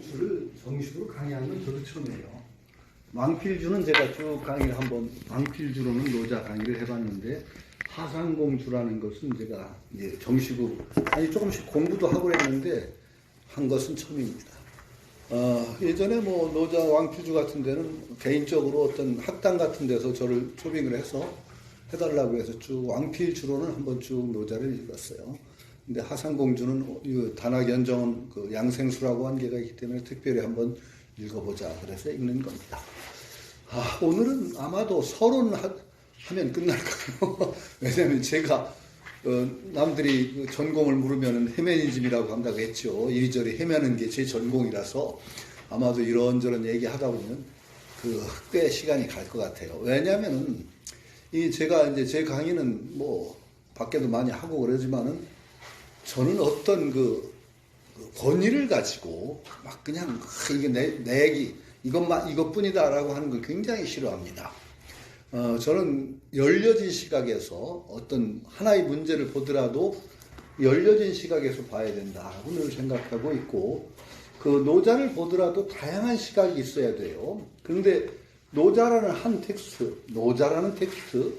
주를 정식으로 강의하는 건 저도 처음이에요. 왕필주는 제가 쭉 강의를 한번, 왕필주로는 노자 강의를 해봤는데, 하상공주라는 것은 제가 이제 정식으로, 조금씩 공부도 하고 그랬는데, 한 것은 처음입니다. 예전에 뭐 노자 왕필주 같은 데는 개인적으로 어떤 학당 같은 데서 저를 초빙을 해서 해달라고 해서 쭉 왕필주로는 한번 쭉 노자를 읽었어요. 근데 하상공주는 단학연정은 그 양생수라고 한 개가 있기 때문에 특별히 한번 읽어보자 그래서 읽는 겁니다. 오늘은 아마도 서론하면 끝날 거예요. 왜냐하면 제가 남들이 전공을 물으면 헤매니즘이라고 한다고 했죠. 이리저리 헤매는 게 제 전공이라서 아마도 이런저런 얘기하다 보면 꽤 시간이 갈 것 같아요. 왜냐하면은 제가 이제 제 강의는 뭐 밖에도 많이 하고 그러지만은 저는 어떤 권위를 가지고 막 그냥 이게 내 얘기 이것뿐이다라고 하는 걸 굉장히 싫어합니다. 저는 열려진 시각에서 어떤 하나의 문제를 보더라도 열려진 시각에서 봐야 된다고 늘 생각하고 있고, 그 노자를 보더라도 다양한 시각이 있어야 돼요. 그런데 노자라는 텍스트,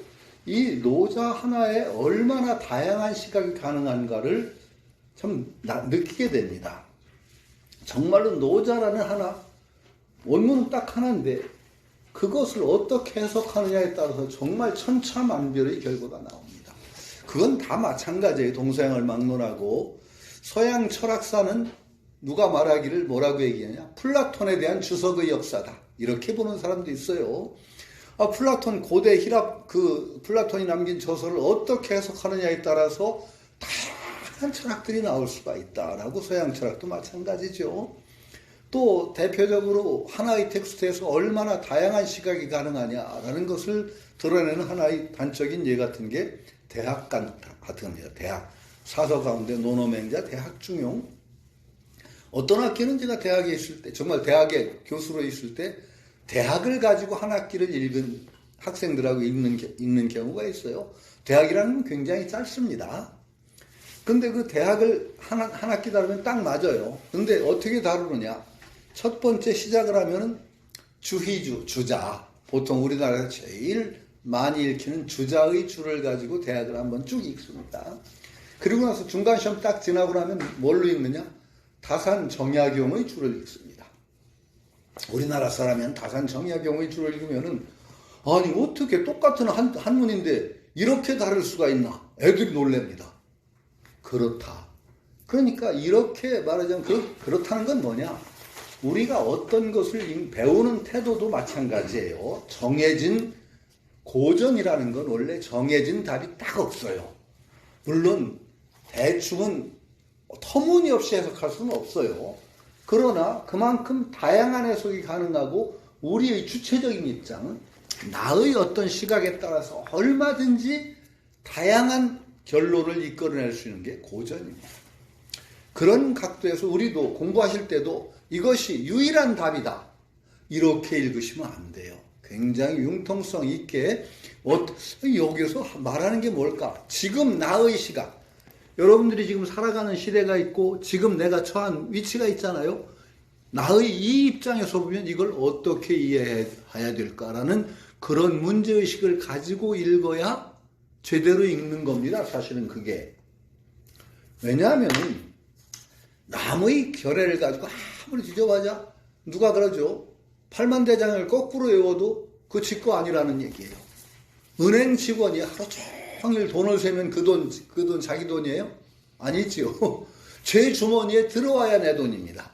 이 노자 하나에 얼마나 다양한 시각이 가능한가를 참 느끼게 됩니다. 정말로 노자라는 원문은 딱 하나인데 그것을 어떻게 해석하느냐에 따라서 정말 천차만별의 결과가 나옵니다. 그건 다 마찬가지예요. 동서양을 막론하고 서양 철학사는 누가 말하기를 뭐라고 얘기하냐? 플라톤에 대한 주석의 역사다. 이렇게 보는 사람도 있어요. 플라톤 고대 히랍 플라톤이 남긴 저서를 어떻게 해석하느냐에 따라서 다양한 철학들이 나올 수가 있다라고 서양 철학도 마찬가지죠. 또 대표적으로 하나의 텍스트에서 얼마나 다양한 시각이 가능하냐라는 것을 드러내는 하나의 단적인 예 같은 게 대학 같은 겁니다. 대학 사서 가운데 논어맹자 대학중용. 어떤 학기는 제가 대학에 있을 때, 정말 대학에 교수로 있을 때 대학을 가지고 한 학기를 읽은 학생들하고 읽는 경우가 있어요. 대학이라는 건 굉장히 짧습니다. 근데 그 대학을 한 학기 다루면 딱 맞아요. 근데 어떻게 다루느냐? 첫 번째 시작을 하면은 주자. 보통 우리나라에서 제일 많이 읽히는 주자의 주를 가지고 대학을 한번 쭉 읽습니다. 그리고 나서 중간 시험 딱 지나고 나면 뭘로 읽느냐? 다산 정약용의 주를 읽습니다. 우리나라 사람이면 다산 정약용의 주를 읽으면은 아니 어떻게 똑같은 한문인데 이렇게 다를 수가 있나? 애들이 놀랍니다. 그렇다. 그러니까 이렇게 말하자면 그렇다는 건 뭐냐? 우리가 어떤 것을 배우는 태도도 마찬가지예요. 정해진 고전이라는 건 원래 정해진 답이 딱 없어요. 물론 대충은 터무니없이 해석할 수는 없어요. 그러나 그만큼 다양한 해석이 가능하고 우리의 주체적인 입장은 나의 어떤 시각에 따라서 얼마든지 다양한 결론을 이끌어낼 수 있는 게 고전입니다. 그런 각도에서 우리도 공부하실 때도 이것이 유일한 답이다. 이렇게 읽으시면 안 돼요. 굉장히 융통성 있게 여기서 말하는 게 뭘까? 지금 나의 시각. 여러분들이 지금 살아가는 시대가 있고 지금 내가 처한 위치가 있잖아요. 나의 이 입장에서 보면 이걸 어떻게 이해해야 될까라는 그런 문제의식을 가지고 읽어야 제대로 읽는 겁니다. 사실은 그게. 왜냐하면 남의 결례를 가지고 아무리 뒤져봐자 누가 그러죠? 팔만대장을 거꾸로 외워도 그 지 거 아니라는 얘기예요. 은행 직원이 하루 종일 돈을 세면 그 돈 자기 돈이에요? 아니지요. 제 주머니에 들어와야 내 돈입니다.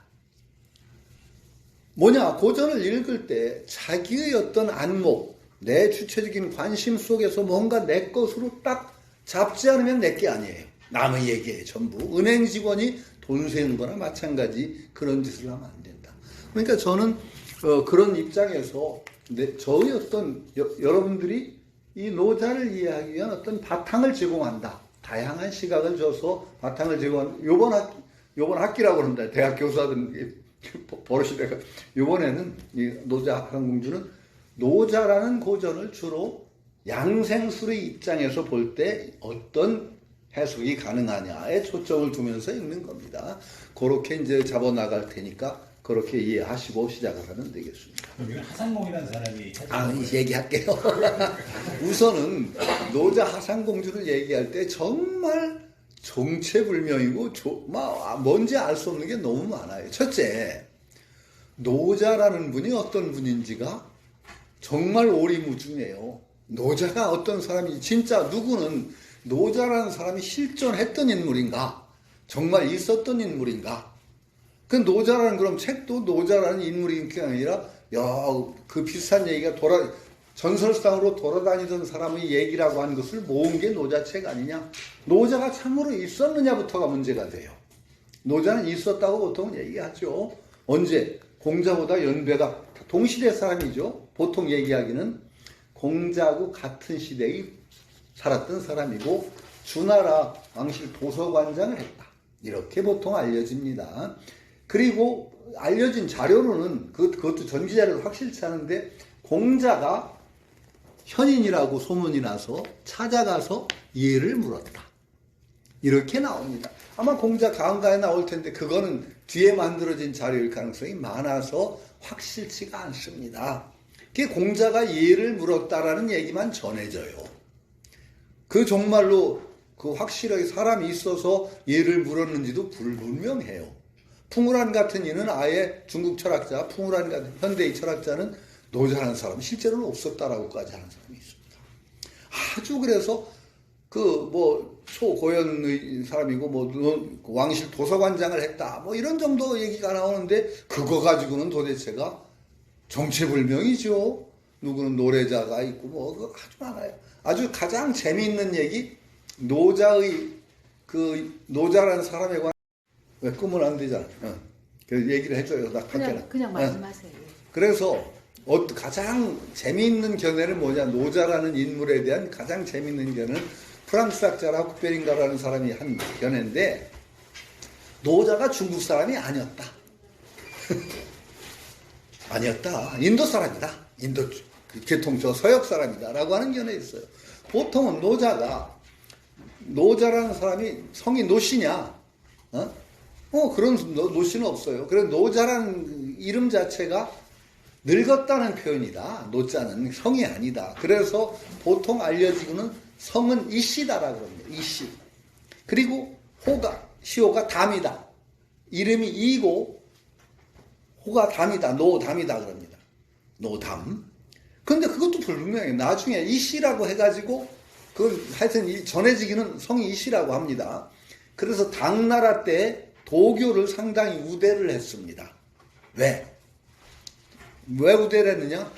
뭐냐? 고전을 읽을 때 자기의 어떤 안목, 내 주체적인 관심 속에서 뭔가 내 것으로 딱 잡지 않으면 내 게 아니에요. 남의 얘기예요. 전부. 은행 직원이 돈 세는 거나 마찬가지 그런 짓을 하면 안 된다. 그러니까 저는 그런 입장에서 저의 어떤 여러분들이 이 노자를 이해하기 위한 어떤 바탕을 제공한다. 다양한 시각을 줘서 바탕을 제공한 요번 학기라고 합니다. 대학 교사들 버릇이 돼가 요번에는 이 노자 하상공주는 노자라는 고전을 주로 양생술의 입장에서 볼 때 어떤 해석이 가능하냐에 초점을 두면서 읽는 겁니다. 그렇게 이제 잡아나갈 테니까 그렇게 이해하시고 시작을 하면 되겠습니다. 여기는 하상공이라는 사람이 얘기할게요. 우선은 노자 하상공주를 얘기할 때 정말 정체불명이고 뭔지 알 수 없는 게 너무 많아요. 첫째, 노자라는 분이 어떤 분인지가 정말 오리무중해요. 노자가 어떤 사람이 진짜 누구는 노자라는 사람이 실존했던 인물인가? 정말 있었던 인물인가? 그 노자라는 그럼 책도 노자라는 인물인 게 아니라 그 비슷한 얘기가 전설상으로 돌아다니던 사람의 얘기라고 하는 것을 모은 게 노자책 아니냐? 노자가 참으로 있었느냐부터가 문제가 돼요. 노자는 있었다고 보통 얘기하죠. 언제? 공자보다 연배가 동시대 사람이죠. 보통 얘기하기는 공자하고 같은 시대에 살았던 사람이고 주나라 왕실 도서관장을 했다. 이렇게 보통 알려집니다. 그리고 알려진 자료로는 그것도 전기자료로 확실치 않은데 공자가 현인이라고 소문이 나서 찾아가서 예를 물었다. 이렇게 나옵니다. 아마 공자 가운가에 나올 텐데 그거는 뒤에 만들어진 자료일 가능성이 많아서 확실치가 않습니다. 그게 공자가 예를 물었다라는 얘기만 전해져요. 그 정말로 그 확실하게 사람이 있어서 예를 물었는지도 불분명해요. 풍우란 같은 이는 아예 중국 철학자, 풍우란 같은 현대의 철학자는 노자라는 사람은 실제로는 없었다라고까지 하는 사람이 있습니다. 아주 그래서 초고연의 사람이고 왕실 도서관장을 했다 이런 정도 얘기가 나오는데 그거 가지고는 도대체가 정체불명이죠. 누구는 노래자가 있고 그거 아주 많아요. 아주 가장 재미있는 얘기 노자라는 사람에 관한 왜 끄면 안 되잖아. 그 얘기를 해줘요. 나 그냥 말씀하세요. 그래서 가장 재미있는 견해는 뭐냐? 노자라는 인물에 대한 가장 재미있는 견해는 프랑스 학자 라쿠페린가라는 사람이 한 견해인데 노자가 중국 사람이 아니었다. 아니었다. 인도 사람이다. 인도 계통 서역 사람이다. 라고 하는 견해 있어요. 보통은 노자라는 사람이 성이 노씨냐? 그런 노씨는 없어요. 그래서 노자라는 이름 자체가 늙었다는 표현이다. 노자는 성이 아니다. 그래서 보통 알려지고는 성은 이씨다라고 합니다. 이씨. 그리고 시호가 담이다. 이름이 이고 호가 담이다. 노담이다 그럽니다. 노담. 그런데 그것도 불분명해요. 나중에 이씨라고 해가지고 하여튼 전해지기는 성이 이씨라고 합니다. 그래서 당나라 때 도교를 상당히 우대를 했습니다. 왜 우대를 했느냐?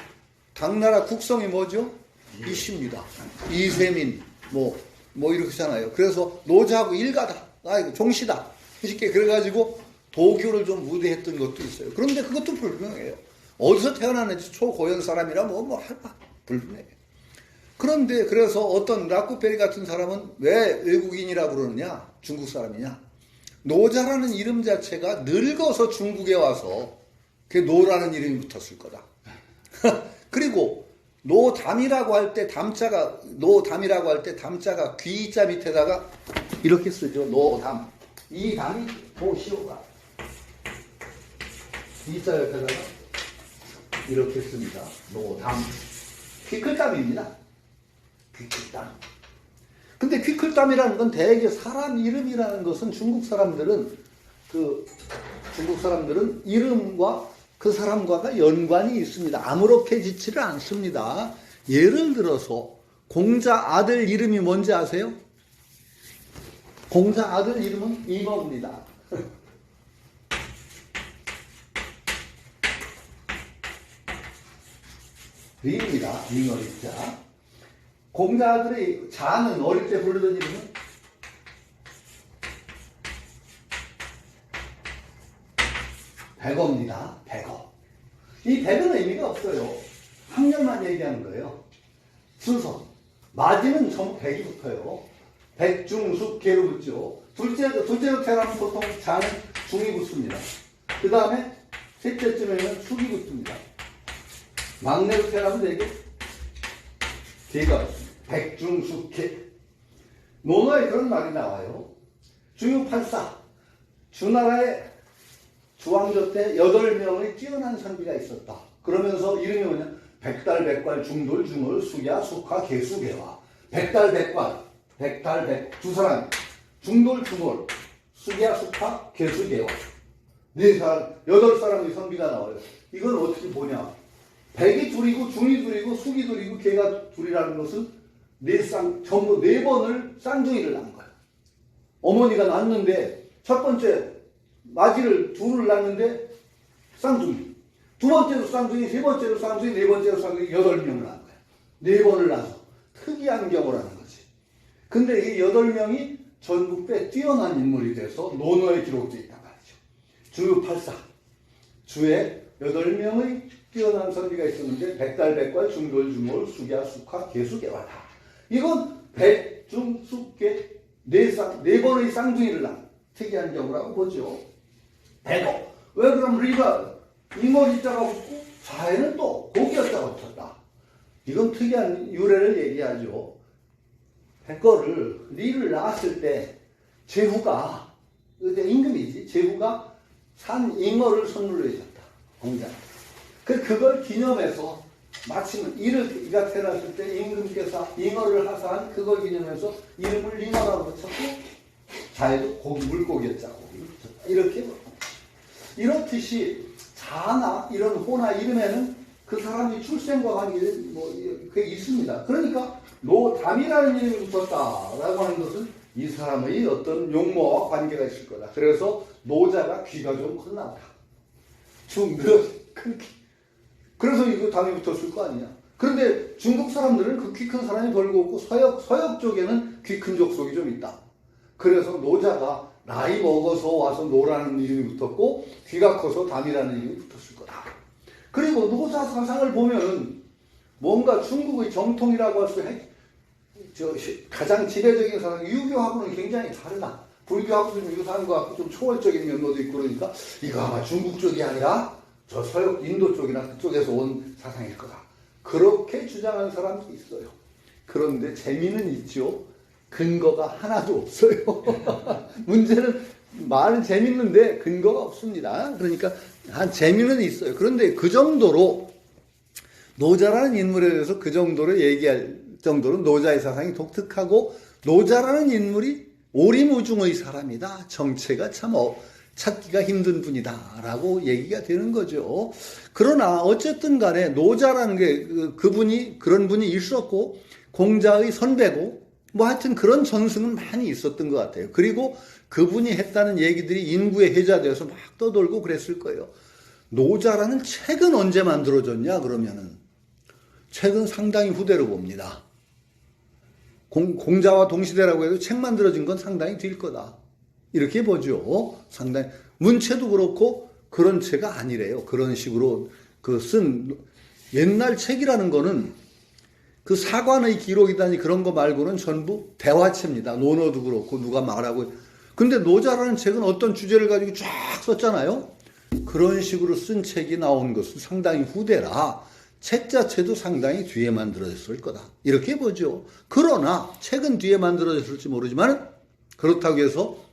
당나라 국성이 뭐죠? 이씨입니다. 이세민, 이렇게 하잖아요. 그래서 노자하고 일가다. 종씨다. 쉽게 그래가지고 도교를 좀 우대했던 것도 있어요. 그런데 그것도 불분명해요. 어디서 태어났는지 초고연 사람이라 불분명해요. 그런데 그래서 어떤 라쿠페리 같은 사람은 왜 외국인이라고 그러느냐? 중국 사람이냐? 노자라는 이름 자체가 늙어서 중국에 와서 그게 노라는 이름이 붙었을 거다. 그리고 노담이라고 할 때 담자가 귀자 밑에다가 이렇게 쓰죠. 노담. 이 담이 도시오가 귀자 옆에다가 이렇게 씁니다. 노담. 퀴클담입니다. 퀴클담. 근데 퀴클담이라는 건 대개 사람 이름이라는 것은 중국 사람들은 이름과 그 사람과가 연관이 있습니다. 아무렇게 짓지를 않습니다. 예를 들어서 공자 아들 이름이 뭔지 아세요? 공자 아들 이름은 임어입니다. 리입니다. 잉어리자. 공자 아들의 자는 어릴 때 부르던 이름은 백어입니다. 백어. 이 백은 의미가 없어요. 학년만 얘기하는 거예요. 순서. 마지는 전부 백이 붙어요. 백, 중, 숙, 개로 붙죠. 둘째로 태어나면 보통 자는 중이 붙습니다. 그 다음에 셋째쯤에는 숙이 붙습니다. 막내로 태어나면 되게 개가 백, 중, 숙, 개. 논어에 그런 말이 나와요. 중유팔사. 주나라의 주왕조 때 8명의 뛰어난 선비가 있었다. 그러면서 이름이 뭐냐? 백달백관, 중돌, 중월, 수야, 숙화, 개수, 개화. 백달백관, 두 사람. 중돌, 중월, 수야, 숙화, 개수, 개화. 네 사람, 8사람의 선비가 나와요. 이건 어떻게 보냐? 백이 둘이고, 중이 둘이고, 숙이 둘이고, 개가 둘이라는 것은 전부 4번을 쌍둥이를 낳은 거야. 어머니가 낳았는데, 첫 번째, 마지를 둘을 낳았는데, 쌍둥이. 두 번째로 쌍둥이, 세 번째로 쌍둥이, 네 번째로 쌍둥이, 8명을 낳은 거야. 4번을 낳아서. 특이한 경우를 하는 거지. 근데 이 8명이 전국에 뛰어난 인물이 돼서 논어에 기록되어 있단 말이죠. 주8사. 주에 8명의 뛰어난 선비가 있었는데, 백달백관, 중돌, 중월, 수야, 숙화, 개수, 개화다. 이건 백, 중, 숙, 개, 4번의 쌍둥이를 낳은 특이한 경우라고 보죠. 대도. 왜 그럼 리가 잉어리자가 붙고 자에는 또 고기였자가 붙었다. 이건 특이한 유래를 얘기하죠. 백거를 리를 낳았을 때 제후가 임금이지. 제후가 산 잉어를 선물로 해줬다. 공자한테. 그걸 기념해서 마침 이가 태어났을 때 임금께서 잉어를 하사한 그걸 기념해서 이름을 잉어라고 붙였고 자에도 물고기였자고 이렇게 이렇듯이 자나 이런 호나 이름에는 그 사람이 출생과 관계 그게 있습니다. 그러니까 노담이라는 이름이 붙었다라고 하는 것은 이 사람의 어떤 용모와 관계가 있을 거다. 그래서 노자가 귀가 좀 컸나 보다. 그래서 이거 담이 붙었을 거 아니냐. 그런데 중국 사람들은 그 키 큰 사람이 별거 없고 서역 쪽에는 키 큰 족속이 좀 있다. 그래서 노자가 나이 먹어서 와서 노라는 이름이 붙었고 귀가 커서 담이라는 이름이 붙었을 거다. 그리고 노자 사상을 보면은 뭔가 중국의 정통이라고 할 수 가장 지배적인 사상 유교하고는 굉장히 다르다. 불교하고 좀 유사한 것 같고 좀 초월적인 면모도 있고 그러니까 이거 아마 중국 쪽이 아니라 저 서역 인도 쪽이나 그쪽에서 온 사상일 거다. 그렇게 주장하는 사람도 있어요. 그런데 재미는 있죠. 근거가 하나도 없어요. 문제는 말은 재밌는데 근거가 없습니다. 그러니까 한 재미는 있어요. 그런데 그 정도로 노자라는 인물에 대해서 그 정도로 얘기할 정도로 노자의 사상이 독특하고 노자라는 인물이 오리무중의 사람이다. 정체가 참 찾기가 힘든 분이다 라고 얘기가 되는 거죠. 그러나 어쨌든 간에 노자라는 게 그분이 그런 분이 있었고 공자의 선배고 뭐 하여튼 그런 전승은 많이 있었던 것 같아요. 그리고 그분이 했다는 얘기들이 인구에 회자되어서 막 떠돌고 그랬을 거예요. 노자라는 책은 언제 만들어졌냐 그러면은 책은 상당히 후대로 봅니다. 공자와 동시대라고 해도 책 만들어진 건 상당히 뒤일 거다. 이렇게 보죠. 상당히 문체도 그렇고 그런 책가 아니래요. 그런 식으로 쓴 옛날 책이라는 거는 그 사관의 기록이다니 그런 거 말고는 전부 대화체입니다. 논어도 그렇고 누가 말하고. 근데 노자라는 책은 어떤 주제를 가지고 쫙 썼잖아요. 그런 식으로 쓴 책이 나온 것은 상당히 후대라 책 자체도 상당히 뒤에 만들어졌을 거다. 이렇게 보죠. 그러나 책은 뒤에 만들어졌을지 모르지만 그렇다고 해서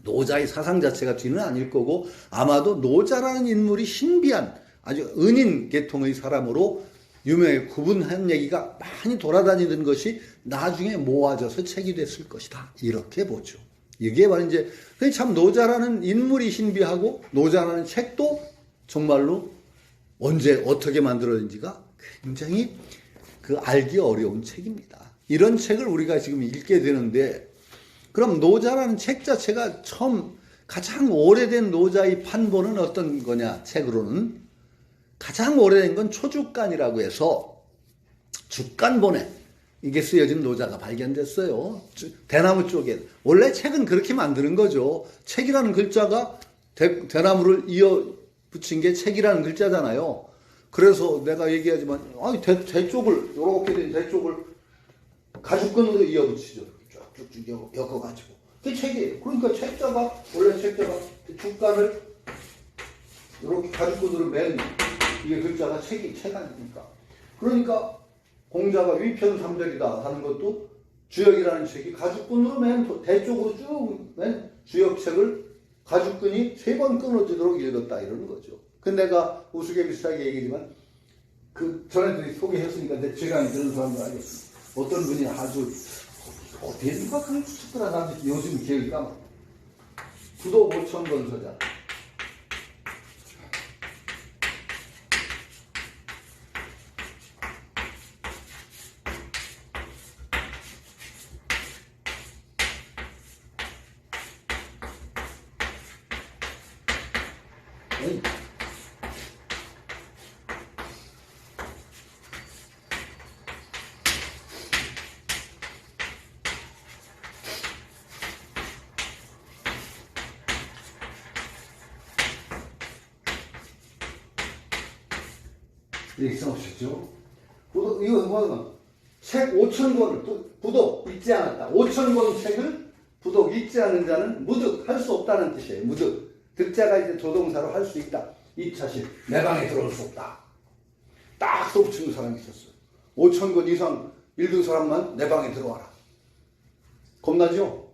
노자의 사상 자체가 뒤는 아닐 거고 아마도 노자라는 인물이 신비한 아주 은인 계통의 사람으로 유명해 구분한 얘기가 많이 돌아다니던 것이 나중에 모아져서 책이 됐을 것이다. 이렇게 보죠. 이게 바로 이제 참 노자라는 인물이 신비하고 노자라는 책도 정말로 언제 어떻게 만들어진지가 굉장히 알기 어려운 책입니다. 이런 책을 우리가 지금 읽게 되는데 그럼 노자라는 책 자체가 가장 오래된 노자의 판본은 어떤 거냐 책으로는 가장 오래된 건 초죽간이라고 해서 죽간본에 이게 쓰여진 노자가 발견됐어요. 대나무 쪽에. 원래 책은 그렇게 만드는 거죠. 책이라는 글자가 대나무를 이어 붙인 게 책이라는 글자잖아요. 그래서 내가 얘기하지만 대쪽을 이렇게 된 대쪽을 가죽끈으로 이어 붙이죠. 쭉쭉 엮어가지고. 그게 책이에요. 그러니까 원래 책자가 죽간을 이렇게 가죽끈으로 맨 이게 글자가 책 아닙니까? 그러니까 공자가 위편삼절이다 하는 것도 주역이라는 책이 가죽끈으로 맨 대쪽으로 쭉 맨 주역책을 가죽끈이 3번 끊어지도록 읽었다 이러는 거죠. 근데 내가 우스개 비슷하게 얘기지만 그 전에도 소개했으니까 내 질감이 드는 사람들 알겠습니다. 어떤 분이 아주 어디에 누가 그걸 추측더라 나도 요즘 기억이 까먹어. 구독 5,000번 소장. 이렇게 써오셨죠? 이거 뭐야? 책 5,000권을 부독 잊지 않았다. 5,000권 책을 부독 잊지 않은 자는 무득 할 수 없다는 뜻이에요. 무득. 득자가 이제 조동사로 할 수 있다. 2차식 내 방에 들어올 수 없다. 딱 써붙이는 사람이 있었어요. 5,000권 이상 읽은 사람만 내 방에 들어와라. 겁나죠?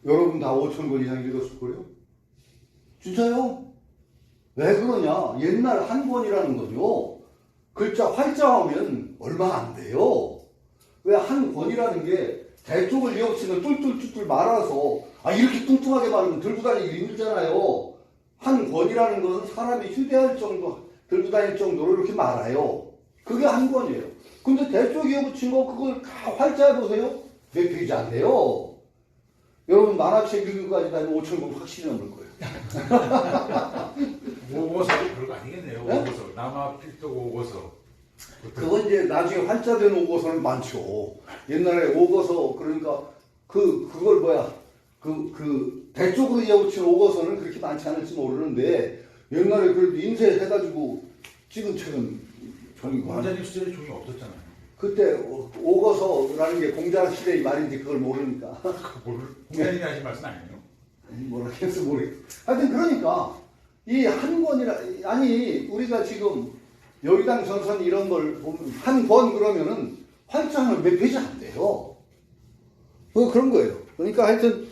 여러분 다 5,000권 이상 읽었을 거예요? 진짜요? 왜 그러냐? 옛날 한 권이라는 건요, 글자 활자하면 얼마 안 돼요. 왜 한 권이라는 게 대쪽을 이어치면 뚫뚫뚫뚫 말아서 이렇게 뚱뚱하게 말하면 들고 다니기 힘들잖아요. 한 권이라는 건 사람이 휴대할 정도, 들고 다닐 정도로 이렇게 말아요. 그게 한 권이에요. 근데 대쪽 이어붙인 거 그걸 다 활자해 보세요. 몇 페이지 안 돼요. 여러분 만화책 읽기까지 다니면 5,000권 확실히 넘을 거예요. 오고서도 별거 아니겠네요. 네? 오고서 남아 필독 오고서. 그건 이제 나중에 활자된 오고서는 많죠. 옛날에 오고서 그러니까 그걸 뭐야 대쪽으로 이어붙인 오고서는 그렇게 많지 않을지 모르는데 옛날에 그래도 인쇄해가지고 찍은 책은 종이 많아요. 공자님 시절에 종이 없었잖아요. 그때 오고서라는 게 공자 시대의 말인지 그걸 모르니까 공자님이 하신 말씀 아니에요? 뭐라겠어 모르겠어. 하여튼 그러니까 이 한 권이라 아니 우리가 지금 여의당 전선 이런 걸 보면 한 권 그러면은 활자는 몇 페이지 안 돼요. 그런 거예요. 그러니까 하여튼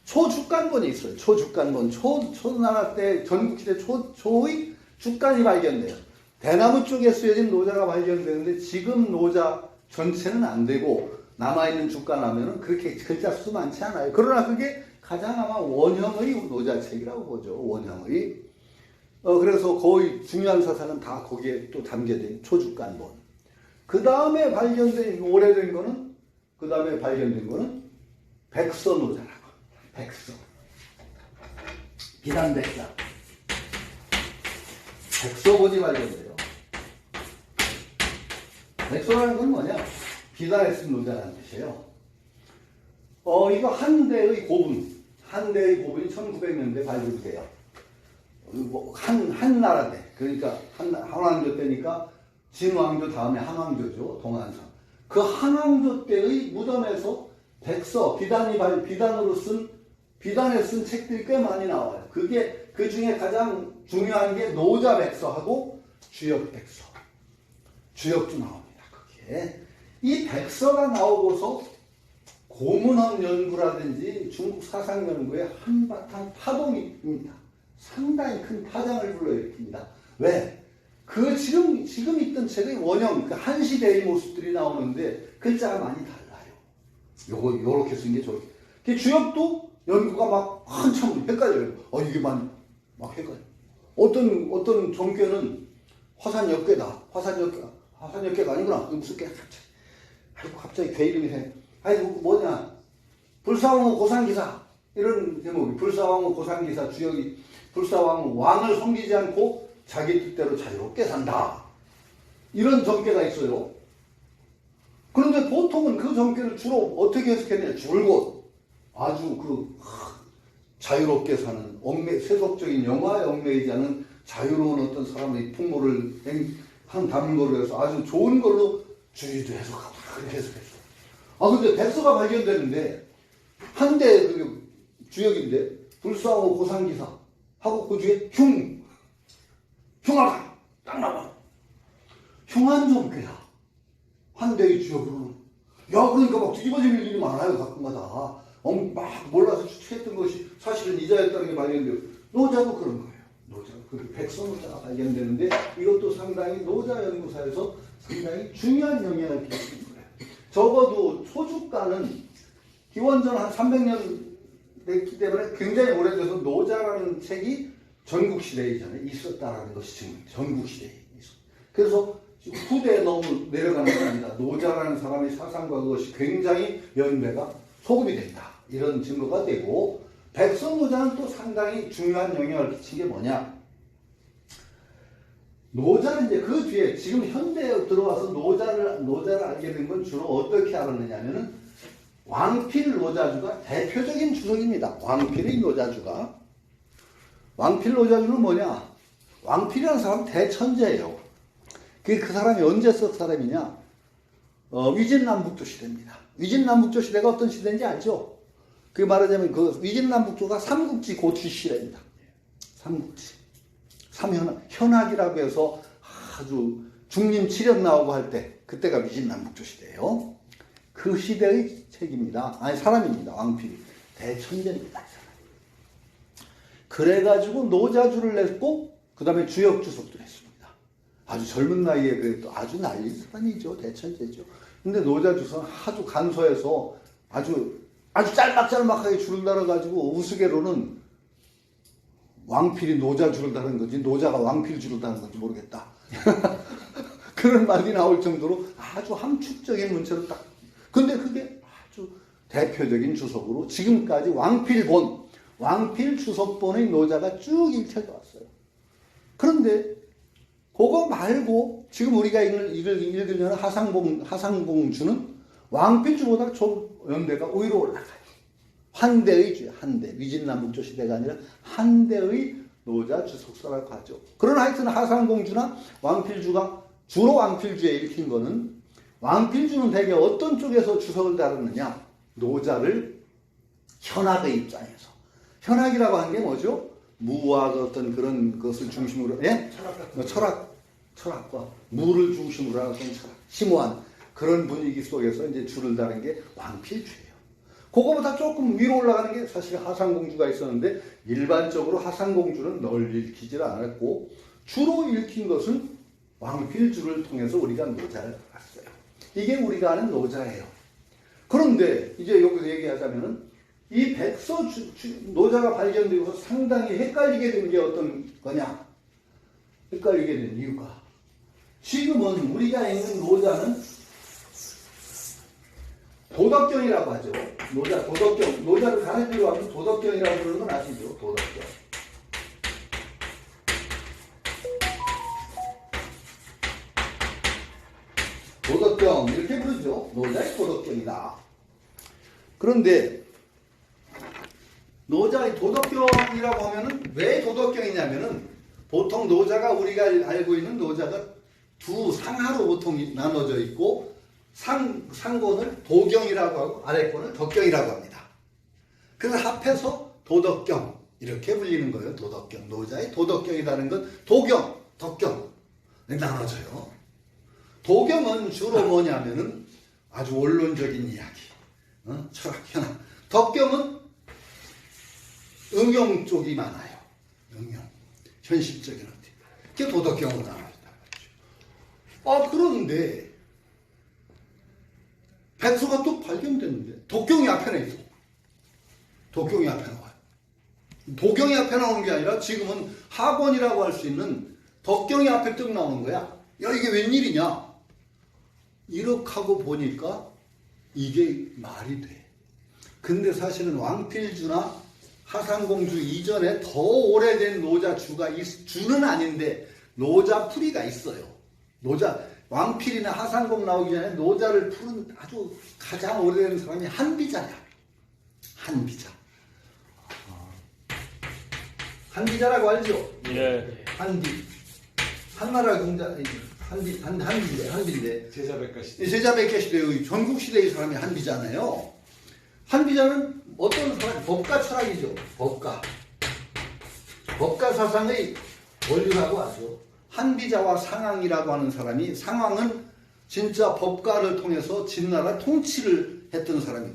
초주간본이 있어요. 초주간본. 초나라 때 전국시대 초의 주간이 발견돼요. 대나무 쪽에 쓰여진 노자가 발견되는데 지금 노자 전체는 안 되고 남아있는 주간 하면은 그렇게 글자 수 많지 않아요. 그러나 그게 가장 아마 원형의 노자책이라고 보죠. 원형의. 그래서 거의 중요한 사상은 다 거기에 또 담겨진 초주간본. 그 다음에 발견된, 오래된 거는, 그 다음에 발견된 거는 백서노자라고. 백서. 비단백서. 백서본이 발견돼요. 백서라는 건 뭐냐? 비단에 쓴 노자라는 뜻이에요. 이거 한대의 고분. 한대의 고분이 1900년대 발굴돼요. 한 나라 때, 그러니까 한왕조 때니까 진왕조 다음에 한왕조죠, 동안사. 그 한왕조 때의 무덤에서 백서, 비단으로 쓴, 비단에 쓴 책들이 꽤 많이 나와요. 그게, 그 중에 가장 중요한 게 노자백서하고 주역백서. 주역도 나옵니다, 거기에. 이 백서가 나오고서 고문학 연구라든지 중국 사상 연구에 한바탕 파동입니다. 상당히 큰 파장을 불러일으킵니다. 왜? 지금 있던 책의 원형, 한 시대의 모습들이 나오는데 글자가 많이 달라요. 요렇게 쓴 게 저렇게. 그 주역도 연구가 막 한참 헷갈려요. 이게 막 헷갈려. 어떤 종교는 화산역괴다. 화산역괴가 아니구나. 무슨 게 갑자기 괴 이름이 생겨. 뭐냐. 불사왕후 고상기사. 이런 제목이. 불사왕후 고상기사 주역이 불사왕후 왕을 섬기지 않고 자기 뜻대로 자유롭게 산다. 이런 정계가 있어요. 그런데 보통은 그 정계를 주로 어떻게 해석했냐. 줄곧 아주 자유롭게 사는 세속적인 영화에 얽매이지 않은 자유로운 어떤 사람의 풍모를 담은 걸로 해서 아주 좋은 걸로 주의도 해석하고 그렇게 해석했어. 근데 백서가 발견되는데 한대 주역인데 불사왕후 고상기사 하고 그 뒤에 흉하다 딱 나와. 흉한 종교야. 한대의 주역으로는. 그러니까 막 뒤집어지는 일이 많아요, 가끔마다. 막 몰라서 취했던 것이 사실은 이자였다는 게 발견돼요. 노자도 그런 거예요. 노자. 그 백선노자가 발견되는데 이것도 상당히 노자 연구사에서 상당히 중요한 영향을 끼치는 거예요. 적어도 소주가는 기원전 한 300년 됐기 때문에 굉장히 오래돼서 노자라는 책이 전국시대이잖아요. 있었다라는 것이 지금 전국시대에 있어. 그래서 후대에 너무 내려가는 게 아니다. 노자라는 사람의 사상과 그것이 굉장히 연배가 소급이 된다. 이런 증거가 되고, 백선노자는 또 상당히 중요한 영향을 끼친 게 뭐냐. 노자는 이제 그 뒤에 지금 현대에 들어와서 노자를 알게 된 건 주로 어떻게 알았느냐면은 왕필 노자주가 대표적인 주석입니다. 왕필의 노자주가. 왕필 노자주는 뭐냐? 왕필이라는 사람은 대천재예요. 그 사람이 언제 썼 사람이냐? 위진남북조 시대입니다. 위진남북조 시대가 어떤 시대인지 알죠? 그 말하자면 그 위진남북조가 삼국지 고추 시대입니다. 삼국지. 현학이라고 해서 아주 중림 칠연 나오고 할 때, 그때가 위진남북조 시대예요. 그 시대의 책입니다. 아니, 사람입니다. 왕필이. 대천재입니다. 이 사람. 그래가지고 노자주를 냈고, 그 다음에 주역주석도 냈습니다. 아주 젊은 나이에 그래도 아주 난리 사람이죠. 대천재죠. 근데 노자주석은 아주 간소해서 아주 짤막짤막하게 줄을 달아가지고 우스개로는 왕필이 노자주를 다는 건지 노자가 왕필주를 다는 건지 모르겠다. 그런 말이 나올 정도로 아주 함축적인 문체로 딱. 근데 그게 아주 대표적인 주석으로 지금까지 왕필 주석본의 노자가 쭉 읽혀져 왔어요. 그런데 그거 말고 지금 우리가 읽으려는 하상봉주는 왕필주보다 좀 연대가 위로 올라가요. 한대의 주요, 한대. 위진남북조 시대가 아니라 한대의 노자 주석서라고 하죠. 그러나 하여튼 하상봉주나 왕필주가 주로 왕필주에 읽힌 거는, 왕필주는 대개 어떤 쪽에서 주석을 다루느냐? 노자를 현학의 입장에서. 현학이라고 하는 게 뭐죠? 무와 어떤 그런 것을 중심으로, 예? 철학과 무를 중심으로 하는 어떤 철학, 심오한 그런 분위기 속에서 이제 줄을 다른 게 왕필주예요. 그거보다 조금 위로 올라가는 게 사실 하상공주가 있었는데, 일반적으로 하상공주는 널리 읽히질 않았고, 주로 읽힌 것은 왕필주를 통해서 우리가 노자를 알았어요. 이게 우리가 아는 노자예요. 그런데 이제 여기서 얘기하자면은 이 노자가 발견되고서 상당히 헷갈리게 된 게 어떤 거냐? 헷갈리게 된 이유가, 지금은 우리가 읽는 노자는 도덕경이라고 하죠. 도덕경. 노자를 가르치려고 하면 도덕경이라고 부르는 건 아시죠? 도덕경. 도덕경 이렇게 부르죠. 노자의 도덕경이다. 그런데 노자의 도덕경이라고 하면은 왜 도덕경이냐면은, 보통 노자가 우리가 알고 있는 노자가 두 상하로 보통 나눠져 있고, 상권을 도경이라고 하고 아래권을 덕경이라고 합니다. 그래서 합해서 도덕경 이렇게 불리는 거예요. 도덕경. 노자의 도덕경이라는 건 도경, 덕경 나눠져요. 도경은 주로 뭐냐면은 아주 원론적인 이야기, 철학, 현학. 덕경은 응용 쪽이 많아요. 응용, 현실적인 어떻게. 그게 도덕경으로 나눠진다고 하죠. 그런데 백서가 또 발견됐는데 도경이 앞에 있어. 도경이 앞에 나와요. 도경이 앞에 나오는 게 아니라 지금은 학원이라고 할 수 있는 덕경이 앞에 뚝 나오는 거야. 야, 이게 웬일이냐? 이렇게 하고 보니까 이게 말이 돼. 근데 사실은 왕필주나 하상공주 이전에 더 오래된 노자주가 주는 아닌데 노자풀이가 있어요. 왕필이나 하상공 나오기 전에 노자를 푸는 아주 가장 오래된 사람이 한비자야. 한비자. 한비자라고 알죠? 예. 한나라 공자, 한비인데. 제자백가 시대. 제자백가 시대의 전국 시대의 사람이 한비자네요. 한비자는 어떤 사람? 법가 철학이죠. 법가 사상의 원류라고 하죠. 한비자와 상황이라고 하는 사람이, 상황은 진짜 법가를 통해서 진나라 통치를 했던 사람이,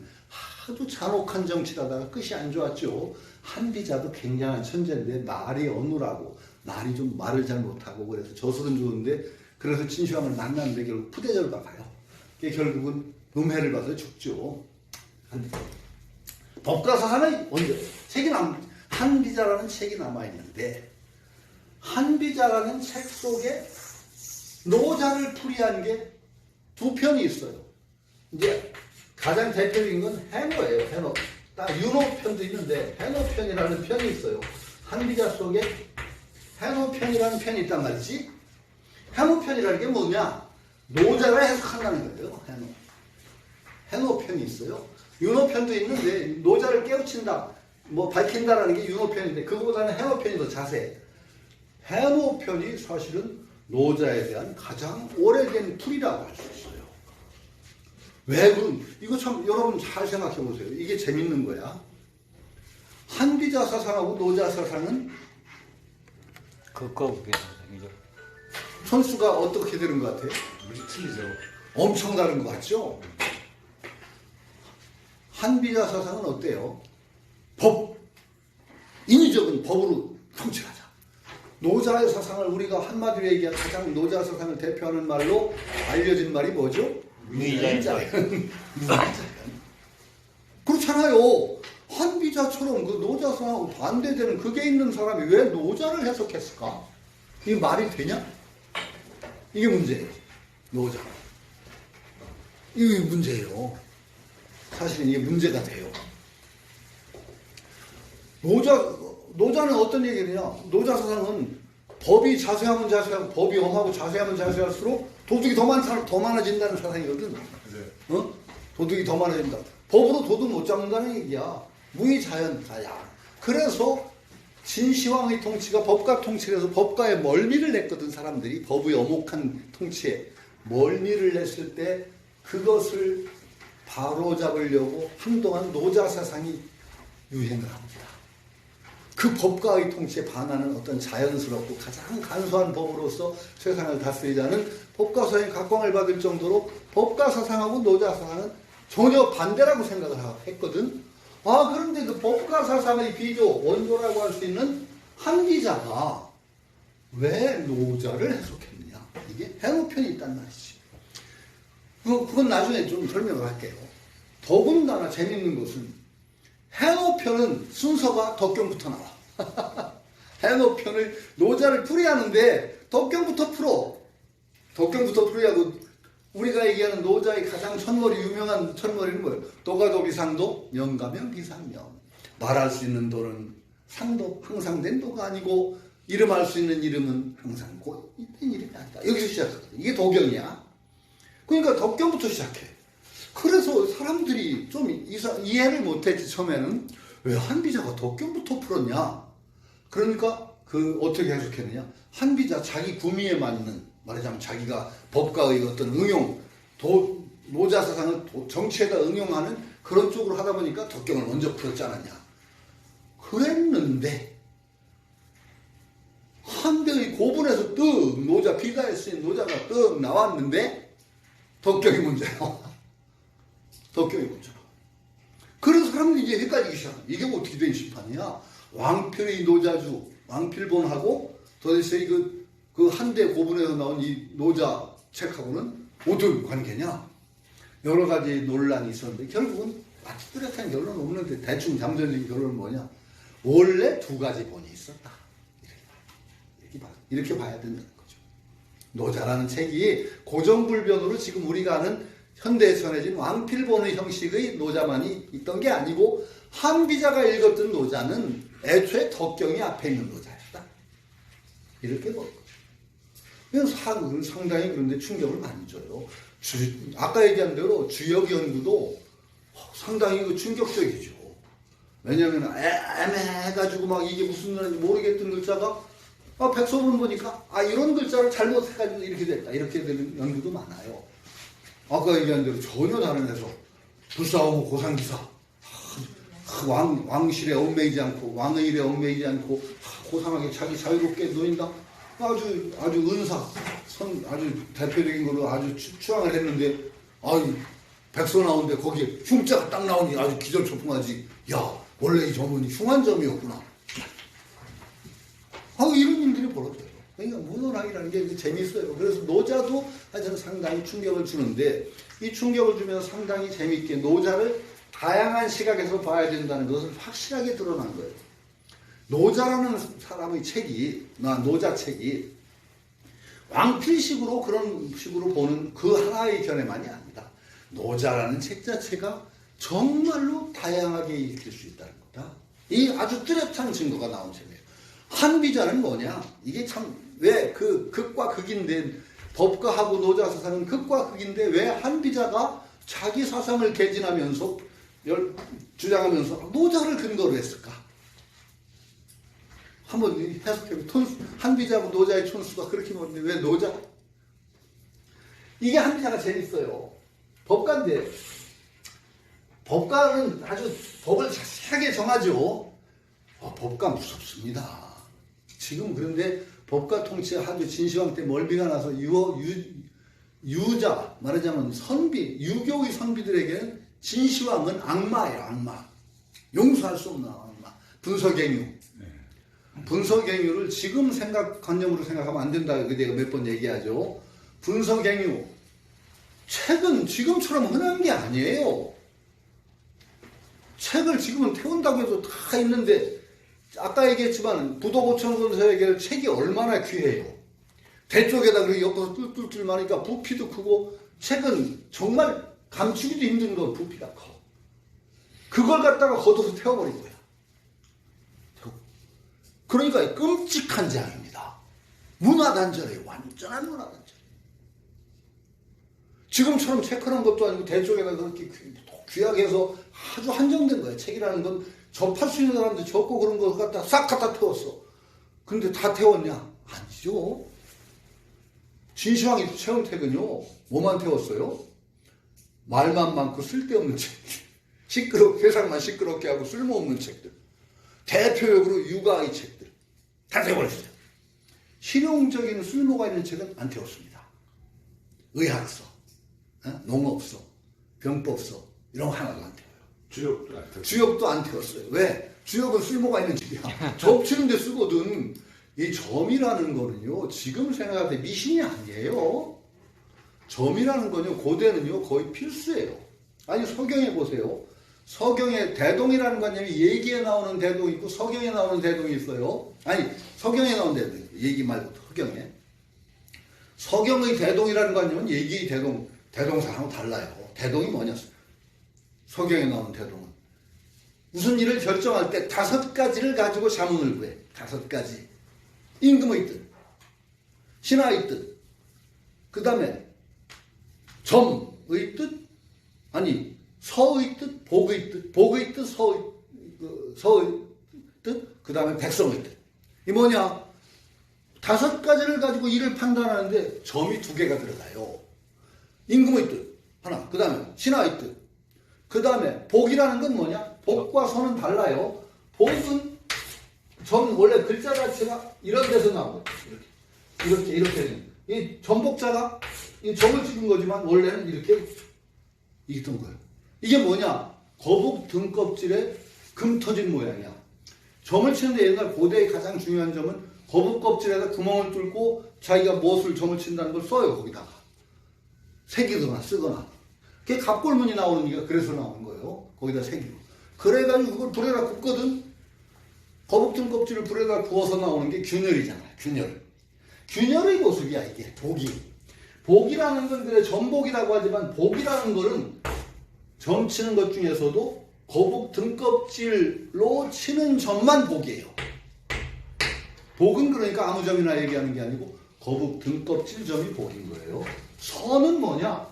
하도 잔혹한 정치를 하다가 끝이 안 좋았죠. 한비자도 굉장한 천재인데 말이 어눌하고 말을 잘 못하고 그래서 저술은 좋은데 그래서 진시황을 만났는데 결국 푸대접을 받아요. 결국은 음해를 받아 죽죠. 법가사사는 언제 한비자라는 책이 남아있는데 한비자라는 책 속에 노자를 풀이한 게 두 편이 있어요. 이제 가장 대표적인 건 해노예요. 해노. 딱 윤호편도 있는데 해노편이라는 편이 있어요. 한비자 속에 해노편이라는 편이 있단 말이지. 해노편이라는 게 뭐냐? 노자가 해석한다는 거예요. 해노편이 있어요. 윤호편도 있는데 노자를 깨우친다, 밝힌다라는 게 윤호편인데 그거보다는 해노편이 더 자세해. 해노편이 사실은 노자에 대한 가장 오래된 풀이라고 할 수 있어요. 왜 이거 참 여러분 잘 생각해 보세요. 이게 재밌는 거야. 한비자 사상하고 노자 사상은 극과 극의 사상이죠. 선수가 어떻게 되는 것 같아요? 무지 틀리죠. 엄청 다른 것 같죠? 한비자 사상은 어때요? 인위적인 법으로 통치하자. 노자의 사상을 우리가 한마디로 얘기한 가장 노자 사상을 대표하는 말로 알려진 말이 뭐죠? 무의자연. 그렇잖아요. 한비자처럼 그 노자 사상하고 반대되는 그게 있는 사람이 왜 노자를 해석했을까? 이게 말이 되냐? 이게 문제예요. 노자. 이게 문제예요. 사실은 이게 문제가 돼요. 노자는 어떤 얘기냐? 노자 사상은 법이 자세하면 자세하고 법이 엄하고 자세하면 자세할수록 도둑이 더 많아진다는 사상이거든. 네. 도둑이 더 많아진다. 법으로 도둑 못 잡는다는 얘기야. 무의자연가야. 그래서 진시황의 통치가 법가 통치를 해서 법가에 멀미를 냈거든. 사람들이 법의 엄혹한 통치에 멀미를 냈을 때 그것을 바로잡으려고 한동안 노자 사상이 유행을 합니다. 그 법가의 통치에 반하는 어떤 자연스럽고 가장 간소한 법으로서 세상을 다스리자는 법가사상이 각광을 받을 정도로 법가 사상하고 노자 사상은 전혀 반대라고 생각을 했거든. 그런데 그 법가 사상의 비조 원조라고 할 수 있는 한비자가 왜 노자를 해석했느냐? 이게 해노편이 있단 말이지. 그건 나중에 좀 설명을 할게요. 더군다나 재밌는 것은 해노편은 순서가 덕경부터 나와. 해노편을 노자를 풀이하는데 덕경부터 풀어. 덕경부터 풀이하고 우리가 얘기하는 노자의 가장 유명한 첫머리는 뭐예요? 도가도비상도 명가명기상명. 말할 수 있는 도는 상도 항상 된 도가 아니고 이름할 수 있는 이름은 항상 된 이름이 아니다. 여기서 시작하거든. 이게 도경이야. 그러니까 덕경부터 시작해. 그래서 사람들이 좀 이해를 못했지. 처음에는 왜 한비자가 덕경부터 풀었냐? 그러니까 어떻게 해석했느냐? 한비자 자기 구미에 맞는, 말하자면 자기가 법가의 어떤 응용, 노자 사상을 정치에다 응용하는 그런 쪽으로 하다 보니까 덕경을 먼저 풀었지 않았냐? 그랬는데 한대의 고분에서 노자 비가에 쓰인 노자가 나왔는데 덕경이 문제야. 덕경이 문제야. 그래서 사람들이 이제 헷갈리기 시작해. 이게 어떻게 된 심판이야? 왕필의 노자주, 왕필본하고 도대체 그 한대 고분에서 나온 이 노자 책하고는 어떤 관계냐? 여러 가지 논란이 있었는데 결국은 아주 뚜렷한 결론은 없는데 대충 잠정적인 결론은 뭐냐? 원래 두 가지 본이 있었다. 이렇게 봐야 된다는 거죠. 노자라는 책이 고정불변으로 지금 우리가 아는 현대에 전해진 왕필본의 형식의 노자만이 있던 게 아니고 한비자가 읽었던 노자는 애초에 덕경이 앞에 있는 노자였다. 이렇게 볼 거죠. 상당히 그런데 충격을 많이 줘요. 아까 얘기한 대로 주역 연구도 상당히 충격적이죠. 왜냐하면 애매해가지고 막 이게 무슨 말인지 모르겠던 글자가 백서문 보니까 이런 글자를 잘못해가지고 이렇게 됐다. 이렇게 되는 연구도 많아요. 아까 얘기한 대로 전혀 다른 해석. 불사하고 고상기사. 왕실에 얽매이지 않고 왕의 일에 얽매이지 않고 고상하게 자기 자유롭게 노인다. 아주 은사, 아주 대표적인 걸로 아주 추앙을 했는데 백서 나오는데 거기에 흉자가 딱 나오니 아주 기절초풍하지. 야, 원래 이 점은 흉한 점이었구나. 이런 일들이 벌어져요. 그러니까 문헌학이라는 게 재밌어요. 그래서 노자도 하여튼 상당히 충격을 주는데, 이 충격을 주면서 상당히 재밌게 노자를 다양한 시각에서 봐야 된다는 것을 확실하게 드러난 거예요. 노자라는 사람의 책이, 노자 책이 왕필식으로 그런 식으로 보는 그 하나의 견해만이 아니다. 노자라는 책 자체가 정말로 다양하게 읽힐 수 있다는 거다. 이 아주 뚜렷한 증거가 나온 셈이에요. 한비자는 뭐냐? 이게 참, 왜 극과 극인데, 법가하고 노자 사상은 극과 극인데, 왜 한비자가 자기 사상을 개진하면서, 주장하면서 노자를 근거로 했을까? 한번 해석해보면, 한비자하고 노자의 촌수가 그렇게 보는데, 왜 노자? 이게 한비자가 재밌어요. 법가인데, 법가는 아주 법을 자세하게 정하죠. 법가 무섭습니다. 지금 그런데 법가 통치 아주 진시황 때 멀미가 나서 유자, 말하자면 선비, 유교의 선비들에게는 진시황은 악마예요, 악마. 용서할 수 없는 악마. 분서갱유. 분서갱유를 지금 관념으로 생각하면 안 된다. 내가 몇 번 얘기하죠. 분서갱유. 책은 지금처럼 흔한 게 아니에요. 책을 지금은 태운다고 해도 다 있는데, 아까 얘기했지만 부도고천군서에게 책이 얼마나 귀해요. 대쪽에다 그렇게 엮어서 뚫뚫뚫 마니까 부피도 크고, 책은 정말 감추기도 힘든 건 부피가 커. 그걸 갖다가 걷어서 태워버린 거야. 그러니까 끔찍한 재앙입니다. 문화단절이에요. 완전한 문화단절. 지금처럼 체크한 것도 아니고 대쪽에다 그렇게 귀하게 해서 아주 한정된 거예요. 책이라는 건 접할 수 있는 사람들 접고 그런 거 갖다 싹 갖다 태웠어. 근데 다 태웠냐? 아니죠. 진시황이 채운 책은요, 뭐만 태웠어요? 말만 많고 쓸데없는 책. 세상만 시끄럽게 하고 쓸모없는 책들. 대표적으로 육아의 책들. 다 태워버렸어요. 실용적인 쓸모가 있는 책은 안 태웠습니다. 의학서, 농업서, 병법서, 이런 거 하나도 안 태워요. 주역도 안 태웠어요. 왜? 주역은 쓸모가 있는 책이야. 접치는데 쓰거든. 이 점이라는 거는요, 지금 생각할 때 미신이 아니에요. 점이라는 건요, 고대는요, 거의 필수예요. 아니, 서경에 보세요. 서경에 대동이라는 관념이 예기에 나오는 대동이 있고, 서경에 나오는 대동이 있어요. 아니, 서경에 나오는 대동, 예기 말고 서경에. 서경의 대동이라는 관념은 예기의 대동사하고 달라요. 대동이 뭐냐? 서경에 나오는 대동은 무슨 일을 결정할 때 5가지를 가지고 자문을 구해. 5가지. 임금의 뜻, 신하의 뜻, 그 다음에 점의 뜻, 아니 서의 뜻, 복의 뜻, 복의 뜻, 서의 뜻, 그 다음에 백성의 뜻. 이 뭐냐? 5가지를 가지고 일을 판단하는데 점이 2개가 들어가요. 임금의 뜻 하나, 그 다음에 신하의 뜻, 그 다음에 복이라는 건 뭐냐? 복과 서는 달라요. 복은 점 원래 글자 자체가 이런 데서 나오고 이렇게 이 전복자가 이 점을 찍은 거지만 원래는 이렇게 있던 거예요. 이게 뭐냐? 거북 등껍질에 금 터진 모양이야. 점을 치는데 옛날 고대의 가장 중요한 점은 거북 껍질에다 구멍을 뚫고 자기가 무엇을 점을 친다는 걸 써요. 거기다가 새기거나 쓰거나. 그게 갑골문이 나오는 게 그래서 나오는 거예요. 거기다 새기고. 그래가지고 그걸 불에다 굽거든. 거북 등껍질을 불에다 구워서 나오는 게 균열이잖아요. 균열의 모습이야 이게. 복이라는 건 그래 점복이라고 하지만 복이라는 거는 점 치는 것 중에서도 거북 등껍질로 치는 점만 복이에요. 복은 그러니까 아무 점이나 얘기하는 게 아니고 거북 등껍질 점이 복인 거예요. 서는 뭐냐?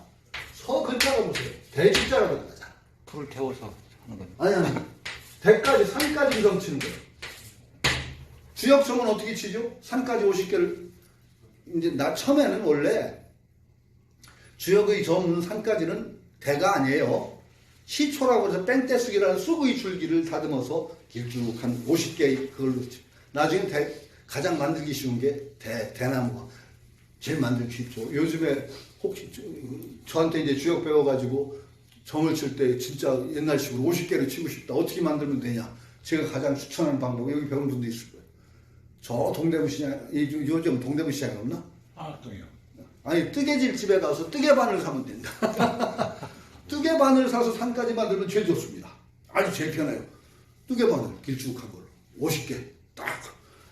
서 글자가 보세요. 대지자라고 하잖아. 불을 태워서 하는 거죠. 아니. 대까지, 산까지 점 치는 거예요. 주역점은 어떻게 치죠? 산까지 50개를. 이제 처음에는 원래 주역의 점 산까지는 대가 아니에요. 시초라고 해서 뺑떼쑥이라는 쑥의 줄기를 다듬어서 길쭉한 50개의 그걸로 치. 나중에 가장 만들기 쉬운 게 대나무가 제일 만들기 쉽죠. 요즘에 혹시 저한테 이제 주역 배워가지고 점을 칠 때 진짜 옛날식으로 50개를 치고 싶다. 어떻게 만들면 되냐? 제가 가장 추천하는 방법이 여기 배운 분도 있을 거예요. 저 동대문 시장, 요즘 동대문 시장이 없나? 아, 또요. 아니, 뜨개질 집에 가서 뜨개바늘 사면 된다. 뜨개바늘 사서 산까지 만들면 제일 좋습니다. 아주 제일 편해요. 뜨개바늘 길쭉한 걸로 50개 딱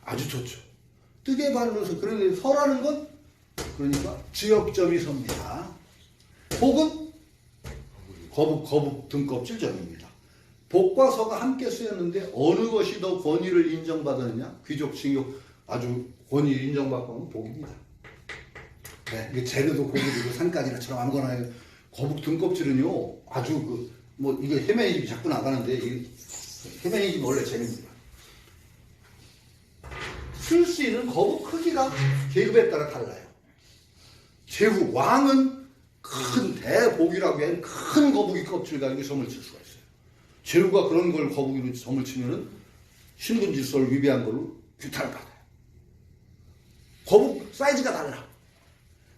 아주 좋죠. 뜨개바늘로서 그런데 서라는 건 그러니까 지역점이 섭니다. 혹은 거북 등껍질 점입니다. 복과 서가 함께 쓰였는데 어느 것이 더 권위를 인정받았느냐? 귀족 칭욕 아주 권위를 인정받고 하면 복입니다. 네, 이게 재료도 고기도 산까지나처럼 아무거나 해요. 거북 등껍질은요 아주 이게 해매이집이 자꾸 나가는데 이 해매이집 원래 재밌습니다. 쓸 수 있는 거북 크기가 계급에 따라 달라요. 제후 왕은 큰 대복이라고 하는 큰 거북이 껍질 가지고 점을 칠 수가 있어요. 제후가 그런 걸 거북이로 점을 치면은 신분 질서를 위배한 걸로 규탄을 받아요. 거북 사이즈가 달라.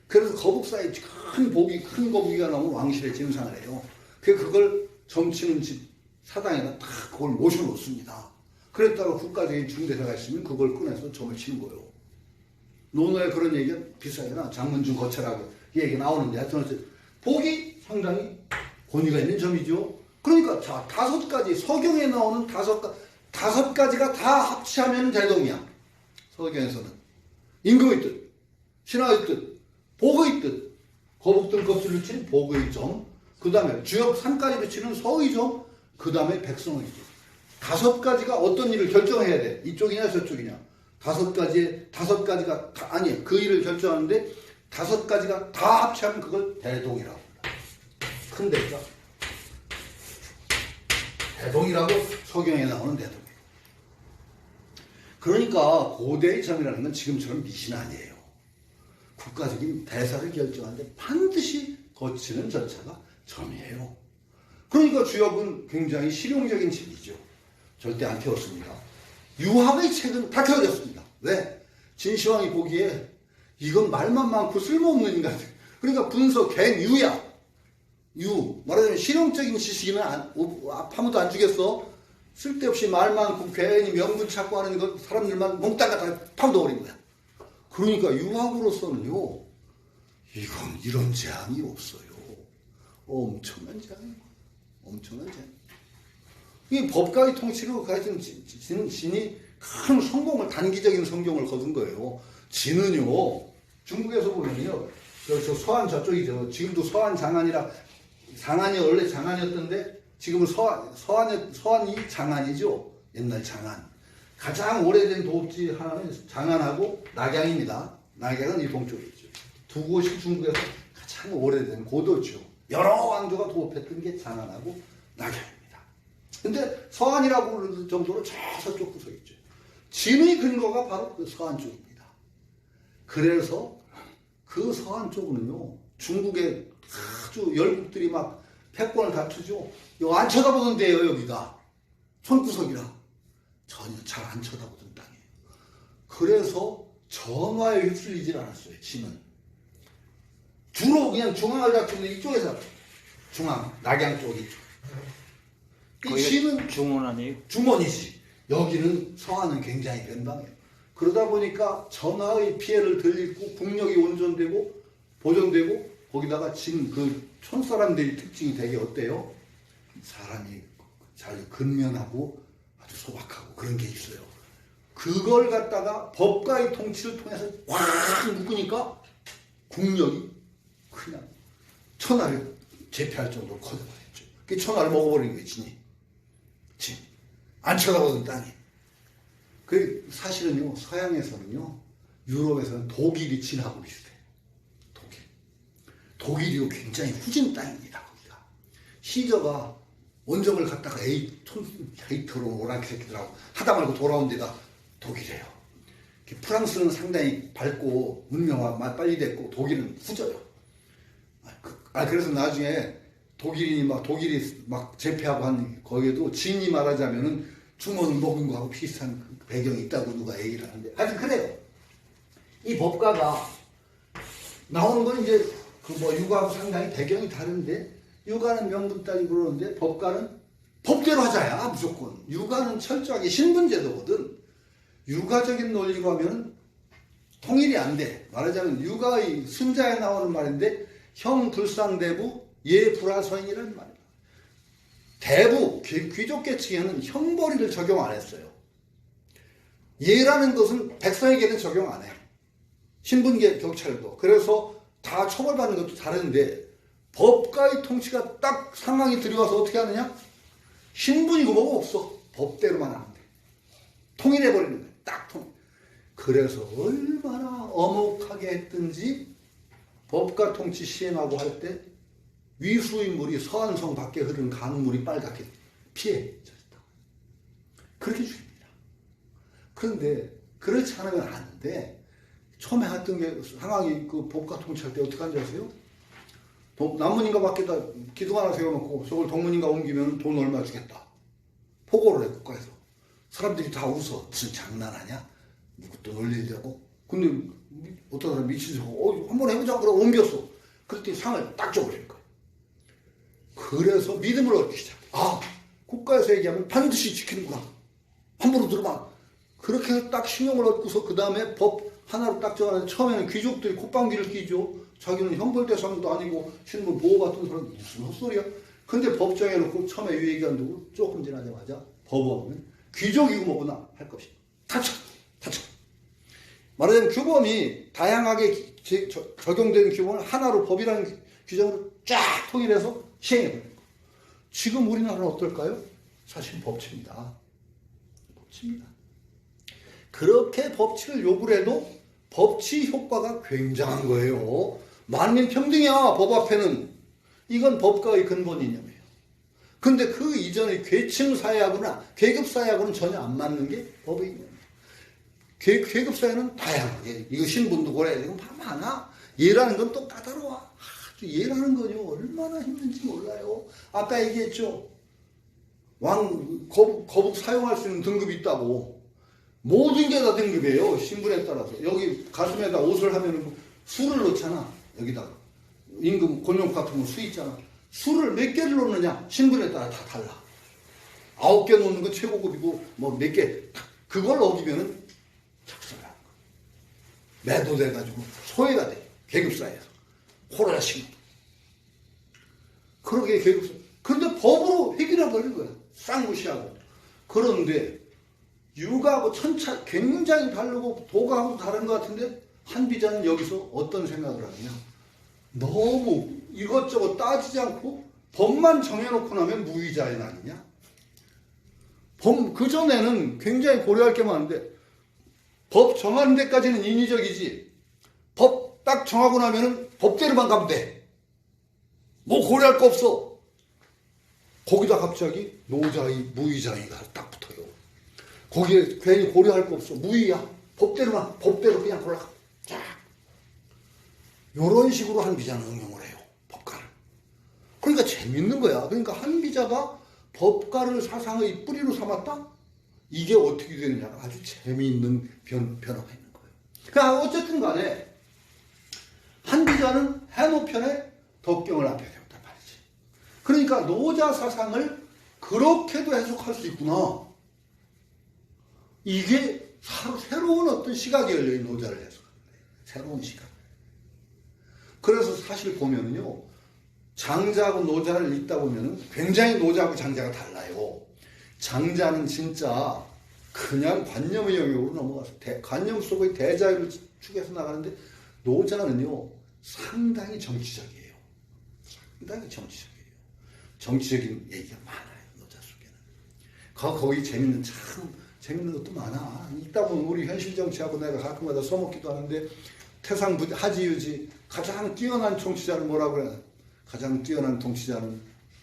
그래서 거북 사이즈 큰 거북이가 나오면 왕실에 진상을 해요. 그걸 점치는 집 사당에다 딱 그걸 모셔놓습니다. 그랬다가 국가적인 중대사가 있으면 그걸 꺼내서 점을 치는 거예요. 논어에 그런 얘기가 비싸게나 장문중 거체라고 이 얘기 나오는데 하여튼 복이 상당히 권위가 있는 점이죠. 그러니까 자 5가지 서경에 나오는 5가지가 다 합치하면 대동이야. 서경에서는 임금의 뜻, 신하의 뜻, 복의 뜻, 거북 등껍질로 치는 복의 점, 그 다음에 주역 산까지로 치는 서의 점, 그 다음에 백성의 점. 5가지가 어떤 일을 결정해야 돼. 이쪽이냐 저쪽이냐. 5가지가 아니 그 일을 결정하는데 5가지가 다 합치하면 그걸 대동이라고 합니다. 큰 대가 대동이라고 서경에 나오는 대동이에요. 그러니까 고대의 점이라는 건 지금처럼 미신 아니에요. 국가적인 대사를 결정하는데 반드시 거치는 절차가 점이에요. 그러니까 주역은 굉장히 실용적인 책이죠. 절대 안 태웠습니다. 유학의 책은 다 태워졌습니다. 왜? 진시황이 보기에 이건 말만 많고 쓸모없는 인간. 그러니까 분서 갱유야. 말하자면 실용적인 지식이면 아무도 안 주겠어. 쓸데없이 말 많고 괜히 명분 찾고 하는 거 사람들만 몽땅 갖다 파묻어버린 거야. 그러니까 유학으로서는요, 이건 이런 재앙이 없어요. 엄청난 재앙이에요. 엄청난 재앙. 이 법가의 통치로 가진 진이 큰 성공을, 단기적인 성공을 거둔 거예요. 진은요, 중국에서 보면요, 저 서안 저쪽이죠. 지금도 서안 장안이라, 장안이 원래 장안이었던데, 지금은 서안이 장안이죠. 옛날 장안. 가장 오래된 도읍지 하나는 장안하고 낙양입니다. 낙양은 이 동쪽에 있죠. 두 곳이 중국에서 가장 오래된 고도죠. 여러 왕조가 도읍했던 게 장안하고 낙양입니다. 근데 서안이라고 부르는 정도로 저쪽 구석에 있죠. 진의 근거가 바로 그 서안 쪽입니다. 그래서 그 서안 쪽은요, 중국의 아주 열국들이 막 패권을 다투죠. 이거 안 쳐다보는데요, 여기가. 손구석이라. 전혀 잘 안 쳐다보던 땅이에요. 그래서 전화에 휩쓸리질 않았어요, 진은. 주로 그냥 중앙을 다투는 이쪽에서, 중앙, 낙양 쪽이. 이 진은 중원 아니에요? 중원이지. 여기는 서안은 굉장히 변방이에요. 그러다 보니까 전하의 피해를 덜 입고 국력이 온전되고 보존되고 거기다가 진 그 촌사람들의 특징이 되게 어때요? 사람이 잘 근면하고 아주 소박하고 그런 게 있어요. 그걸 갖다가 법가의 통치를 통해서 꽉 묶으니까 국력이 그냥 천하를 제패할 정도로 커져버렸죠. 그 천하를 먹어버린 거예요, 진이. 진. 안 쳐다보던 땅이. 그 사실은요, 서양에서는요, 유럽에서는 독일이 진하고 비슷해요. 독일이요, 굉장히 후진 땅입니다, 거기가. 시저가 원정을 갔다가 헤이터로 오랑캐 새끼들하고 하다 말고 돌아온 데가 독일이에요. 프랑스는 상당히 밝고 문명화 빨리 됐고 독일은 후져요. 그래서 나중에 독일이 막 제패하고 한 거기에도 진이 말하자면은 중원을 먹은 거하고 비슷한 배경이 있다고 누가 얘기를 하는데 하여튼 그래요. 이 법가가 나오는 건 이제 그 뭐 육아하고 상당히 배경이 다른데 육아는 명분 따기 그러는데 법가는 법대로 하자야 무조건. 육아는 철저하게 신분제도거든. 육아적인 논리로 하면 통일이 안 돼. 말하자면 육아의 순자에 나오는 말인데 형불상대부 예불하선이라는 말이야. 대부 귀족 계층에는 형벌이를 적용 안 했어요. 예라는 것은 백성에게는 적용 안 해. 신분계 경찰도. 그래서 다 처벌받는 것도 다른데 법가의 통치가 딱 상황이 들어와서 어떻게 하느냐? 신분이고 뭐고 없어. 법대로만 하면 돼. 통일해버리는 거야. 딱 통일. 그래서 얼마나 엄혹하게 했든지 법가 통치 시행하고 할 때 위수인물이 서안성 밖에 흐르는 강물이 빨갛게 피해졌다. 그렇게 죽입니다. 그런데 그렇지 않으면 안 돼. 처음에 했던 게 상황이 그 법가 통치할 때 어떻게 하는지 아세요? 남문인가 밖에다 기둥 하나 세워놓고 저걸 동문인가 옮기면 돈 얼마 주겠다. 포고를 해 국가에서. 사람들이 다 웃어. 무슨 장난하냐? 누구 또 놀리려고? 근데 어떤 사람 미친 척하고 한번 해보자 그러고 옮겼어. 그랬더니 상을 딱 줘버린 거야. 그래서 믿음을 얻기 시작. 아, 국가에서 얘기하면 반드시 지키는구나. 함부로 들어봐. 그렇게 해서 딱 신용을 얻고서 그 다음에 법 하나로 딱 정하는데 처음에는 귀족들이 콧방귀를 끼죠. 자기는 형벌 대상도 아니고 신분 보호받던 사람 무슨 헛소리야. 근데 법 정해놓고 처음에 이 얘기한 누구 조금 지나자마자 법원은 귀족이고 뭐구나 할 것이다. 다쳐. 말하자면 규범이 다양하게 적용되는 규범을 하나로 법이라는 규정으로 쫙 통일해서 시행해버린 거예요. 지금 우리나라는 어떨까요? 사실 법치입니다. 법치입니다. 그렇게 법치를 요구를 해도 법치 효과가 굉장한 거예요. 만민 평등이야 법 앞에는. 이건 법가의 근본 이념이에요. 근데 그 이전의 계층 사회하고나 계급 사회하고는 전혀 안 맞는 게 법의 이념이에요. 계급 사회는 다양하게 이거 신분도 그래 이거 많아. 예라는 건 또 까다로워. 아주 예라는 건요 얼마나 힘든지 몰라요. 아까 얘기했죠. 거북 사용할 수 있는 등급이 있다고. 모든 게 다 등급이에요. 신분에 따라서. 여기 가슴에다 옷을 하면 수를 넣잖아. 여기다가. 임금 권용 같은 거 수 있잖아. 수를 몇 개를 넣느냐. 신분에 따라 다 달라. 9개 넣는 건 최고급이고 뭐 몇 개. 그걸 어기면은 착수를 하는 거야. 매도돼가지고 소외가 돼. 계급사회에서. 호라라 신고. 그러게 계급사. 그런데 법으로 해결해 버린 거야. 쌍무시하고. 그런데 육아하고 천차 굉장히 다르고 도가하고 다른 것 같은데 한비자는 여기서 어떤 생각을 하느냐. 너무 이것저것 따지지 않고 법만 정해놓고 나면 무위자인 아니냐. 그전에는 굉장히 고려할 게 많은데 법 정하는 데까지는 인위적이지 법 딱 정하고 나면은 법대로만 가면 돼. 뭐 고려할 거 없어. 거기다 갑자기 노자의 무위자의가 딱 붙어요. 거기에 괜히 고려할 거 없어. 무위야. 법대로 그냥 골라가. 쫙. 요런 식으로 한비자는 응용을 해요. 법가를. 그러니까 재밌는 거야. 그러니까 한비자가 법가를 사상의 뿌리로 삼았다? 이게 어떻게 되느냐. 아주 재미있는 변화가 있는 거예요. 그러니까 어쨌든 간에 한비자는 해노편에 덕경을 앞에 세웠단 말이지. 그러니까 노자 사상을 그렇게도 해석할 수 있구나. 이게 새로운 어떤 시각이 열려있는 노자를 해석하는 거예요. 새로운 시각. 그래서 사실 보면은요, 장자하고 노자를 읽다 보면은 굉장히 노자하고 장자가 달라요. 장자는 진짜 그냥 관념의 영역으로 넘어가서 관념 속의 대자유를 추구해서 나가는데 노자는요, 상당히 정치적이에요. 상당히 정치적이에요. 정치적인 얘기가 많아요. 노자 속에는. 거기 재밌는 것도 많아. 읽다 보면 우리 현실 정치하고 내가 가끔마다 써먹기도 하는데 태상 하지유지 가장 뛰어난 통치자는 뭐라고 그래? 가장 뛰어난 통치자는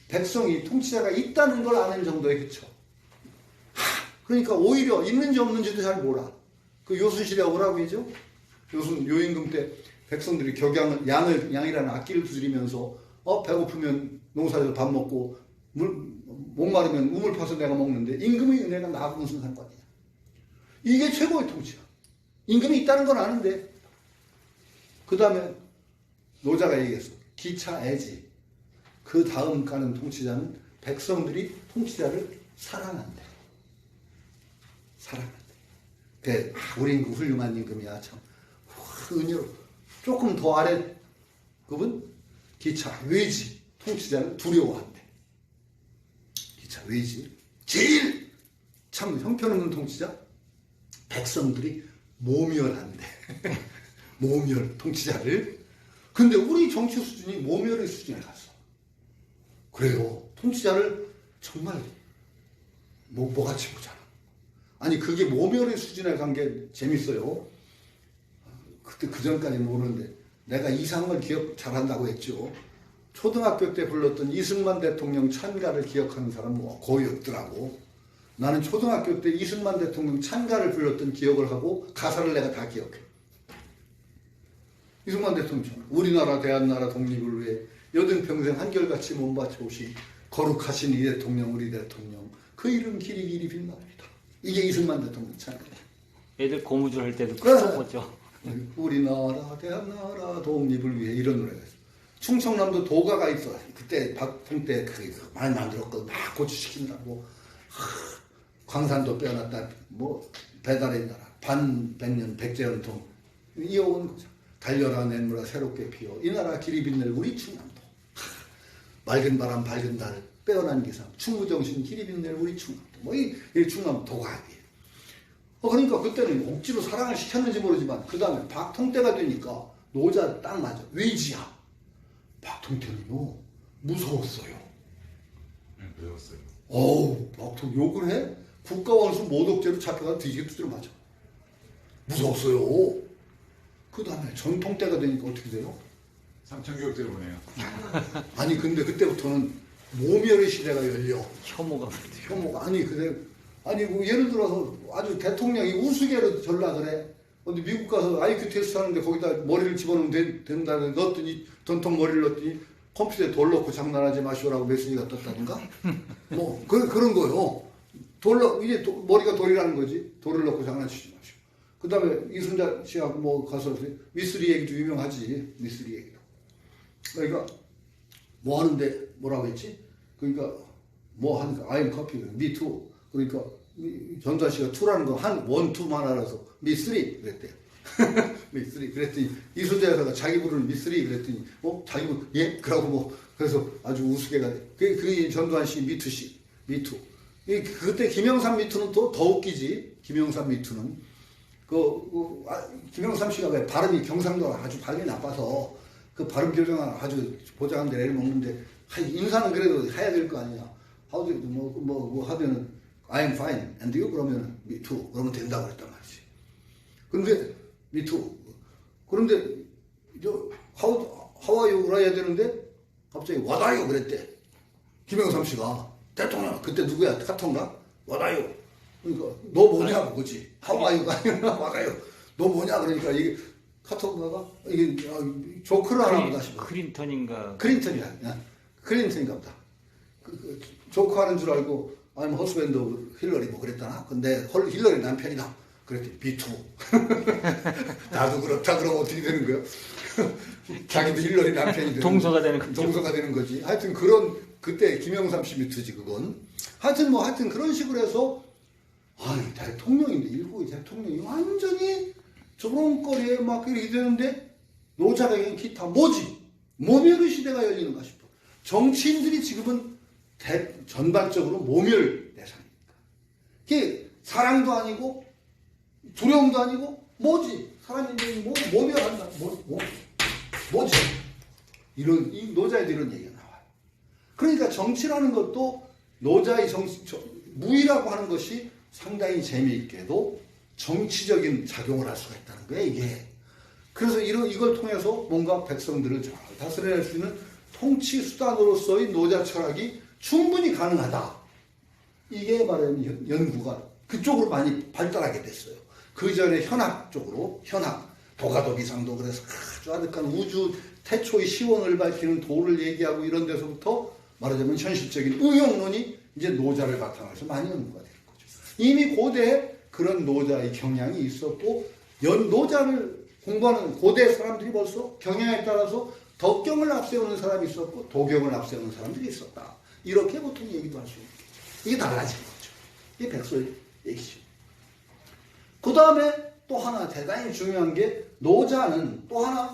백성이 통치자가 있다는 걸 아는 정도에 그쳐. 그러니까 오히려 있는지 없는지도 잘 몰라. 그 요순실이라고 뭐라고 하죠? 요임금 때 백성들이 양이라는 악기를 두드리면서 배고프면 농사에서 밥 먹고 목마르면 우물 파서 내가 먹는데 임금의 은혜가 나하고 무슨 상관이야. 이게 최고의 통치야. 임금이 있다는 건 아는데 그 다음에 노자가 얘기했어. 기차애지. 그 다음 가는 통치자는 백성들이 통치자를 사랑한대. 사랑한대. 그 우린 그 훌륭한 임금이야 참 은혜로. 조금 더 아래 급은 기차 외지 통치자를 두려워한대. 기차 외지 제일 참 형편없는 통치자 백성들이 모멸한대. 모멸 통치자를. 근데 우리 정치 수준이 모멸의 수준에 갔어. 그래요. 통치자를 정말 뭐같이 보잖아. 아니 그게 모멸의 수준에 간 게 재밌어요. 그때 그 전까지는 모르는데 내가 이상을 기억 잘한다고 했죠. 초등학교 때 불렀던 이승만 대통령 찬가를 기억하는 사람은 뭐 거의 없더라고. 나는 초등학교 때 이승만 대통령 찬가를 불렀던 기억을 하고 가사를 내가 다 기억해. 이승만 대통령 우리나라 대한나라 독립을 위해 여든평생 한결같이 몸바쳐 오신 거룩하신 이 대통령 우리 대통령 그 이름 길이 길이 빛납니다. 이게 이승만 대통령 찬가. 애들 고무줄 할 때도 그래. 써보죠. 우리나라 대한나라 독립을 위해 이런 노래가 있어. 충청남도 도가가 있어. 그때 박통 때 많이 만들었거든. 막 고치시킨다고. 광산도 빼어났다. 뭐 배달의 나라 반백년 백제연통 이어온 거죠. 달려라 냇물아 새롭게 피어 이 나라 길이 빛낼 우리 충남도. 맑은 바람 밝은 달 빼어난 기상 충무정신 길이 빛낼 우리 충남도. 뭐 이 충남 도가이에요. 그러니까 그때는 억지로 사랑을 시켰는지 모르지만 그 다음에 박통 때가 되니까 노자 딱 맞아. 외지야. 박통 때는요 무서웠어요. 네, 배웠어요. 어우 박통 욕을 해? 국가원수 모독죄로 잡혀가 뒤지게 두드려 맞아. 무서웠어요. 그 다음에 전통 때가 되니까 어떻게 돼요? 삼천교육대로 보내요. 아니 근데 그때부터는 모멸의 시대가 열려. 혐오가 혐오가 아니 뭐 예를 들어서 아주 대통령이 우스개로 전락을 해. 근데 미국 가서 IQ 테스트 하는데 거기다 머리를 집어넣으면 된다는 넣었더니 전통 머리를 넣었더니 컴퓨터에 돌 넣고 장난하지 마시오라고 메시지가 떴다든가 뭐 그런 거요. 이게 머리가 돌이라는 거지. 돌을 넣고 장난치지 마시오. 그 다음에 이순자 씨하고 뭐 가서 미쓰리 얘기도 유명하지. 미쓰리 얘기도. 그러니까 뭐 하는데 뭐라고 했지? 그러니까 뭐 하니까 I'm copy, me too. 그러니까 전두환 씨가 투라는 거 한 원, 투만 알아서 미쓰리 그랬대요. 미쓰리 그랬더니 이순자 여사가 자기 부르는 미쓰리 그랬더니 자기 부르 예? 그러고 뭐 그래서 아주 우스개가 돼. 그 전두환 씨 미투 씨 미투. 그때 김영삼 미투는 또 더 웃기지. 김영삼 미투는 김영삼 씨가 왜 발음이 경상도가 아주 발음이 나빠서 그 발음 교정을 아주 보장한 데 애를 먹는데 인사는 그래도 해야 될 거 아니야. 하도 뭐 하면은 I'm fine and you 그러면 me too 그러면 된다고 그랬단 말이지. 근데 me too 그런데 how are you 해야 되는데 갑자기 what are you 그랬대. 김영삼 씨가 대통령 그때 누구야 카통가 what are you 그러니까 너 뭐냐 그거지. how are you가 아니라 what are you 너 뭐냐 그러니까 이게 카통가가 이게 조크를 하나 보다 싶어. 클린턴인가 클린턴인가 보다. 조크하는 줄 알고 I'm husband of 힐러리 뭐 그랬다나? 근데 힐러리 남편이다. 그랬더니 B2. 나도 그렇다 그러면 어떻게 되는 거야? 자기도 힐러리 남편이 되는 동서가 되는 거죠. 동서가 되는 거지. 하여튼 그때 김영삼 씨 미투지 그건. 하여튼 그런 식으로 해서 대통령인데 일국의 대통령이 완전히 조롱거리에 막 이렇게 되는데 노자가 그냥 기타 뭐지? 모멸의 시대가 열리는 가 싶어. 정치인들이 지금은 전반적으로 모멸 대상이니까. 그게 사랑도 아니고 두려움도 아니고 뭐지? 사람인데 모멸한다. 뭐지? 이 노자에도 이런 얘기가 나와요. 그러니까 정치라는 것도 노자의 무의라고 하는 것이 상당히 재미있게도 정치적인 작용을 할 수가 있다는 거예요, 이게. 그래서 이걸 통해서 뭔가 백성들을 잘 다스려낼 수 있는 통치 수단으로서의 노자 철학이 충분히 가능하다. 이게 말하는 연구가 그쪽으로 많이 발달하게 됐어요. 그 전에 현학 쪽으로, 도가도기상도 그래서 아주 아득한 우주 태초의 시원을 밝히는 도를 얘기하고 이런 데서부터 말하자면 현실적인 응용론이 이제 노자를 바탕으로 해서 많이 연구가 되는 거죠. 이미 고대에 그런 노자의 경향이 있었고, 노자를 공부하는 고대 사람들이 벌써 경향에 따라서 덕경을 앞세우는 사람이 있었고 도경을 앞세우는 사람들이 있었다. 이렇게 보통 얘기도 할 수 있겠죠. 이게 달라진 거죠. 이게 백서의 얘기죠. 그 다음에 또 하나 대단히 중요한 게 노자는 또 하나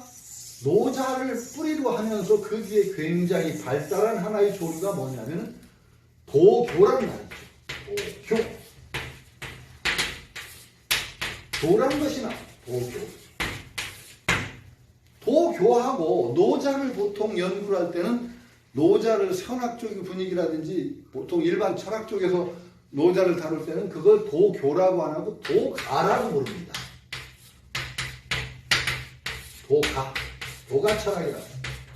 노자를 뿌리로 하면서 그 뒤에 굉장히 발달한 하나의 조류가 뭐냐면 도교라는 말이죠. 도교. 도라는 것이 나와. 도교. 도교하고 노자를 보통 연구를 할 때는 노자를 선학 쪽의 분위기라든지 보통 일반 철학 쪽에서 노자를 다룰 때는 그걸 도교라고 안 하고 도가라고 부릅니다. 도가 철학이라고.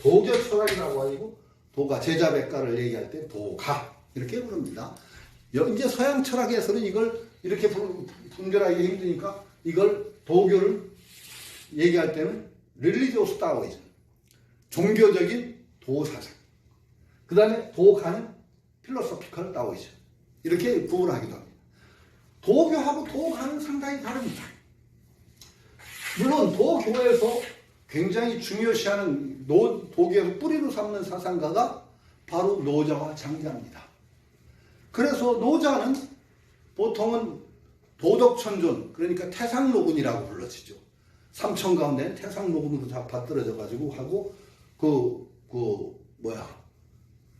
도교 철학이라고 아니고 도가 제자백가를 얘기할 때 도가 이렇게 부릅니다. 이제 서양 철학에서는 이걸 이렇게 분별하기 힘드니까 이걸 도교를 얘기할 때는 릴리지오스 다오이즘, 종교적인 도사상. 그 다음에 도가는 필로소피컬 다오이즘. 이렇게 구분하기도 합니다. 도교하고 도가는 상당히 다릅니다. 물론 도교에서 굉장히 중요시하는 도교에서 뿌리로 삼는 사상가가 바로 노자와 장자입니다. 그래서 노자는 보통은 도덕천존, 그러니까 태상노군이라고 불러지죠. 삼천 가운데는 태상노군으로 다 받들어져 가지고 하고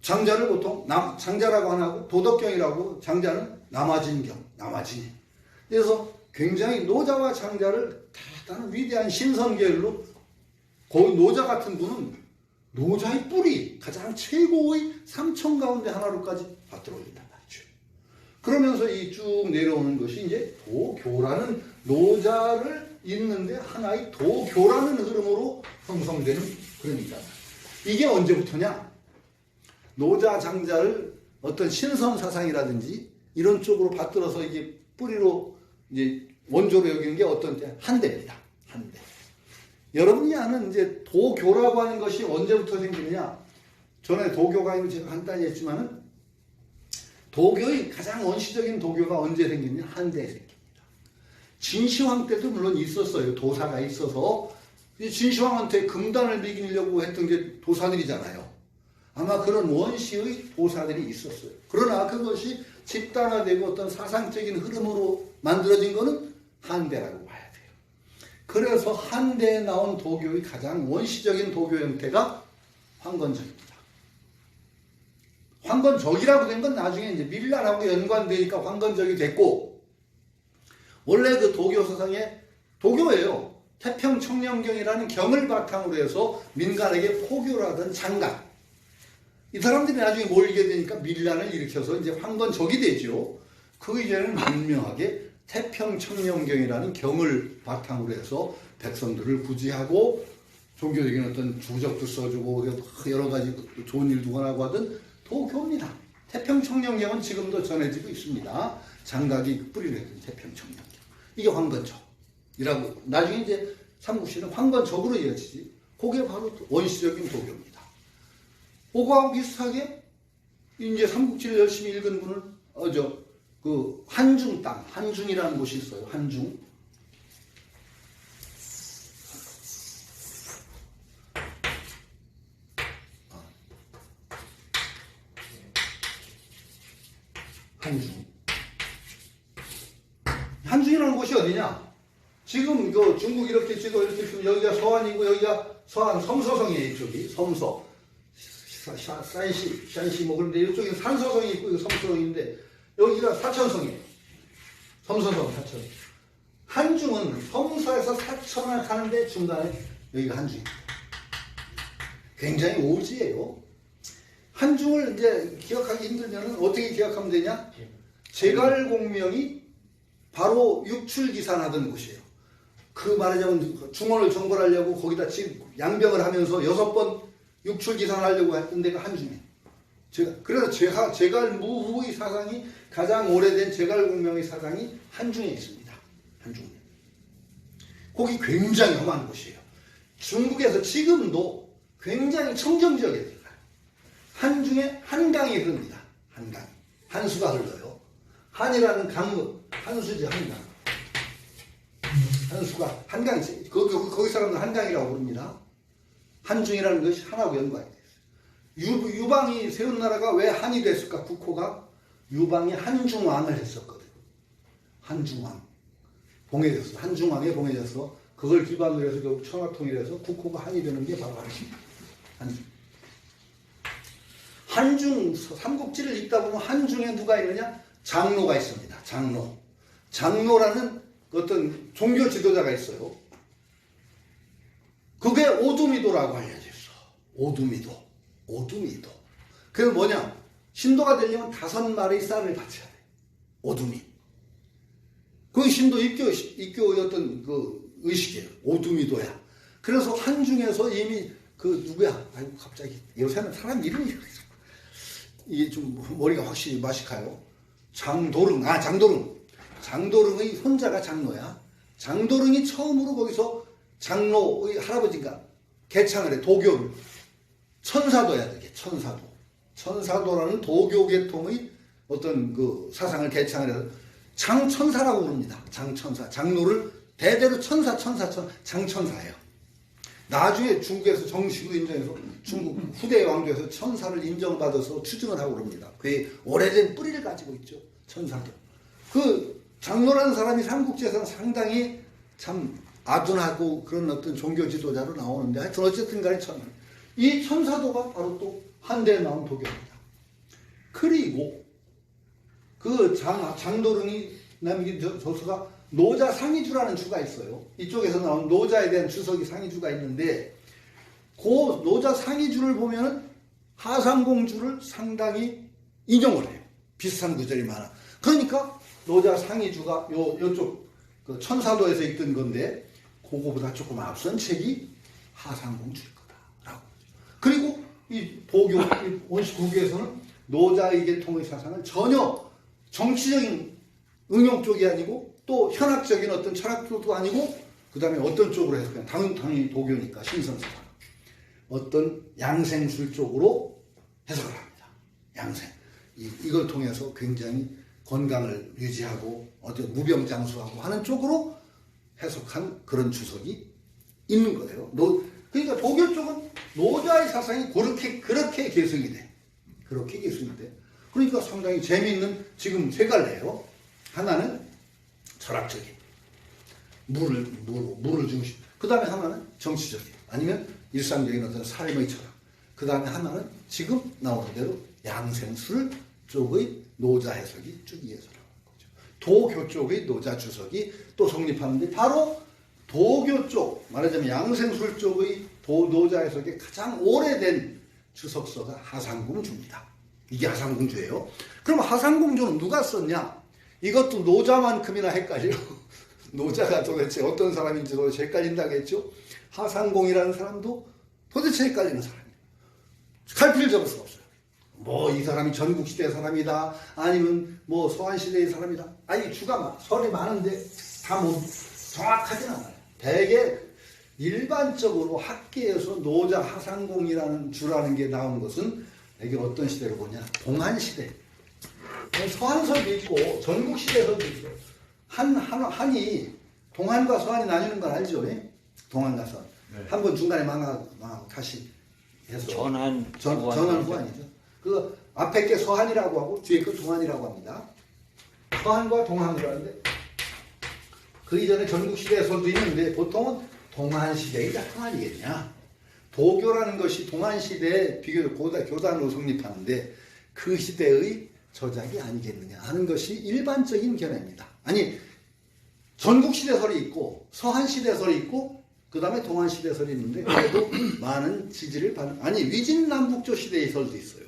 장자를 보통 장자라고 안 하고 도덕경이라고, 장자는 남아진경, 남아진이. 그래서 굉장히 노자와 장자를 대단한 위대한 신선계열로, 거기 노자 같은 분은 노자의 뿌리, 가장 최고의 삼천 가운데 하나로까지 받들어 올린단 말이죠. 그러면서 이 쭉 내려오는 것이 이제 도교라는, 노자를 잇는데 하나의 도교라는 흐름으로 형성되는 그러니까 이게 언제부터냐? 노자 장자를 어떤 신선 사상이라든지 이런 쪽으로 받들어서 이게 뿌리로 이제 원조로 여기는 게 어떤 때 한대입니다. 한대. 여러분이 아는 이제 도교라고 하는 것이 언제부터 생기느냐? 전에 도교가 있는 제가 간단히 했지만은 도교의 가장 원시적인 도교가 언제 생기느냐? 한대에 생깁니다. 진시황 때도 물론 있었어요. 도사가 있어서 진시황한테 금단을 매기려고 했던 게 도사들이잖아요. 아마 그런 원시의 도사들이 있었어요. 그러나 그것이 집단화되고 어떤 사상적인 흐름으로 만들어진 것은 한대라고 봐야 돼요. 그래서 한대에 나온 도교의 가장 원시적인 도교 형태가 황건적입니다. 황건적이라고 된 건 나중에 이제 밀란하고 연관되니까 황건적이 됐고, 원래 그 도교 사상의 도교예요. 태평청렴경이라는 경을 바탕으로 해서 민간에게 포교를 하던 장각. 이 사람들이 나중에 몰리게 되니까 밀란을 일으켜서 이제 황건적이 되죠. 그 이전에는 분명하게 태평청렴경이라는 경을 바탕으로 해서 백성들을 구제하고 종교적인 어떤 주적도 써주고 여러 가지 좋은 일도 하고 하던 도교입니다. 태평청렴경은 지금도 전해지고 있습니다. 장각이 뿌리를 했던 태평청렴경. 이게 황건적이라고. 나중에 이제 삼국시는 황건적으로 이어지지. 그게 바로 원시적인 도교입니다. 그거하고 비슷하게 이제 삼국지를 열심히 읽은 분은 한중 땅, 한중이라는 곳이 있어요. 한중. 한중이라는 곳이 어디냐? 지금 그 중국 이렇게 찍어 이렇게 있으면 여기가 서안이고 여기가 서안 섬서성이에요. 이쪽이 섬서. 샨시 뭐 그런데 이쪽에 산서성이 있고 이거 섬서성인데 여기가 사천성이에요. 섬서성 사천. 한중은 섬서에서 사천을 가는데 중간에 여기가 한중입니다. 굉장히 오지예요. 한중을 이제 기억하기 힘들면 어떻게 기억하면 되냐? 제갈공명이 바로 육출기산하던 곳이에요. 그 말하자면 중원을 정벌하려고 거기다 양병을 하면서 6번 육출기산하려고 했던 데가 한중이에요. 그래서 제갈무후의 사상이 가장 오래된 제갈공명의 사상이 한중에 있습니다. 한중. 거기 굉장히 험한 곳이에요. 중국에서 지금도 굉장히 청정지역이에요. 한중에 한강이 흐릅니다. 한강. 한수가 흘러요. 한이라는 강물, 한수지 한강. 현수가 한강, 거기 사람들 한강이라고 부릅니다. 한중이라는 것이 하나하고 연관이 됐어요. 유방이 세운 나라가 왜 한이 됐을까? 국호가 유방이 한중왕을 했었거든. 한중왕. 봉해졌어. 한중왕에 봉해져서 그걸 기반으로 해서 결국 청와통일해서 국호가 한이 되는 게 바로 한중. 한중 삼국지를 읽다 보면 한중에 누가 있느냐? 장로가 있습니다. 장로. 장로라는 어떤 종교 지도자가 있어요. 그게 오두미도라고 알려져 있어. 오두미도. 그게 뭐냐? 신도가 되려면 5마리 쌀을 바쳐야 돼. 오두미. 그 신도 입교의 어떤 그 의식이에요. 오두미도야. 그래서 한중에서 이미 그 누구야? 아이고 갑자기 요새는 사람 이름이 이게 좀 머리가 확실히 맛이 가요. 장도릉의 손자가 장로야. 장도릉이 처음으로 거기서 장로의 할아버지가 개창을 해. 도교를. 천사도야 되게. 천사도라는 도교 계통의 어떤 그 사상을 개창을 해서 장천사라고 부릅니다. 장천사. 장로를 대대로 장천사예요. 나중에 중국에서 정식으로 인정해서 중국 후대 왕조에서 천사를 인정받아서 추증을 하고 그럽니다. 그의 오래된 뿌리를 가지고 있죠. 천사도. 그 장로라는 사람이 삼국지에서는 상당히 참 아둔하고 그런 어떤 종교 지도자로 나오는데 하여튼 어쨌든 간에 이 천사도가 바로 또 한대에 나온 도교입니다. 그리고 그 장도릉이 남긴 저서가 노자 상의주라는 주가 있어요. 이쪽에서 나온 노자에 대한 주석이 상의주가 있는데 그 노자 상의주를 보면은 하상공주를 상당히 인용을 해요. 비슷한 구절이 많아. 그러니까 노자 상의주가 요쪽 그 천사도에서 읽던 건데 그거보다 조금 앞선 책이 하상공주일 거다라고. 그리고 이 도교, 원시국에서는 노자의 계통의 사상을 전혀 정치적인 응용 쪽이 아니고 또 현학적인 어떤 철학 쪽도 아니고 그 다음에 어떤 쪽으로 해서 그냥 당연히 도교니까 신선사상 어떤 양생술 쪽으로 해석을 합니다. 양생. 이걸 통해서 굉장히 건강을 유지하고 어떤 무병장수하고 하는 쪽으로 해석한 그런 주석이 있는 거예요. 그러니까 도교 쪽은 노자의 사상이 그렇게 계승이 돼. 그러니까 상당히 재미있는 지금 세 갈래예요. 하나는 철학적인 물을 중심. 그 다음에 하나는 정치적인 아니면 일상적인 어떤 삶의 철학. 그 다음에 하나는 지금 나오는 대로 양생술 쪽의 노자 해석이 쭉 이어서 나오는 거죠. 도교 쪽의 노자 주석이 또 성립하는데 바로 도교 쪽 말하자면 양생술 쪽의 노자 해석이 가장 오래된 주석서가 하상공주입니다. 이게 하상공주예요. 그럼 하상공주는 누가 썼냐? 이것도 노자만큼이나 헷갈려. 노자가 도대체 어떤 사람인지 도대체 헷갈린다겠죠? 하상공이라는 사람도 도대체 헷갈리는 사람이에요. 갈피를 잡을 수가 없어요. 뭐 이 사람이 전국시대 사람이다. 아니면 뭐 서한시대의 사람이다. 아니 주가 설이 많은데 다 뭐 정확하진 않아요. 대개 일반적으로 학계에서 노자 하상공이라는 주라는 게 나온 것은 이게 어떤 시대로 보냐? 동한시대. 서한설도 있고 전국시대설도 있고 한이 동한과 서한이 나뉘는 건 알죠? 동한과 서한. 네. 한번 중간에 망하고 다시 해서 전한 후한이죠. 그 앞에 게 서한이라고 하고 뒤에 게 동한이라고 합니다. 서한과 동한이라고 하는데 그 이전에 전국시대에서도 있는데 보통은 동한시대이자 동한이겠냐. 도교라는 것이 동한시대에 비교적 교단으로 성립하는데 그 시대의 저작이 아니겠느냐 하는 것이 일반적인 견해입니다. 아니 전국시대설이 있고 서한시대설이 있고 그 다음에 동한시대설이 있는데 그래도 많은 지지를 받는 아니 위진남북조 시대의 설도 있어요.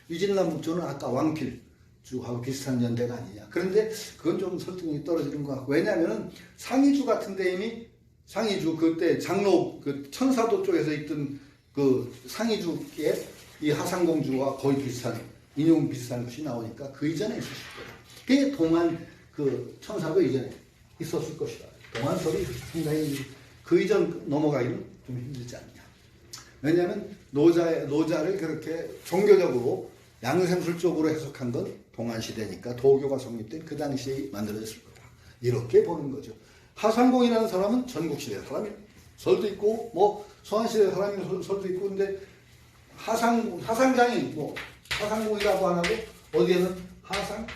위진남북조는 아까 왕필주하고 비슷한 연대가 아니냐. 그런데 그건 좀 설득력이 떨어지는 것 같고 왜냐하면 상의주 같은데 이미 상의주 그때 장로 그 천사도 쪽에서 있던 그 상의주의 이 하상공주와 거의 비슷한 인용 비슷한 것이 나오니까 그 이전에 있었을 거예요. 그게 동안 그 천사도 이전에 있었을 것이다. 동안설이 상당히 그 이전 넘어가기는 좀 힘들지 않냐. 왜냐하면 노자를 그렇게 종교적으로 양생술 쪽으로 해석한 건 동안시대니까 도교가 성립된 그 당시에 만들어졌을 거다. 이렇게 보는 거죠. 하상공이라는 사람은 전국시대 사람이 설도 있고 뭐 소환시대 사람이 설도 있고 근데 하상장이 뭐 하상공이라고 안 하고 어디에는 하상장인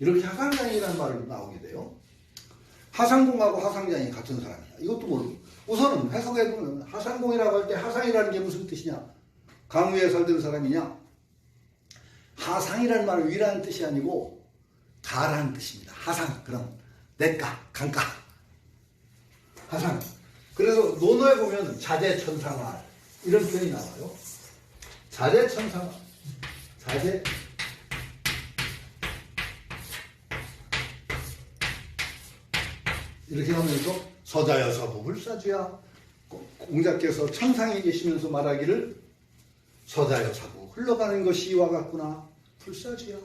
이렇게 하상장이라는 말이 나오게 돼요. 하상공하고 하상장이 같은 사람이야. 이것도 모르고 우선은 해석해보면 하상공이라고 할 때 하상이라는 게 무슨 뜻이냐? 강위에 살던 사람이냐? 하상이라는 말은 위라는 뜻이 아니고 가라는 뜻입니다. 하상 그럼 내가 강가 하상. 그래서 논어에 보면 자재천상활 이런 표현이 나와요. 자재천상활 자재 이렇게 하면서 서자여서부 불사주야 공자께서 천상에 계시면서 말하기를 서자여서부 흘러가는 것이 이와 같구나 불사주야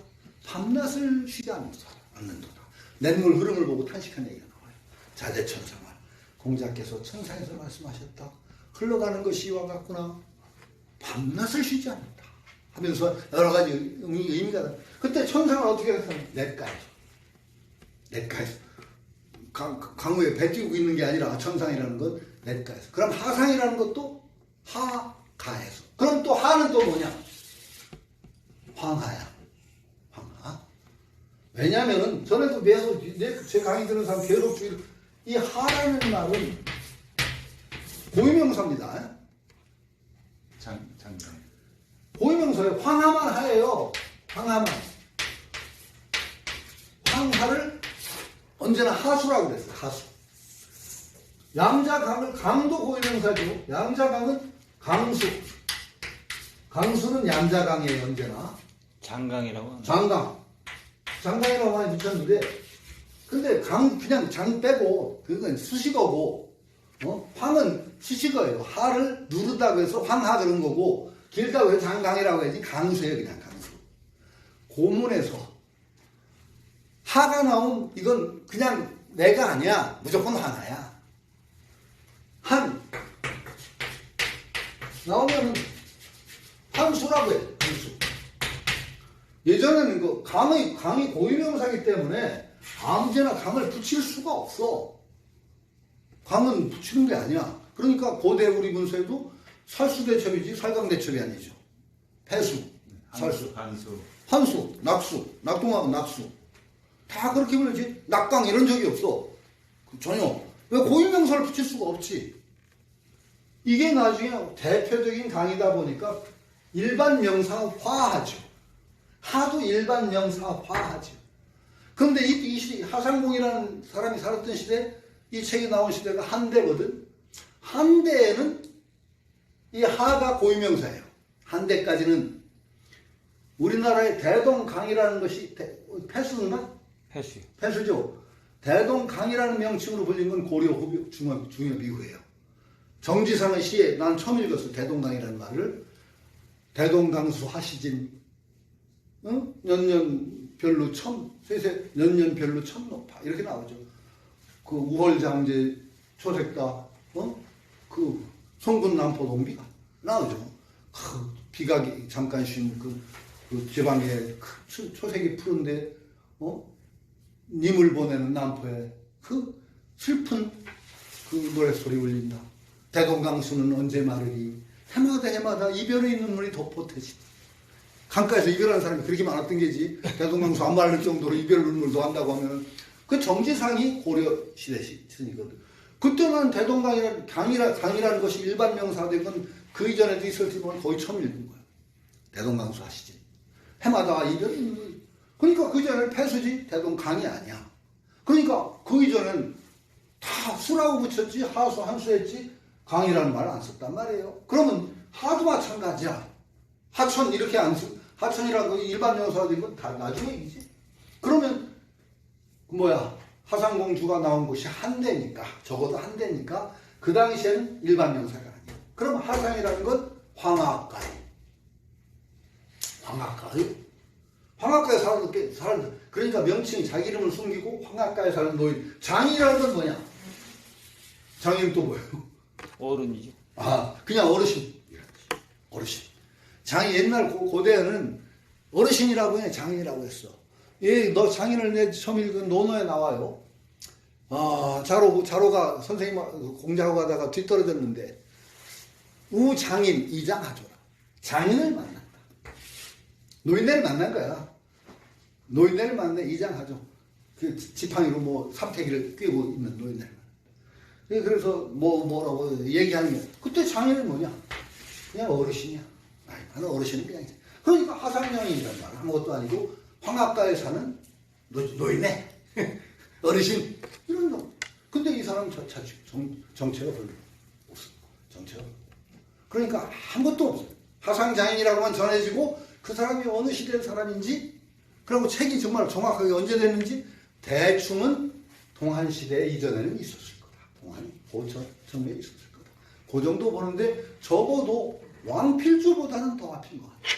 밤낮을 쉬지 않는도다. 냇물 흐름을 보고 탄식한 얘기가 나와요. 자재천상활 공자께서 천상에서 말씀하셨다. 흘러가는 것이 이와 같구나 밤낮을 쉬지 않는다 하면서 여러 가지 의미가 나. 그때 천상을 어떻게 했냐면 냇가에서 강우에 배 띄우고 있는 게 아니라 천상이라는 건 냇가에서. 그럼 하상이라는 것도 하가에서. 그럼 또 하는 또 뭐냐? 황하야. 황하. 왜냐면은 전에도 매서 제 강의 듣는 사람 계속 이 하라는 말은 고유명사입니다. 장장. 고유명사예요. 황하만 하예요. 황하만. 황하를 언제나 하수라고 그랬어요. 하수. 양자강을 강도 고유명사죠. 양자강은 강수. 강수는 양자강이에요. 언제나. 장강이라고 하나? 장강이라고 많이 붙였는데 근데 그냥 장 빼고 그건 수식어고 황은 수식어예요. 하를 누르다고 해서 황하 그런 거고 길다고 해서 장강이라고 해야지 강수예요. 그냥 강수. 고문에서 하가 나오면 이건 그냥 내가 아니야. 무조건 하나야. 한 나오면 한수라고 해. 한수. 예전에는 그 강이 고유명사이기 때문에 아무데나 강을 붙일 수가 없어. 강은 붙이는 게 아니야. 그러니까 고대 우리 문서에도 살수대첩이지 살강대첩이 아니죠. 폐수, 살수, 환수, 낙수, 낙동하고 낙수. 다 그렇게 불리지. 낙강 이런 적이 없어. 전혀. 왜 고유명사를 붙일 수가 없지. 이게 나중에 대표적인 강이다 보니까 일반 명사화하죠. 하도 일반 명사화하죠. 그런데 이 하상공이라는 사람이 살았던 시대, 이 책이 나온 시대가 한대거든. 한대에는 이 하가 고유명사예요. 한대까지는 우리나라의 대동강이라는 것이 폐수인가? 폐수죠. 대동강이라는 명칭으로 불린 건 고려 후비 중엽 이후예요. 정지상의 시에 난 처음 읽었어. 대동강이라는 말을. 대동강수 하시진 년년별로 세세 년년별로 높아 이렇게 나오죠. 그 우월장제 초색다 그 송군 남포 동비가 나오죠. 비가 잠깐 쉰 그 지방에 초색이 푸른데 님을 보내는 남포에 그 슬픈 그 노래소리 울린다. 대동강수는 언제 마르리. 해마다 이별의 눈물이 덮어대지. 강가에서 이별하는 사람이 그렇게 많았던 게지. 대동강수 안 마를 정도로 이별 눈물도 한다고 하면 그 정지상이 고려 시대 시이거든. 그때는 대동강이라는 강이라는 것이 일반 명사된 건 그 이전에도 있었지만 거의 처음 읽은 거야. 대동강수 하시지. 해마다 이별의 눈물. 그러니까 그 전에는 폐수지 대동강이 아니야. 그러니까 그 이전엔 다 수라고 붙였지 하수 한수했지 강이라는 말을 안 썼단 말이에요. 그러면 하도 마찬가지야. 하천 이렇게 안 쓰. 하천이라고 일반 명사가 된 건 다 나중에 얘기지. 그러면 하상공주가 나온 곳이 한대니까 적어도 한대니까 그 당시에는 일반 명사가 아니야. 그럼 하상이라는 건 황하가에 사는 그러니까 명칭이 자기 이름을 숨기고 황하가에 사는 노인. 장이라는 건 뭐냐? 장이는 또 뭐예요? 어른이죠. 그냥 어르신. 장이 옛날 고대에는 어르신이라고 해. 장인이라고 했어. 너 장인을 내 처음 읽은 논어에 나와요. 자로가 선생님 공자하고 가다가 뒤떨어졌는데 우장인 이장하조라. 장인을 만났다. 노인네를 만난 거야. 노인네를 만나 이장하조. 그 지팡이로 뭐 삼태기를 꿰고 있는 노인네를 만났다. 그래서 뭐라고 얘기하면 그때 장인은 뭐냐? 그냥 어르신이야. 나는 어르신은 그냥 그러니까 하상영이란 말 아무것도 아니고 황합가에 사는 노인네 어르신 이런 거. 근데 이 사람 정체가 별로 없어. 정체가. 그러니까 아무것도 없어. 하상장인이라고만 전해지고 그 사람이 어느 시대 사람인지 그리고 책이 정말 정확하게 언제 됐는지 대충은 동한시대 이전에는 있었을 거다. 동한이 고전에 있었을 거다. 그 정도 보는데 적어도 왕필주보다는 더 앞인 것 같아요.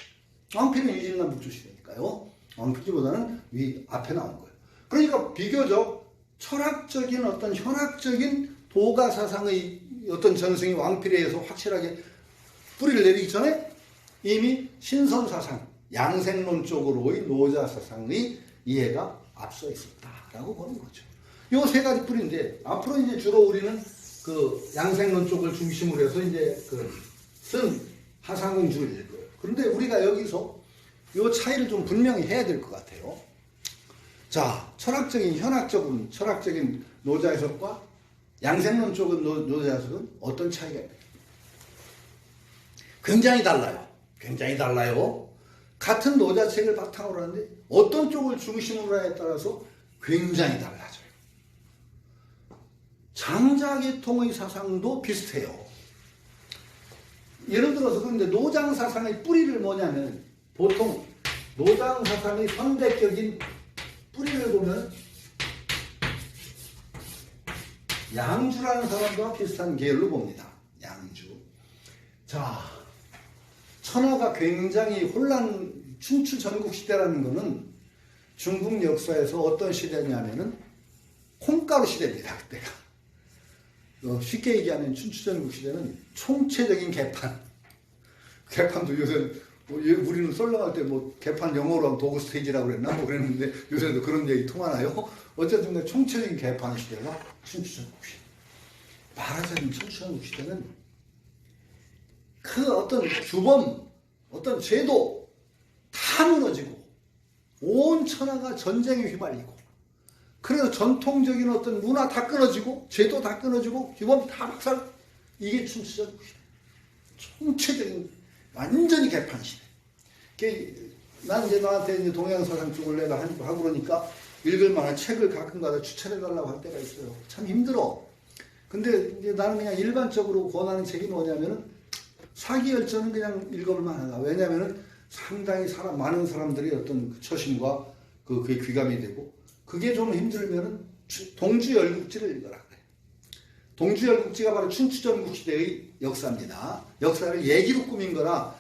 왕필은 유진남북조 시대니까요. 왕필주보다는 앞에 나온 거예요. 그러니까 비교적 철학적인 어떤 현학적인 도가 사상의 어떤 전승이 왕필에 의해서 확실하게 뿌리를 내리기 전에 이미 신선 사상, 양생론 쪽으로의 노자 사상의 이해가 앞서 있었다라고 보는 거죠. 요 세 가지 뿌리인데 앞으로 이제 주로 우리는 그 양생론 쪽을 중심으로 해서 이제 쓴 하상공주를 읽어요. 그런데 우리가 여기서 요 차이를 좀 분명히 해야 될 것 같아요. 자, 현학적인 철학적인 노자 해석과 양생론 쪽은 노자 해석은 어떤 차이가 있나요? 굉장히 달라요. 굉장히 달라요. 같은 노자책을 바탕으로 하는데 어떤 쪽을 중심으로 하에 따라서 굉장히 달라져요. 장자계통의 사상도 비슷해요. 예를 들어서 그런데 노장 사상의 뿌리를 뭐냐면 보통 노장 사상의 현대적인 뿌리를 보면 양주라는 사람과 비슷한 계열로 봅니다. 양주. 자, 천하가 굉장히 춘추 전국 시대라는 것은 중국 역사에서 어떤 시대냐면은 콩가루 시대입니다. 그때가. 쉽게 얘기하면 춘추 전국 시대는 총체적인 개판도 요새 우리는 썰렁할 때 개판 영어로 하면 도구 스테이지라고 그랬나 그랬는데 요새도 그런 얘기 통하나요? 어쨌든 총체적인 개판 시대가 춘추 전국 시대. 말하자면 춘추 전국 시대는 그 어떤 규범, 어떤 제도 다 무너지고 온 천하가 전쟁에 휘말리고 그래서 전통적인 어떤 문화 다 끊어지고 제도 다 끊어지고 규범 다 박살. 이게 춘추 전국 시대. 총체적인 완전히 개판 시대. 난 이제 나한테 이제 동양사상 쪽을 내가 하고 그러니까 읽을 만한 책을 가끔가다 추천해달라고 할 때가 있어요. 참 힘들어. 근데 이제 나는 그냥 일반적으로 권하는 책이 뭐냐면은 사기열전은 그냥 읽어볼 만하다. 왜냐면은 상당히 많은 사람들이 어떤 처신과 그게 귀감이 되고 그게 좀 힘들면은 동주열국지를 읽어라 그래. 동주열국지가 바로 춘추전국 시대의 역사입니다. 역사를 얘기로 꾸민 거라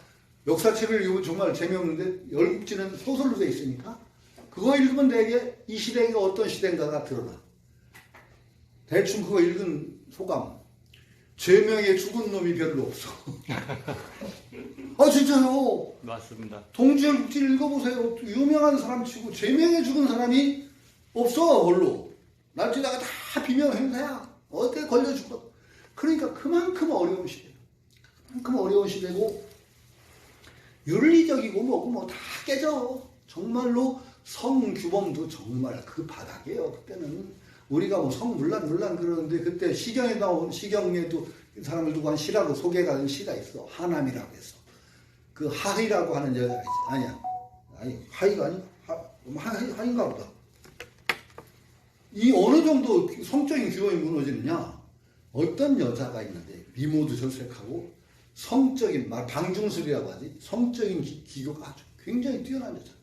역사책을 읽으면 정말 재미없는데 열국지는 소설로 돼 있으니까 그거 읽으면 되게 이 시대가 어떤 시대인가가 드러나. 대충 그거 읽은 소감. 죄명에 죽은 놈이 별로 없어. 진짜요. 맞습니다. 동주열국지를 읽어보세요. 유명한 사람 치고 죄명에 죽은 사람이 없어. 별로. 날뛰다가 다 비명 행사야. 어떻게 걸려 죽어. 그러니까 그만큼 어려운 시대예요. 그만큼 어려운 시대고 윤리적이고 뭐고 다 깨져. 정말로 성규범도 정말 그 바닥이에요. 그때는 우리가 성물란 그러는데 그때 시경에도 사람을 두고 한 시라고 소개가 된 시가 있어. 하남이라고 해서 그 하희라고 하는 여자가 있지. 아니 하희가 아니 하인가 보다. 이 어느 정도 성적인 규범이 무너지느냐. 어떤 여자가 있는데 미모도 절색하고 성적인 방중술이라고 하지. 성적인 기교가 아주 굉장히 뛰어난 여자.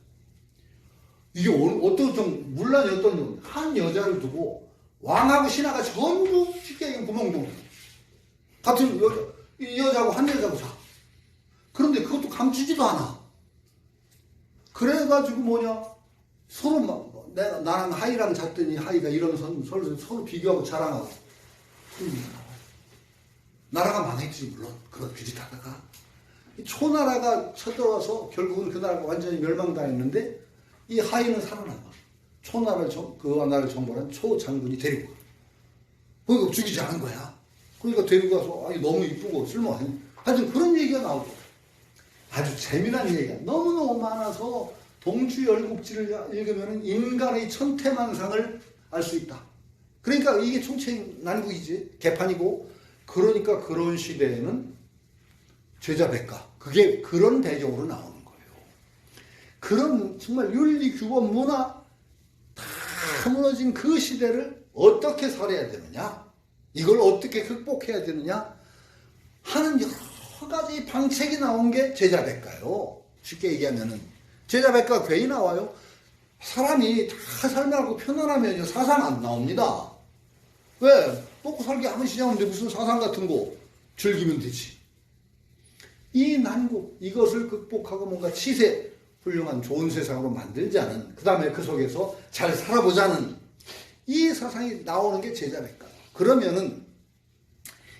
이게 어떤 좀 물란이 어떤 좀 한 여자를 두고 왕하고 신하가 전부 쉽게 구멍 같은 이 여자하고 한 여자고 자. 그런데 그것도 감추지도 않아. 그래가지고 서로 나랑 하이랑 잤더니 하이가 이런 서로 비교하고 자랑하고. 나라가 망했지 물론 그런 비슷하다가 초나라가 쳐들어와서 결국은 그 나라가 완전히 멸망당했는데 이 하인은 살아나가. 그와 나를 정벌한 초장군이 데리고 가. 그러니까 죽이지 않은 거야. 그러니까 데리고 가서 너무 이쁘고 쓸모하니. 하여튼 그런 얘기가 나오고. 아주 재미난 얘기가 너무너무 많아서 동주열국지를 읽으면 인간의 천태만상을 알 수 있다. 그러니까 이게 총체난국이지. 개판이고. 그러니까 그런 시대에는 제자백가. 그게 그런 배경으로 나오는 거예요. 그런 정말 윤리, 규범, 문화 다 무너진 그 시대를 어떻게 살아야 되느냐, 이걸 어떻게 극복해야 되느냐 하는 여러 가지 방책이 나온 게 제자백가요. 쉽게 얘기하면은 제자백가 괜히 나와요. 사람이 다 살만하고 편안하면 사상 안 나옵니다. 왜? 먹고 살기 아무 시장인데 무슨 사상 같은 거 즐기면 되지. 이 난국, 이것을 극복하고 뭔가 치세 훌륭한 좋은 세상으로 만들자는, 그 다음에 그 속에서 잘 살아보자는 이 사상이 나오는 게 제자백가. 그러면은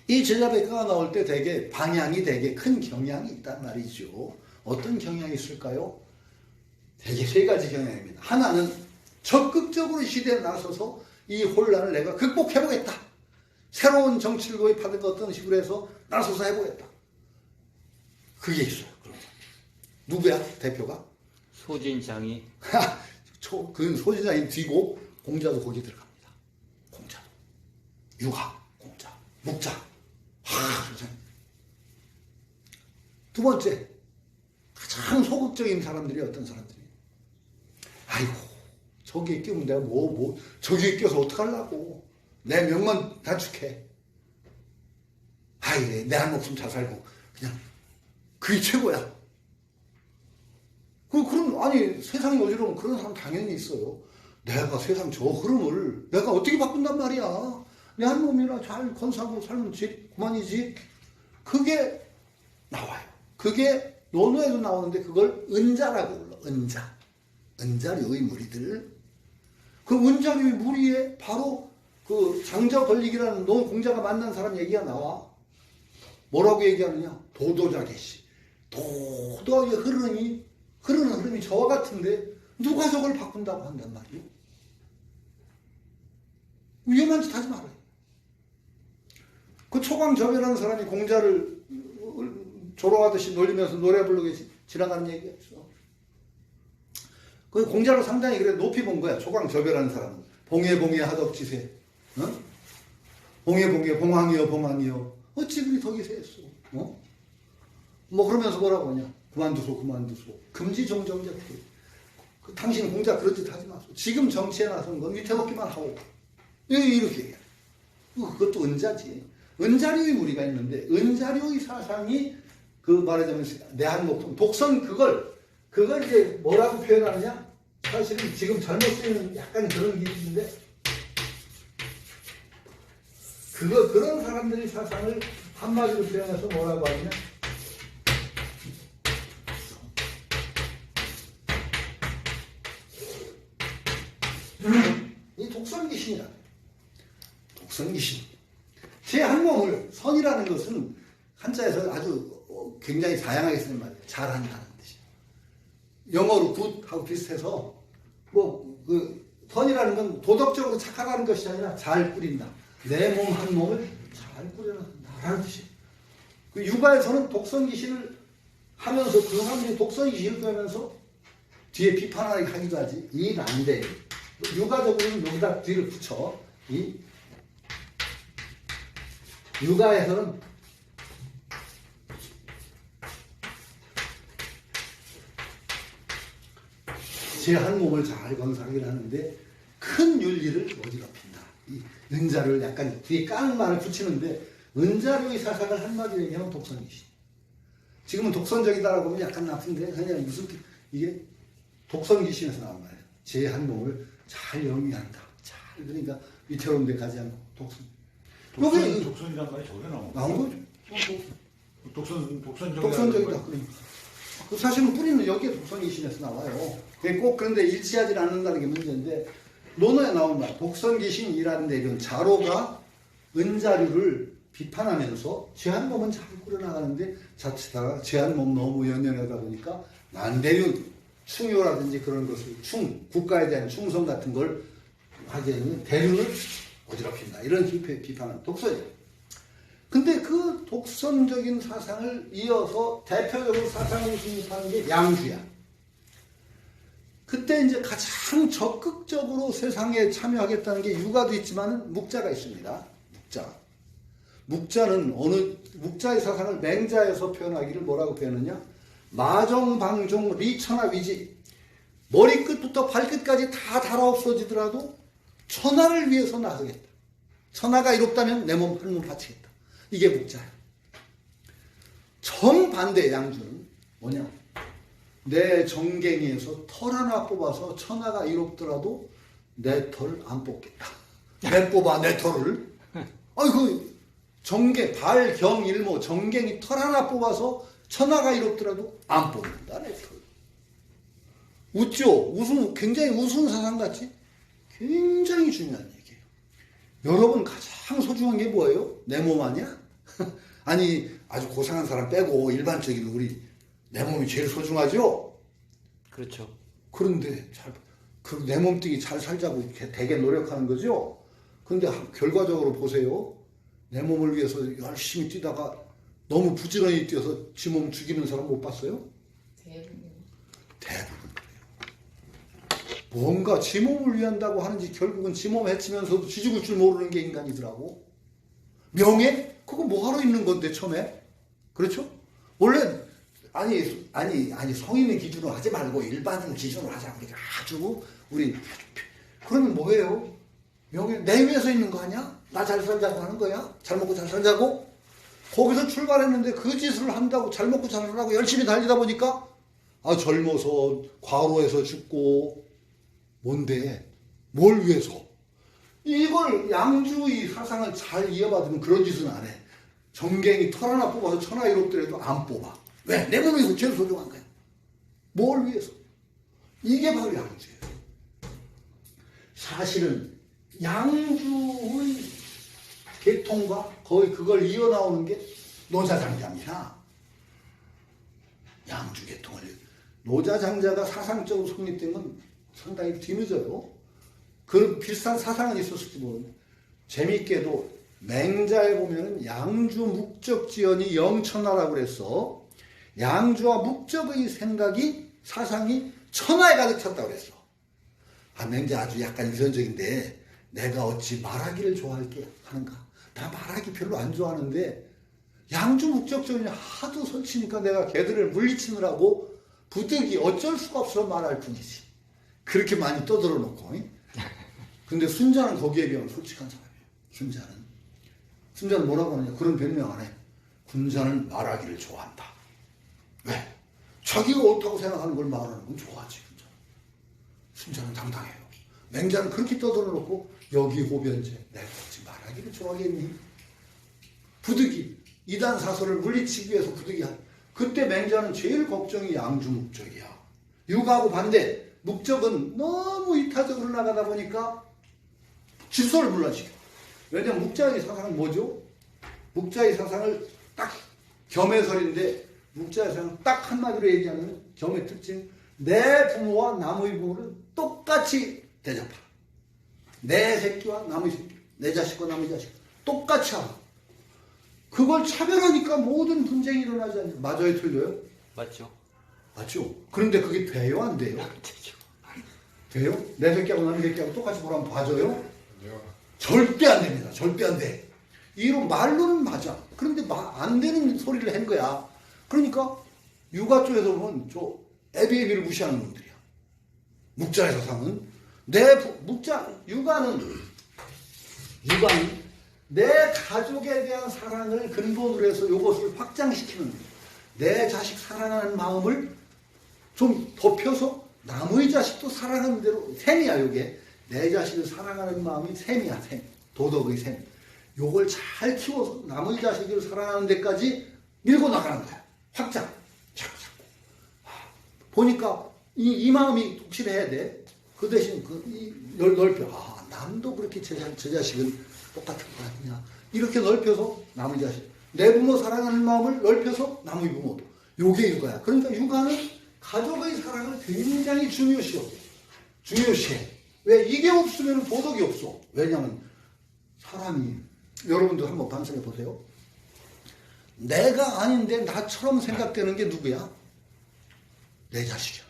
이 제자백가가 나올 때 되게 방향이 되게 큰 경향이 있단 말이죠. 어떤 경향이 있을까요? 되게 세 가지 경향입니다. 하나는 적극적으로 시대에 나서서 이 혼란을 내가 극복해보겠다. 새로운 정치를 도입하는 것 어떤 식으로 해서 나서서 해보겠다. 그게 있어요. 누구야? 대표가? 소진장이. 그 소진장이 뒤고 공자도 거기 들어갑니다. 공자도. 유학, 공자, 묵자. 두 번째, 가장 소극적인 사람들이 어떤 사람들이? 아이고, 저기에 끼면 내가 저기에 껴서 어떡하려고. 내 명만 단축해. 아이, 내 한 목숨 잘 살고, 그냥, 그게 최고야. 아니, 세상이 어지러우면 그런 사람 당연히 있어요. 내가 세상 저 흐름을 내가 어떻게 바꾼단 말이야. 내 한 몸이나 잘 건사하고 살면 그만이지. 그게 나와요. 그게 논어에도 나오는데 그걸 은자라고 불러. 은자. 은자류의 무리들. 그 은자류의 무리에 바로 그 장저걸릭이라는 공자가 만난 사람 얘기가 나와. 뭐라고 얘기하느냐? 도도자개시. 도도하게 흐르는 흐름이 저와 같은데 누가 저걸 바꾼다고 한단 말이에요? 위험한 짓 하지 말아요. 그 초광저배라는 사람이 공자를 조롱하듯이 놀리면서 노래 부르게 지나가는 얘기가 있어. 그 공자를 상당히 그래 높이 본 거야. 초광저배라는 사람은. 봉해봉해 하덕지세. 어? 봉해봉해 봉황이여. 어찌 그리 덕이 세했어. 뭐 그러면서 뭐라고 하냐. 그만두소. 금지종정자. 당신 공자 그런 짓 하지 마소. 지금 정치에 나선 건 위태롭기만 하고. 이렇게 얘기해. 그것도 은자지. 은자류의 무리가 있는데, 은자류의 사상이 말하자면 내한목통, 독선 그걸 이제 뭐라고 표현하느냐? 사실은 지금 잘못 쓰이는 약간 그런 게 있는데, 그런 사람들의 사상을 한마디로 표현해서 뭐라고 하느냐? 이 독선귀신이다. 독선귀신. 제 한 몸을, 선이라는 것은 한자에서 아주 굉장히 다양하게 쓰는 말이에요. 잘한다는 뜻이에요. 영어로 굿하고 비슷해서, 선이라는 건 도덕적으로 착하다는 것이 아니라 잘 꾸린다. 내 몸 한 몸을 잘 꾸려낸다라는 뜻이에요. 그 육아에서는 독선귀신을 하면서 그 사람들이 독선귀신을 하면서 뒤에 비판하게 하기도 하지. 이 난데. 육아적으로는 여기다 뒤를 붙여. 육아에서는 제 한 몸을 잘 건사하긴 하는데 큰 윤리를 어지럽힌다. 이 은자를 약간 뒤에 까는 말을 붙이는데 은자류의 사상을 한마디로 얘기하면 독선이시. 지금은 독선적이다라고 하면 약간 나쁜데 그냥 무슨 이게 독선귀신에서 나온 말이에요. 제 한 몸을 잘 영위한다. 잘 그러니까 위태로운 데 가지 않고 독선. 독선이란 말이 저게 나온 거죠. 독선적이다. 그러니까. 그 사실은 뿌리는 여기에 독선귀신에서 나와요. 그런데 일치하지 않는다는 게 문제인데 논어에 나온 말 독선귀신이라는 내용 자로가 은자류를 비판하면서 제 한 몸은 잘 꾸려나가는데 자칫하다가 제 한 몸 너무 연연하다 보니까 난대륜 충효라든지 그런 것을 국가에 대한 충성 같은 걸 하기에는 대륜을 어지럽힌다. 이런 비판은 독선이에요. 근데 그 독선적인 사상을 이어서 대표적으로 사상을 수립하는 게 양주야. 그때 이제 가장 적극적으로 세상에 참여하겠다는 게 유가도 있지만 묵자가 있습니다. 묵자는 묵자의 사상을 맹자에서 표현하기를 뭐라고 표현하냐? 마정방종 리천하위지. 머리끝부터 발끝까지 다 달아 없어지더라도 천하를 위해서 나서겠다. 천하가 이롭다면 내 몸 한 몸 바치겠다. 이게 묵자야. 정반대 양주는 뭐냐? 내 정갱이에서 털 하나 뽑아서 천하가 이롭더라도 내 털 안 뽑겠다. 내 뽑아 내 털을. 아이고 정갱 발경일모 정갱이 털 하나 뽑아서 천하가 이롭더라도 안 뽑는다 내 털. 웃죠? 굉장히 우스운 사상 같지? 굉장히 중요한 얘기예요. 여러분 가장 소중한 게 뭐예요? 내 몸 아니야? 아니 아주 고상한 사람 빼고 일반적인 우리 내 몸이 제일 소중하죠? 그렇죠. 그런데 내 몸뚱이 잘 살자고 이렇게 되게 노력하는 거죠? 근데 결과적으로 보세요. 내 몸을 위해서 열심히 뛰다가 너무 부지런히 뛰어서 지 몸 죽이는 사람 못 봤어요? 대부분 그래요. 뭔가 지 몸을 위한다고 하는지 결국은 지 몸 해치면서도 지 죽을 줄 모르는 게 인간이더라고. 명예? 그거 뭐하러 있는 건데 처음에? 그렇죠? 원래 아니 성인의 기준으로 하지 말고 일반인 기준으로 하자. 우리 그러면 뭐예요? 명예 내 위에서 있는 거 아니야? 나 잘 살자고 하는 거야? 잘 먹고 잘 살자고? 거기서 출발했는데 그 짓을 한다고 잘 먹고 잘 살라고 열심히 달리다 보니까 젊어서 과로해서 죽고 뭔데? 뭘 위해서? 이걸 양주의 사상을 잘 이어받으면 그런 짓은 안 해. 정갱이 털 하나 뽑아서 천하 이롭더라도 안 뽑아. 왜? 내 몸에서 제일 소중한 거야. 뭘 위해서? 이게 바로 양주예요. 사실은 양주의 계통과 거의 그걸 이어나오는 게 노자장자입니다. 양주 계통을. 노자장자가 사상적으로 성립된 건 상당히 뒤늦어요. 그 비슷한 사상은 있었을지 모르는데 재미있게도 맹자에 보면 양주 묵적지연이 영천하라고 그랬어. 양주와 묵적의 생각이 사상이 천하에 가득 찼다고 그랬어. 맹자 아주 약간 유전적인데 내가 어찌 말하기를 좋아할게 하는가. 나 말하기 별로 안 좋아하는데 양주 묵적지연이 하도 설치니까 내가 걔들을 물리치느라고 부득이 어쩔 수가 없어 말할 뿐이지. 그렇게 많이 떠들어 놓고. 근데 순자는 거기에 비하면 솔직한 사람이에요. 순자는 뭐라고 하느냐? 그런 변명 안 해. 군자는 말하기를 좋아한다. 왜? 자기가 옳다고 생각하는 걸 말하는 건 좋아하지. 순자는 당당해요. 맹자는 그렇게 떠들어 놓고 여기 호변제 내가 어찌 말하기를 좋아하겠니? 부득이 이단 사설을 물리치기 위해서 부득이 그때 맹자는 제일 걱정이 양주 묵적이야. 유가하고 반대. 묵적은 너무 이타적으로 나가다 보니까 질서를 불란시켜. 왜냐면 묵자의 사상은 뭐죠? 묵자의 사상을 딱 겸해설인데 묵자의 사상은 딱 한마디로 얘기하면 겸의 특징. 내 부모와 남의 부모를 똑같이 대접하라. 내 새끼와 남의 새끼, 내 자식과 남의 자식 똑같이 하라. 그걸 차별하니까 모든 분쟁이 일어나지 않냐. 맞아요, 틀려요? 맞죠. 맞죠? 그런데 그게 돼요, 안 돼요? 돼요? 내 새끼하고 남의 새끼하고 똑같이 보라면 봐줘요? 절대 안 됩니다. 절대 안 돼. 이런 말로는 맞아. 그런데 안 되는 소리를 한 거야. 그러니까 유가 쪽에서 보면 저 애비애비를 무시하는 놈들이야. 묵자의 사상은 유가는 내 가족에 대한 사랑을 근본으로 해서 이것을 확장시키는 내 자식 사랑하는 마음을 좀 덮여서 남의 자식도 사랑하는 대로 셈이야. 이게 내 자식을 사랑하는 마음이 셈이야. 셈. 도덕의 셈. 요걸 잘 키워서 남의 자식을 사랑하는 데까지 밀고 나가는 거야. 확장. 자꾸. 보니까 이 마음이 독실해야 돼. 그 대신 넓혀. 남도 그렇게 제 자식은 똑같은 거 아니냐. 이렇게 넓혀서 남의 자식. 내 부모 사랑하는 마음을 넓혀서 남의 부모도. 요게 육아야. 그러니까 육아는 가족의 사랑을 굉장히 중요시해. 왜? 이게 없으면 도덕이 없어. 왜냐하면 사람이, 여러분도 한번 반성해 보세요. 내가 아닌데 나처럼 생각되는 게 누구야? 내 자식이야.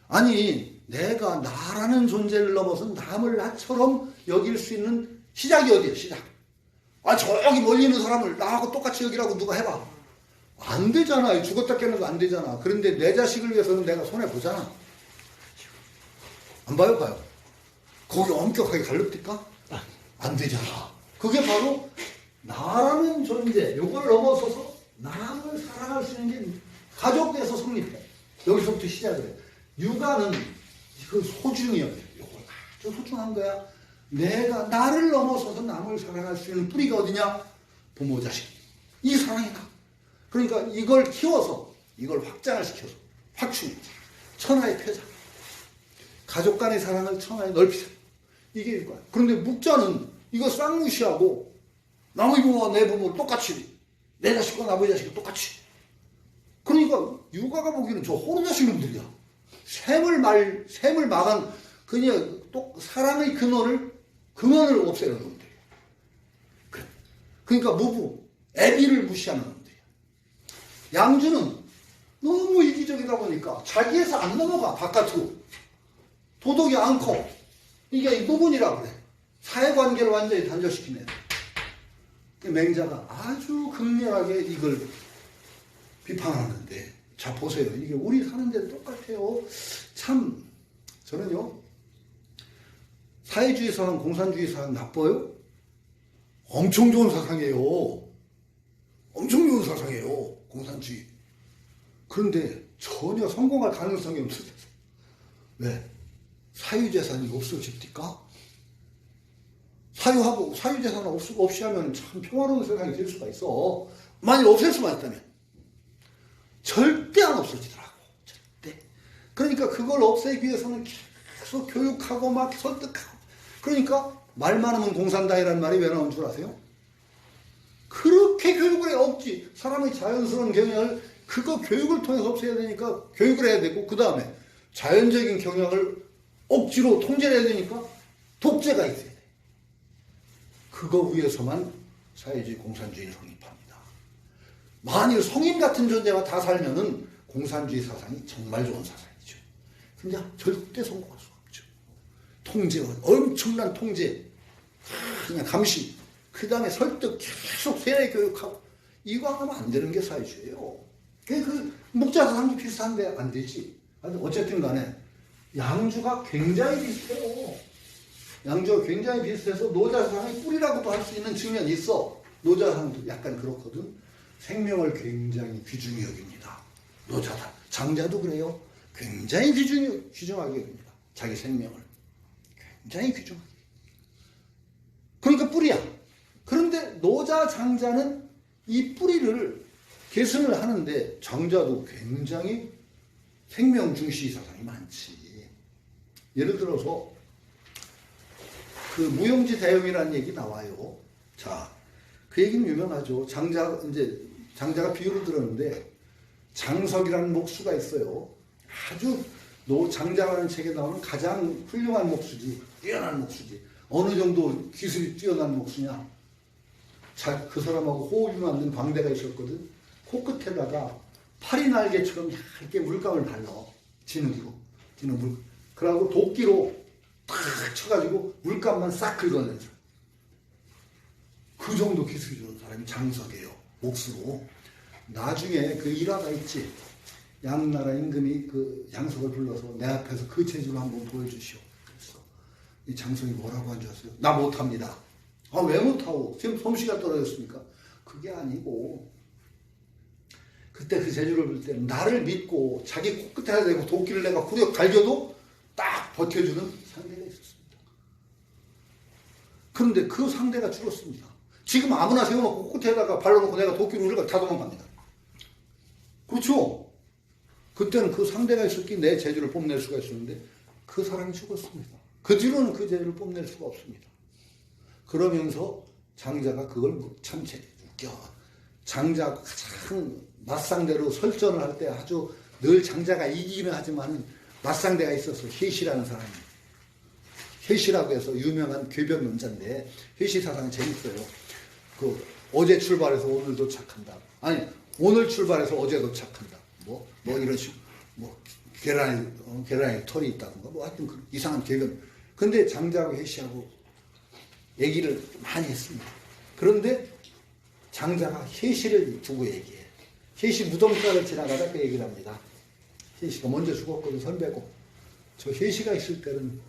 아니, 내가 나라는 존재를 넘어서 남을 나처럼 여길 수 있는 시작이 어디야? 시작. 저기 멀리 있는 사람을 나하고 똑같이 여기라고 누가 해봐. 안 되잖아요. 죽었다 깨어나도 안 되잖아. 그런데 내 자식을 위해서는 내가 손해보잖아. 안 봐요? 봐요. 거기 엄격하게 갈릅니까? 안 되잖아. 그게 바로 나라는 존재, 요걸 넘어서서 남을 사랑할 수 있는 게 가족에서 성립해. 여기서부터 시작을 해. 육아는 그 소중이야. 요걸 아주 소중한 거야. 내가 나를 넘어서서 남을 사랑할 수 있는 뿌리가 어디냐? 부모 자식. 이 사랑이다. 그러니까 이걸 키워서 이걸 확장을 시켜서 확충. 천하의 표자. 가족 간의 사랑을 천하에 넓히자. 이게 이거야. 그런데 묵자는 이거 쌍무시하고 남의 부모와 내 부모 똑같이, 내 자식과 나의 자식이 똑같이. 그러니까 육아가 보기에는 저 호루자식 놈들이야. 샘을 막은 그냥 또 사랑의 근원을 없애는 놈들이야. 그래. 그러니까 애비를 무시하는 놈들이야. 양주는 너무 이기적이다 보니까 자기에서 안 넘어가, 바깥으로. 도덕이 안 커. 이게 노분이라 그래. 사회관계를 완전히 단절시키네. 맹자가 아주 극렬하게 이걸 비판하는데, 자 보세요. 이게 우리 사는 데도 똑같아요. 참 저는요, 사회주의 사상, 공산주의 사상 나빠요? 엄청 좋은 사상이에요. 엄청 좋은 사상이에요, 공산주의. 그런데 전혀 성공할 가능성이 없어요. 왜? 사유재산이 없어집니까? 사유재산 없이 하면 참 평화로운 세상이 될 수가 있어. 만일 없앨 수만 있다면. 절대 안 없어지더라고. 절대. 그러니까 그걸 없애기 위해서는 계속 교육하고 막 설득하고. 그러니까 말 많으면 공산당이라는 말이 왜 나온 줄 아세요? 그렇게 교육을 해. 없지. 사람의 자연스러운 경향을 그거 교육을 통해서 없애야 되니까 교육을 해야 되고, 그 다음에 자연적인 경향을 억지로 통제를 해야 되니까 독재가 있어야 돼. 그거 위해서만 사회주의 공산주의를 성립합니다. 만일 성인 같은 존재가 다 살면은 공산주의 사상이 정말 좋은 사상이죠. 근데 절대 성공할 수 없죠. 통제와 엄청난 통제, 그냥 감시, 그 다음에 설득, 계속 세뇌 교육하고, 이거 하면 안 되는 게 사회주의예요. 그 묵자 사상도 비슷한데 안 되지. 어쨌든 간에 양주가 굉장히 비슷해요. 양주가 굉장히 비슷해서 노자사상의 뿌리라고도 할 수 있는 측면이 있어. 노자사상도 약간 그렇거든. 생명을 굉장히 귀중히 여깁니다. 노자다. 장자도 그래요. 굉장히 귀중하게 여깁니다. 자기 생명을. 굉장히 귀중하게. 그러니까 뿌리야. 그런데 노자, 장자는 이 뿌리를 계승을 하는데, 장자도 굉장히 생명 중시 사상이 많지. 예를 들어서 그 무용지 대용이라는 얘기 나와요. 자, 그 얘기는 유명하죠. 장자가 비유를 들었는데, 장석이라는 목수가 있어요. 아주 장자라는 책에 나오는 가장 훌륭한 목수지, 뛰어난 목수지. 어느 정도 기술이 뛰어난 목수냐? 그 사람하고 호흡이 맞는 광대가 있었거든. 코끝에다가 파리 날개처럼 얇게 물감을 발라. 진흙으로. 그러고 도끼로 탁 쳐가지고 물감만 싹 긁어내는 사람. 그 정도 기술이 좋은 사람이 장석이에요. 목수로. 나중에 그 일화가 있지. 양나라 임금이 그 양석을 불러서 내 앞에서 그 재주를 한번 보여주시오. 그랬어. 이 장석이 뭐라고 한 줄 아세요? 나 못합니다. 왜 못하고? 지금 솜씨가 떨어졌습니까? 그게 아니고, 그때 그 재주를 볼 때는 나를 믿고 자기 코끝에다 대고 도끼를 내가 후려 갈겨도 딱 버텨주는 상대가 있었습니다. 그런데 그 상대가 줄었습니다. 지금 아무나 세워놓고 코끝에다가 발라놓고 내가 도끼를 후려 다 도망갑니다. 그렇죠? 그때는 그 상대가 있었기에 내 재주를 뽐낼 수가 있었는데 그 사람이 죽었습니다. 그 뒤로는 그 재주를 뽐낼 수가 없습니다. 그러면서 장자가 그걸 참 웃겨. 장자가 가장 맞상대로 설전을 할 때 아주 늘 장자가 이기기는 하지만 맞상대가 있어서 혜시라는 사람이, 혜시라고 해서 유명한 궤변론자인데, 혜시 사상이 재밌어요. 어제 출발해서 오늘 도착한다. 아니, 오늘 출발해서 어제 도착한다. 뭐 이런 식으로, 계란에 털이 있다든가, 하여튼 이상한 궤변. 근데 장자하고 혜시하고 얘기를 많이 했습니다. 그런데 장자가 혜시를 두고 얘기해. 혜시 무덤가를 지나가다 그 얘기를 합니다. 혜시가 먼저 죽었거든, 선배고. 저 혜시가 있을 때는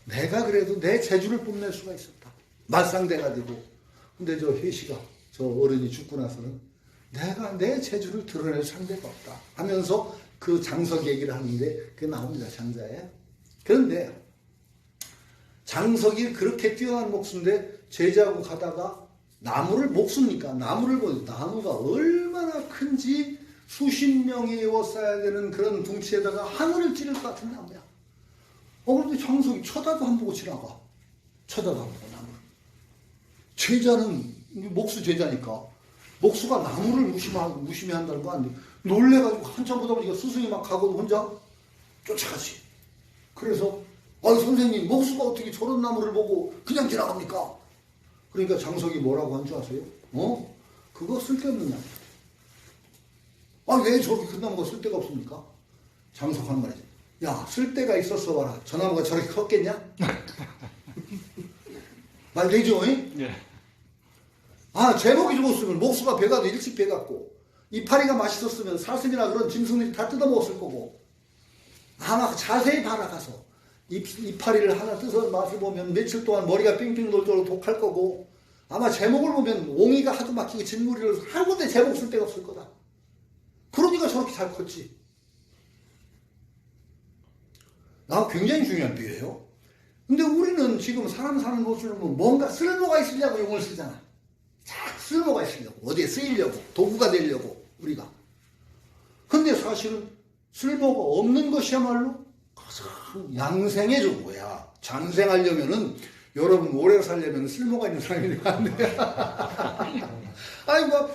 내가 그래도 내 재주를 뽐낼 수가 있었다. 맞상대가지고. 근데 저 혜시가, 저 어른이 죽고 나서는 내가 내 재주를 드러낼 상대가 없다 하면서 그 장석 얘기를 하는데 그게 나옵니다, 장자에. 그런데 장석이 그렇게 뛰어난 목수인데 제자하고 가다가 나무를, 목수니까 나무를 보니 나무가 얼마나 큰지 수십 명이 에워싸야 되는 그런 둥치에다가 하늘을 찌를 것 같은 나무야. 그런데 장석이 쳐다도 안 보고 지나가. 쳐다도 안 보고 나무를. 제자는, 목수 제자니까 목수가 나무를 무심해한다는 거 아니에요. 놀래가지고 한참 보다 보니까 스승이 막 가고 혼자 쫓아가지. 그래서 선생님, 목수가 어떻게 저런 나무를 보고 그냥 지나갑니까? 그러니까 장석이 뭐라고 한 줄 아세요? 그거 쓸데없는 나무. 왜 저렇게 큰 나무가 쓸데가 없습니까? 장석 하는 말이지. 야, 쓸데가 있었어 봐라. 저 나무가 저렇게 컸겠냐? 말 되죠? 예. 제목이 좋았으면 목수가 배가도 일찍 배갔고, 이파리가 맛있었으면 사슴이나 그런 짐승들이 다 뜯어먹었을 거고, 아마 자세히 바라가서 이파리를 하나 뜯어서 맛을 보면 며칠 동안 머리가 빙빙 돌도록 독할 거고, 아마 제목을 보면 옹이가 하도 막히고 진무리를 한 군데 제목 쓸 데가 없을 거다. 그러니까 저렇게 잘 컸지. 굉장히 중요한 비유예요. 근데 우리는 지금 사람 사는 곳을 보면 뭔가 쓸모가 있으려고 용을 쓰잖아. 쓸모가 있으려고, 어디에 쓰이려고, 도구가 되려고, 우리가. 근데 사실은 쓸모가 없는 것이야말로 가장 양생의 정보야. 장생하려면은, 여러분 오래 살려면 쓸모가 있는 사람이 되면 안 돼.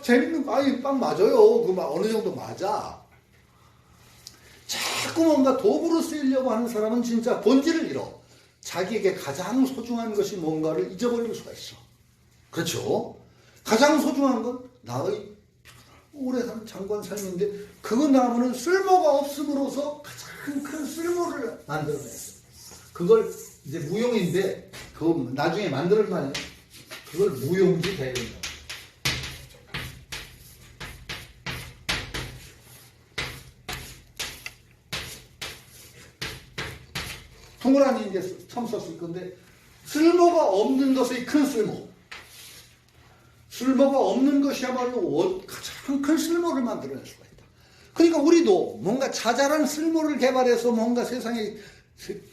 재밌는 거, 빵 맞아요. 어느 정도 맞아. 자꾸 뭔가 도구로 쓰이려고 하는 사람은 진짜 본질을 잃어. 자기에게 가장 소중한 것이 뭔가를 잊어버릴 수가 있어. 그렇죠? 가장 소중한 건 나의 오래 산 장관 삶인데, 그 나무는 쓸모가 없음으로써 가장 큰 쓸모를 만들어냈어. 그걸 이제 무용인데, 그거 나중에 만들 만해. 그걸 무용지 대회입니다. 동그라미 이제 처음 썼을 건데, 쓸모가 없는 것의 큰 쓸모. 쓸모가 없는 것이야말로 가장 큰 쓸모를 만들어낼 수가 있다. 그러니까 우리도 뭔가 자잘한 쓸모를 개발해서 뭔가 세상에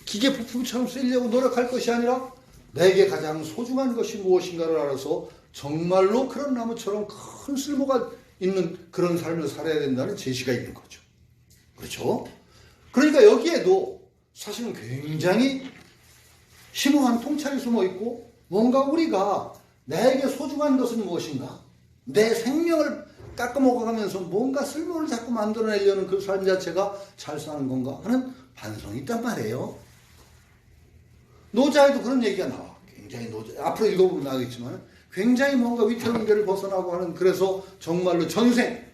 기계 부품처럼 쓰려고 노력할 것이 아니라, 내게 가장 소중한 것이 무엇인가를 알아서 정말로 그런 나무처럼 큰 쓸모가 있는 그런 삶을 살아야 된다는 제시가 있는 거죠. 그렇죠? 그러니까 여기에도 사실은 굉장히 심오한 통찰이 숨어 있고, 뭔가 우리가 나에게 소중한 것은 무엇인가? 내 생명을 깎아먹어가면서 뭔가 쓸모를 자꾸 만들어내려는 그 삶 자체가 잘 사는 건가 하는 반성이 있단 말이에요. 노자에도 그런 얘기가 나와. 굉장히 앞으로 읽어보면 나오겠지만, 굉장히 뭔가 위태로운데를 벗어나고 하는, 그래서 정말로 전생,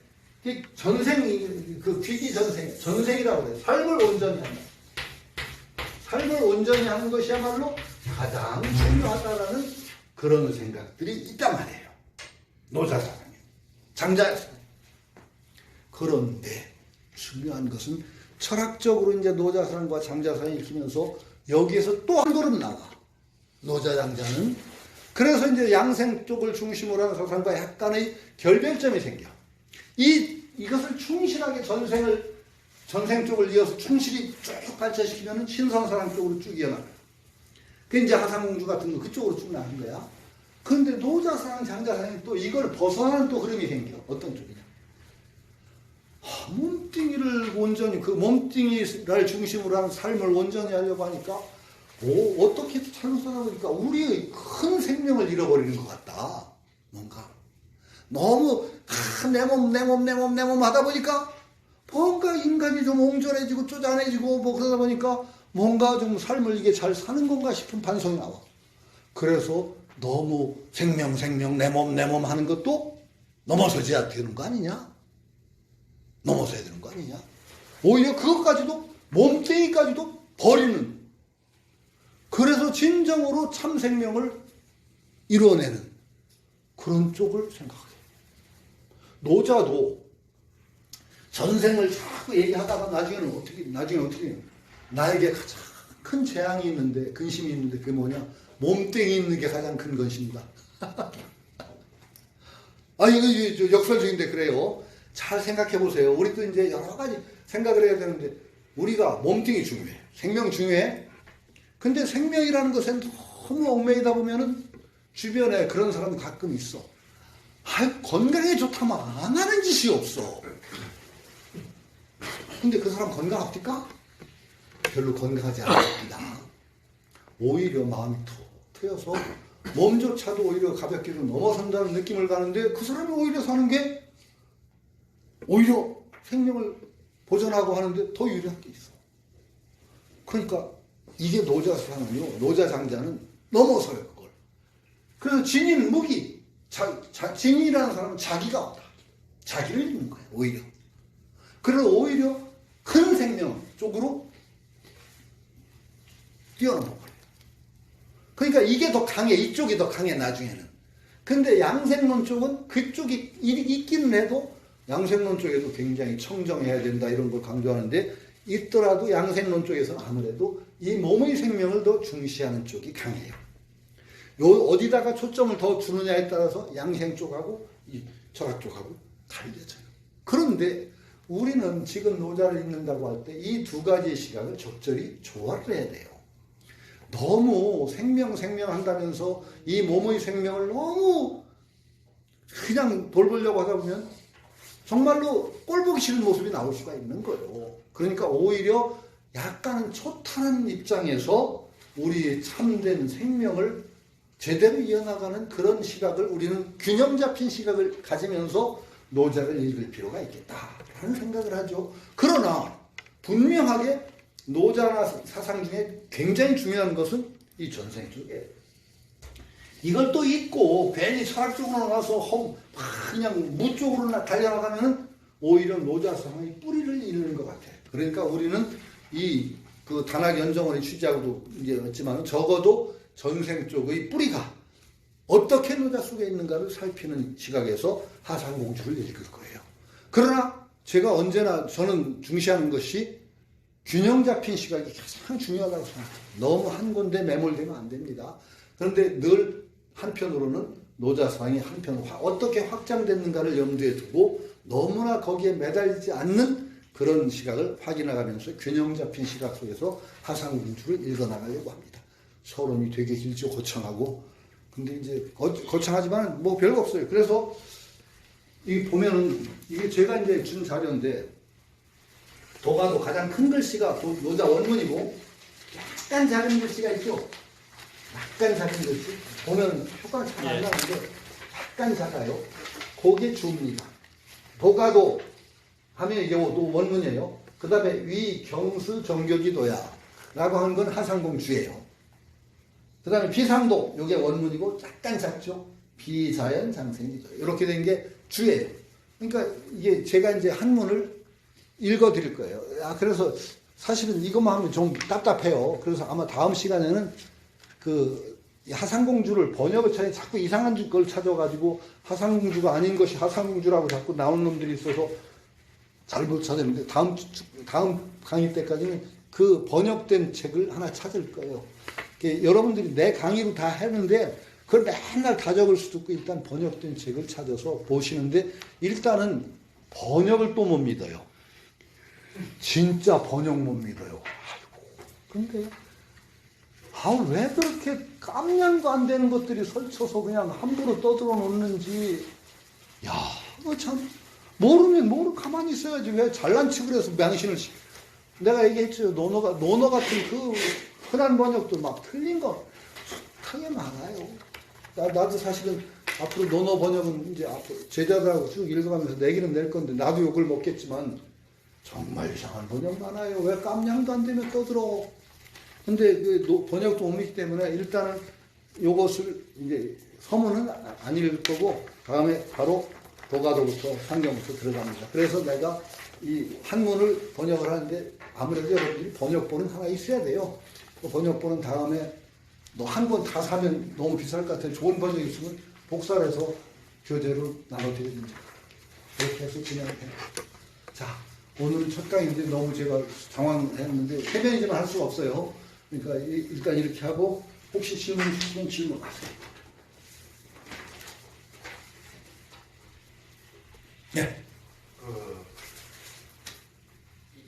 그 귀기 전생이라고 그래요. 삶을 온전히 한다. 삶을 온전히 하는 것이야말로 가장 중요하다라는 그런 생각들이 있단 말이에요. 노자사상에, 장자사상에. 그런데 중요한 것은 철학적으로 이제 노자사상과 장자사상이 읽히면서 여기에서 또 한 걸음 나와. 노자장자는. 그래서 이제 양생 쪽을 중심으로 하는 사상과 약간의 결별점이 생겨. 이것을 충실하게 전생 쪽을 이어서 충실히 쭉 발전시키면 신선사상 쪽으로 쭉 이어나가요. 그 이제 하상공주 같은 거 그쪽으로 쭉 나가는 거야. 그런데 노자사상, 장자사상이 또 이걸 벗어나는 또 흐름이 생겨. 어떤 쪽이냐? 몸뚱이를 온전히, 그 몸뚱이를 중심으로 하는 삶을 온전히 하려고 하니까, 어떻게 잘못 살아보니까 우리의 큰 생명을 잃어버리는 것 같다. 뭔가. 너무, 내 몸 하다 보니까, 뭔가 인간이 좀 옹졸해지고 쪼잔해지고 뭐 그러다 보니까 뭔가 좀 삶을 이게 잘 사는 건가 싶은 반성이 나와. 그래서 너무 생명 내 몸 하는 것도 넘어서야 되는 거 아니냐? 넘어서야 되는 거 아니냐? 오히려 그것까지도 몸뚱이까지도 버리는, 그래서 진정으로 참 생명을 이루어내는 그런 쪽을 생각해요. 노자도 전생을 자꾸 얘기하다가 나중에 어떻게 나에게 가장 큰 재앙이 있는데, 근심이 있는데 그게 뭐냐? 몸뚱이 있는 게 가장 큰 근심이다. 이거 역설적인데 그래요. 잘 생각해 보세요. 우리도 이제 여러 가지 생각을 해야 되는데, 우리가 몸뚱이 중요해. 생명 중요해. 근데 생명이라는 것에 너무 얽매이다 보면은 주변에 그런 사람이 가끔 있어. 건강에 좋다면 안 하는 짓이 없어. 근데 그 사람 건강합니까? 별로 건강하지 않습니다. 오히려 마음이 툭 트여서 몸조차도 오히려 가볍게 좀 넘어선다는 느낌을 가는데, 그 사람이 오히려 사는 게 오히려 생명을 보존하고 하는데 더 유리한 게 있어. 그러니까 이게 노자상이요. 노자장자는 넘어서요, 그걸. 그래서 진인 무기, 진인이라는 사람은 자기가 없다. 자기를 잃는 거예요, 오히려. 그래서 오히려 큰 생명 쪽으로 뛰어넘어 버려요. 그러니까 이게 더 강해, 이쪽이 더 강해, 나중에는. 근데 양생론 쪽은 그쪽이 있기는 해도 양생론 쪽에도 굉장히 청정해야 된다, 이런 걸 강조하는데, 있더라도 양생론 쪽에서는 아무래도 이 몸의 생명을 더 중시하는 쪽이 강해요. 어디다가 초점을 더 두느냐에 따라서 양생 쪽하고 이 철학 쪽하고 달려져요. 그런데 우리는 지금 노자를 읽는다고 할 때 이 두 가지의 시각을 적절히 조화를 해야 돼요. 너무 생명 한다면서 이 몸의 생명을 너무 그냥 돌보려고 하다 보면 정말로 꼴보기 싫은 모습이 나올 수가 있는 거예요. 그러니까 오히려 약간은 초탄한 입장에서 우리 참된 생명을 제대로 이어나가는 그런 시각을, 우리는 균형 잡힌 시각을 가지면서 노자를 읽을 필요가 있겠다라는 생각을 하죠. 그러나 분명하게 노자 사상 중에 굉장히 중요한 것은 이 전생 쪽이에요. 이걸 또 잊고 괜히 철학적으로 나서 그냥 무 쪽으로 달려나가면 오히려 노자 사상의 뿌리를 잃는 것 같아요. 그러니까 우리는 그 단학 연정원의 취지하고도 이제 했지만, 적어도 전생 쪽의 뿌리가 어떻게 노자 속에 있는가를 살피는 시각에서 하상공주를 읽을 거예요. 그러나 제가 언제나 저는 중시하는 것이 균형 잡힌 시각이 가장 중요하다고 생각해요. 너무 한 군데 매몰되면 안 됩니다. 그런데 늘 한편으로는 노자상이 어떻게 확장됐는가를 염두에 두고 너무나 거기에 매달리지 않는 그런 시각을 확인해가면서 균형 잡힌 시각 속에서 하상공주를 읽어나가려고 합니다. 서론이 되게 길죠, 거창하고. 근데 이제 거창하지만 뭐 별거 없어요. 그래서 이 보면은 이게 제가 이제 준 자료인데, 도가도 가장 큰 글씨가 노자 원문이고, 약간 작은 글씨가 있죠. 약간 작은 글씨. 보면 효과가 잘 안 나는데 약간 작아요. 그게 주입니다. 도가도 하면 이게 원문이에요. 그 다음에 위 경수 정교기도야 라고 하는 건 하상공주예요. 그 다음에 비상도, 이게 원문이고 약간 작죠. 비자연 장생기도, 이렇게 된 게 주예요. 그러니까 이게 제가 이제 한문을 읽어 드릴 거예요. 그래서 사실은 이것만 하면 좀 답답해요. 그래서 아마 다음 시간에는 하상공주를 번역을 자꾸 이상한 걸 찾아가지고 하상공주가 아닌 것이 하상공주라고 자꾸 나오는 놈들이 있어서 잘 못 찾았는데, 다음 강의 때까지는 그 번역된 책을 하나 찾을 거예요. 여러분들이 내 강의로 다 했는데 그걸 맨날 다 적을 수도 있고, 일단 번역된 책을 찾아서 보시는데, 일단은 번역을 또 못 믿어요. 진짜 번역 못 믿어요. 근데 왜 그렇게 깜냥도 안 되는 것들이 설쳐서 그냥 함부로 떠들어 놓는지, 그거 참 모르면 가만히 있어야지. 왜 잘난 척을 해서 망신을 내가 얘기했죠. 논어 같은 그 흔한 번역도 막 틀린 거 숱하게 많아요. 나도 사실은 앞으로 논어 번역은 이제 앞으로 제자들하고 쭉 읽어가면서 내기는 낼 건데, 나도 욕을 먹겠지만 정말 이상한 번역 많아요. 왜 깜냥도 안 되면 떠들어. 근데 그 번역도 옮기기 때문에 일단은 요것을 이제 서문은 안 읽을 거고 다음에 바로 도가도부터 상경부터 들어갑니다. 그래서 내가 이 한문을 번역을 하는데 아무래도 여러분들이 번역본은 하나 있어야 돼요. 그 번역본은 다음에 너 한 권 다 사면 너무 비쌀 것 같아요. 좋은 번역 있으면 복사를 해서 교재로 나눠드리든지 그렇게 해서 진행해요. 자, 오늘은 첫 강인데 너무 제가 당황했는데 해변이지만 할 수가 없어요. 그러니까 일단 이렇게 하고 혹시 질문 있으면 질문하세요. 네.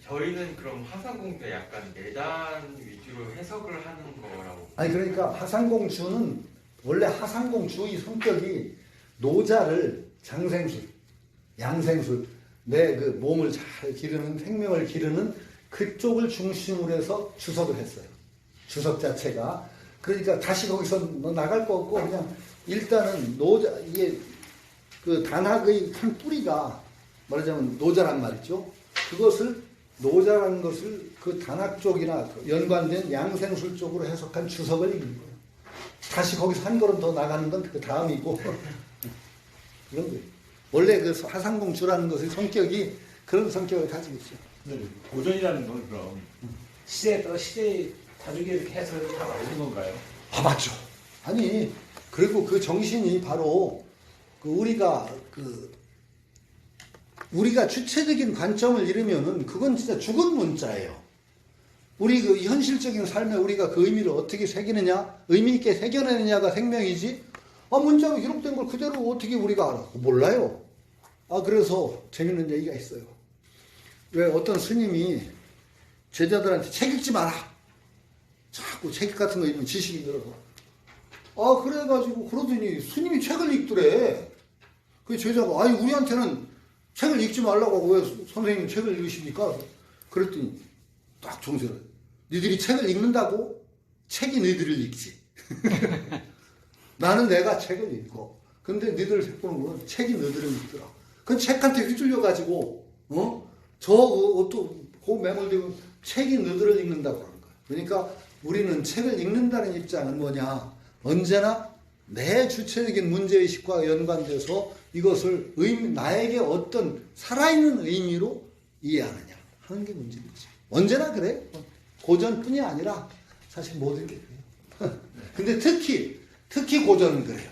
저희는 그럼 화산공주에 약간 내단 위주로 해석을 하는 거라고. 아니 그러니까 하상공주는 원래 하상공주의 성격이 노자를 장생술, 양생술, 내 그 몸을 잘 기르는 생명을 기르는 그쪽을 중심으로 해서 주석을 했어요. 주석 자체가. 그러니까 다시 거기서 너 나갈 거 없고 그냥 일단은 노자 이게 그 단학의 한 뿌리가 말하자면 노자란 말이죠. 그것을 노자라는 것을 그 단학 쪽이나 연관된 양생술 쪽으로 해석한 주석을 읽는 거예요. 다시 거기서 한 걸음 더 나가는 건 그 다음이고 그런 거예요. 원래 그 하상공주라는 것의 성격이 그런 성격을 가지고 있죠. 네, 고전이라는 건 그럼 시대에 따라 시대에 다르게 이렇게 해석을 다 나오는 건가요? 아 맞죠. 아니 그리고 그 정신이 바로 그 우리가 주체적인 관점을 잃으면은 그건 진짜 죽은 문자예요. 우리 그 현실적인 삶에 우리가 그 의미를 어떻게 새기느냐, 의미 있게 새겨내느냐가 생명이지. 문자가 기록된 걸 그대로 어떻게 우리가 알아? 몰라요. 그래서 재밌는 얘기가 있어요. 왜 어떤 스님이 제자들한테 책 읽지 마라. 자꾸 책 같은 거 읽으면 지식이 늘어서. 그래가지고 그러더니 스님이 책을 읽더래. 그 제자가 우리한테는 책을 읽지 말라고 하고 왜 선생님 책을 읽으십니까? 그랬더니 딱 정색을. 니들이 책을 읽는다고? 책이 너희들을 읽지. 나는 내가 책을 읽고. 근데 너희들 책 보는 건 책이 너희들을 읽더라. 그건 책한테 휘둘려가지고, 그 매몰되고 책이 너희들을 읽는다고 하는 거야. 그러니까 우리는 책을 읽는다는 입장은 뭐냐? 언제나 내 주체적인 문제의식과 연관돼서 이것을 나에게 어떤 살아있는 의미로 이해하느냐 하는 게 문제겠지. 언제나 그래. 고전뿐이 아니라 사실 모든 게 그래요. 근데 특히 고전은 그래요.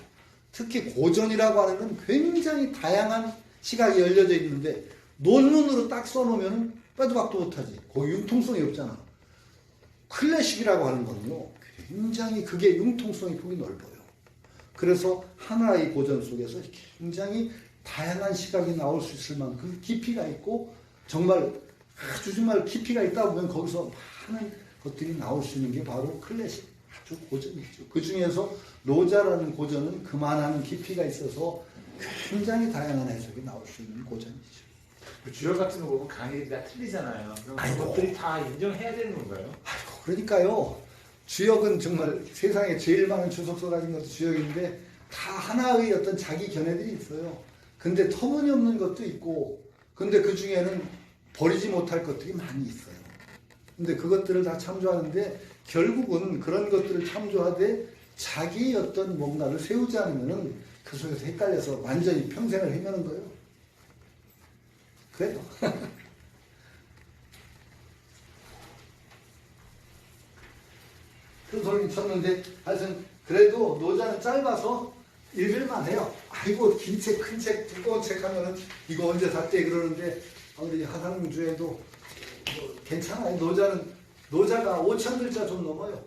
특히 고전이라고 하는 건 굉장히 다양한 시각이 열려져 있는데 논문으로 딱 써놓으면 빼도 박도 못하지. 거기 융통성이 없잖아. 클래식이라고 하는 거는요. 굉장히 그게 융통성이 폭이 넓어요. 그래서 하나의 고전 속에서 굉장히 다양한 시각이 나올 수 있을 만큼 깊이가 있고 정말 깊이가 있다 보면 거기서 많은 것들이 나올 수 있는 게 바로 클래식, 아주 고전이죠. 그 중에서 노자라는 고전은 그만한 깊이가 있어서 굉장히 다양한 해석이 나올 수 있는 고전이죠. 그 주역 같은 거 보면 강의들이 다 틀리잖아요. 그럼 그것들이 다 인정해야 되는 건가요? 그러니까요. 주역은 정말 세상에 제일 많은 주석서 가진 것도 주역인데 다 하나의 어떤 자기 견해들이 있어요. 근데 터무니없는 것도 있고 근데 그 중에는 버리지 못할 것들이 많이 있어요. 근데 그것들을 다 참조하는데 결국은 그런 것들을 참조하되 자기 어떤 뭔가를 세우지 않으면은 그 속에서 헷갈려서 완전히 평생을 헤매는 거예요. 그래요. 큰 소리 쳤는데 하여튼 그래도 노자는 짧아서 읽을만 해요. 아이고 긴 책, 큰 책, 두꺼운 책 하면은 이거 언제 샀대 그러는데 우리 하상주에도 괜찮아요. 노자가 5,000글자 좀 넘어요.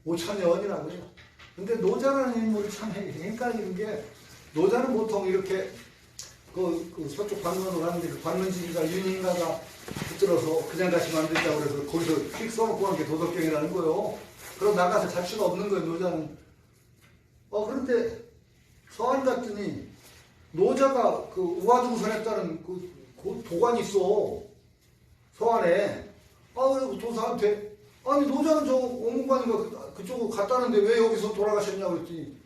5,000여원이라고 해요. 근데 노자라는 인물이 참 헷갈리는 게 노자는 보통 이렇게 그 서쪽 관문으로 가는데 그 관문지기가 윤인가가 붙들어서 그냥 다시 만들자고 그래서 거기서 휙 써놓고 한 게 도덕경이라는 거예요. 그럼 나가서 자취가 없는 거예요, 노자는. 그런데 서안 갔더니 노자가 그 우화중선에 따른 그 도관이 있어. 서안에. 그리고 도사한테 아니 노자는 저 옹문관인가 그쪽으로 갔다는데 왜 여기서 돌아가셨냐고 그랬더니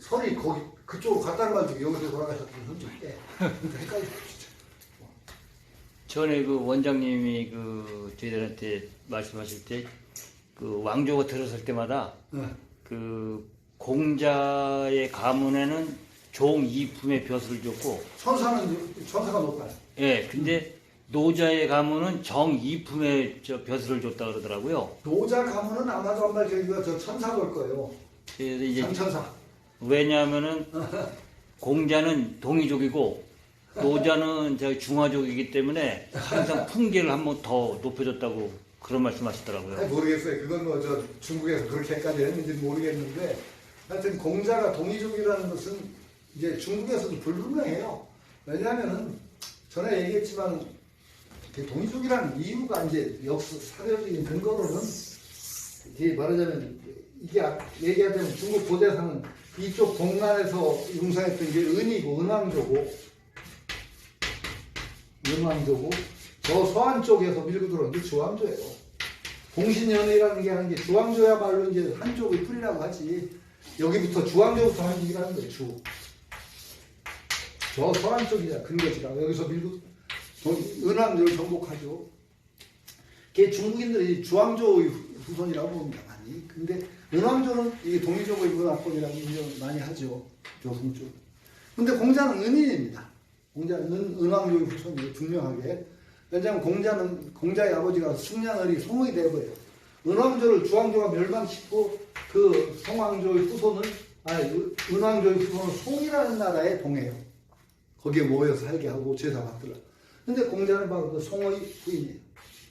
설이 거기 그쪽으로 갔다는 말 중에 여기서 돌아가셨다는 소리인데 헷갈려 진짜. 전에 그 원장님이 그 저희들한테 말씀하실 때 그 왕조가 들어설 때마다 그 공자의 가문에는 종 2품의 벼슬을 줬고 천사가 높아요. 예, 근데 노자의 가문은 정 2품의 저 벼슬을 줬다 그러더라고요. 노자 가문은 아마도 한 말 저기가 저 천사 볼 거예요. 그래서 이제 장천사. 왜냐하면은 공자는 동이족이고 노자는 저 중화족이기 때문에 항상 품계를 한 번 더 높여줬다고 그런 말씀하시더라고요. 아니, 모르겠어요. 그건 뭐 저 중국에서 그렇게까지 했는지 모르겠는데 하여튼 공자가 동이족이라는 것은 이제 중국에서도 불분명해요. 왜냐하면은 전에 얘기했지만 동이족이라는 이유가 이제 사회적인 근거로는 이게 말하자면 이게 얘기하자면 중국 고대사는 이쪽 동남에서 융성했던 게 은이고 은왕조고 저 서안 쪽에서 밀고 들어온 게 주왕조예요. 공신연회라는 게 하는 게 주왕조야말로 이제 한족의 뿌리라고 하지. 여기부터 주왕조부터 한족이라는 거예요. 저 서안 쪽이야 근거지라고 여기서 밀고 은왕조를 정복하죠. 그게 중국인들이 주왕조의 후손이라고 봅니다. 많이. 근데 은왕조는 이게 동이족의 문화권이라고 인정 많이 하죠. 조선 쪽. 근데 공자는 은인입니다. 공자는 은왕조의 후손이에요. 분명하게. 왜냐하면 공자의 아버지가 승량을이 송의 대부예요. 은왕조를 주왕조가 멸망시키고 그 송왕조의 후손을 은왕조의 후손을 송이라는 나라에 봉해요. 거기에 모여서 살게 하고 제사 받더라. 근데 공자는 바로 그 송의 후인이에요.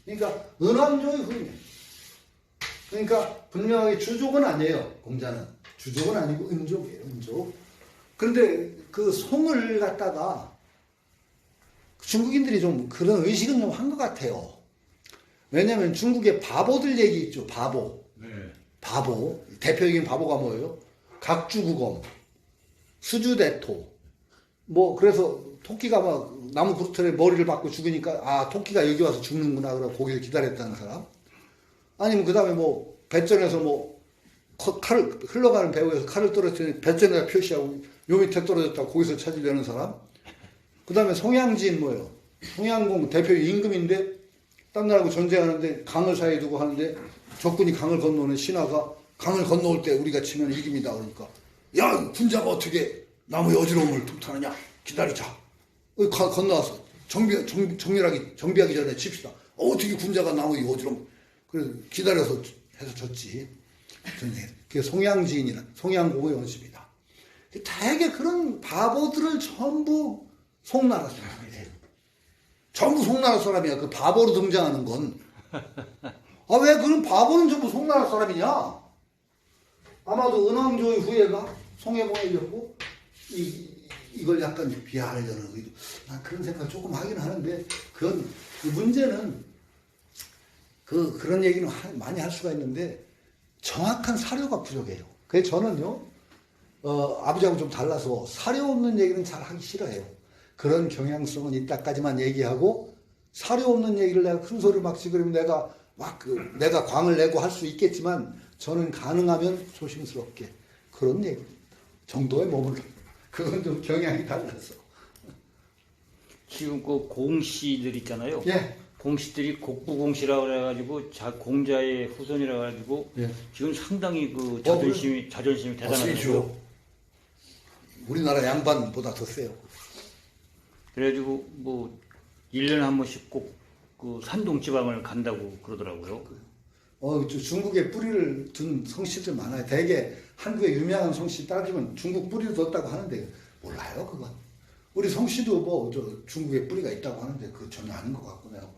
그러니까 은왕조의 후인이에요. 그러니까 분명하게 주족은 아니에요. 공자는 주족은 아니고 은족이에요. 은족. 그런데 그 송을 갖다가 중국인들이 좀 그런 의식은 좀 한 것 같아요. 왜냐하면 중국의 바보들 얘기 있죠. 바보. 네. 바보. 대표적인 바보가 뭐예요? 각주구검, 수주대토. 뭐 그래서 토끼가 막 나무 그루터에 머리를 박고 죽으니까 아 토끼가 여기 와서 죽는구나 그러고 거기서 기다렸다는 사람. 아니면 그 다음에 뭐 배전에서 뭐 칼을 흘러가는 배후에서 칼을 떨어뜨리는 배전에다 표시하고 요 밑에 떨어졌다고 거기서 찾으려는 사람. 그 다음에 송양지인 뭐예요? 송양공 대표 임금인데 딴 나라하고 전쟁하는데 강을 사이에 두고 하는데 적군이 강을 건너는 신하가 강을 건너올 때 우리가 치면 이깁니다. 그러니까 야 군자가 어떻게 나무의 어지러움을 툭하느냐 기다리자. 건너와서 정밀하게 정비하기 전에 칩시다. 어떻게 군자가 나무의 어지러움 그래서 기다려서 해서 졌지. 그게 송양지인이란 송양공의 원수입니다. 되게 그런 바보들을 전부 송나라 사람이래요. 전부 송나라 사람이야. 그 바보로 등장하는 건. 아, 왜 그런 바보는 전부 송나라 사람이냐? 아마도 은왕조의 후예가 송해봉이었고, 이걸 약간 비하하려는 의도. 난 그런 생각 조금 하긴 하는데, 그건, 그 문제는, 그런 얘기는 많이 할 수가 있는데, 정확한 사료가 부족해요. 그래서 저는요, 아버지하고 좀 달라서 사료 없는 얘기는 잘 하기 싫어해요. 그런 경향성은 이따까지만 얘기하고 사료 없는 얘기를 내가 큰 소리를 막 지그러면 내가 내가 광을 내고 할 수 있겠지만 저는 가능하면 조심스럽게 그런 얘기 정도의 몸을 그건 좀 경향이 달라서. 지금 그 공씨들 있잖아요. 예. 공씨들이 곡부공씨라고 그래가지고 공자의 후손이라고 해가지고 예. 지금 상당히 그 자존심이 세죠. 대단하죠. 우리나라 양반보다 더 세요. 그래가지고 뭐 1년에 한 번씩 꼭 그 산동 지방을 간다고 그러더라고요. 중국에 뿌리를 둔 성씨들 많아요. 대개 한국의 유명한 성씨 따지면 중국 뿌리를 뒀다고 하는데 몰라요 그건. 우리 성씨도 뭐 중국에 뿌리가 있다고 하는데 그 전혀 아닌 것 같고 내가.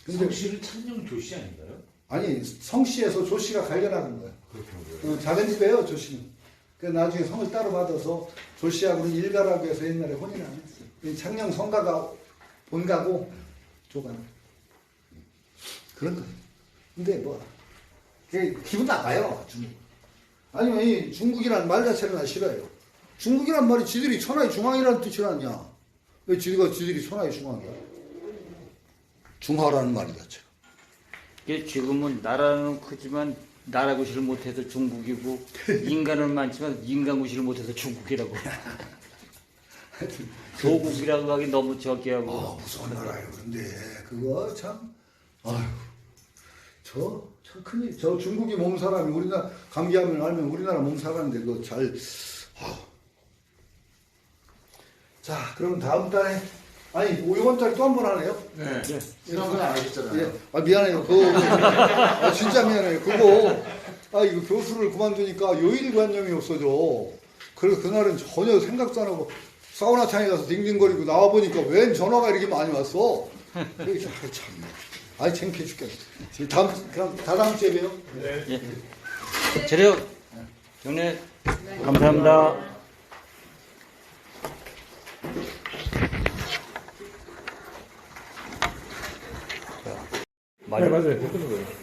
근데 성씨를 창녕 조씨 아닌가요? 아니 성씨에서 조씨가 갈려나간 거예요. 그렇군요. 작은 집이에요 조씨는. 그래서 나중에 성을 따로 받아서 조씨하고는 일가라고 해서 옛날에 혼인을 안 했어요. 창녕 성가가 본가고 조가는 그런 거예요. 근데 뭐 기분 나빠요. 중국. 아니면 이 중국이라는 말 자체를 나 싫어해요. 중국이란 말이 지들이 천하의 중앙이라는 뜻이라냐. 왜 지들이 천하의 중앙이야? 중화라는 말이 자체가. 이게 지금은 나라는 크지만 나라 구실을 못해서 중국이고 인간은 많지만 인간 구실을 못해서 중국이라고. 조국이라고 하기 너무 저기하고. 무서운 나라예요. 근데 그거 참, 아휴, 참 큰일. 저 중국이 몸 사람이 우리나라 감기하면 알면 우리나라 몸 사람인데 그거 잘. 아휴. 자, 그럼 다음 달에 아니 5원짜리 또 한 번 하네요. 네. 지난번에 안 하셨잖아요. 예, 미안해요. 진짜 미안해요. 그거 이거 교수를 그만두니까 요일관념이 없어져. 그래서 그날은 전혀 생각도 안 하고 사우나 창에 가서 딩딩거리고 나와 보니까 웬 전화가 이렇게 많이 왔어. 그래서 참, 창피해 죽겠네. 그럼 다다음 주에 봬요. 예. 재력 경례 감사합니다. 네, 맞아요. 그런 거예요.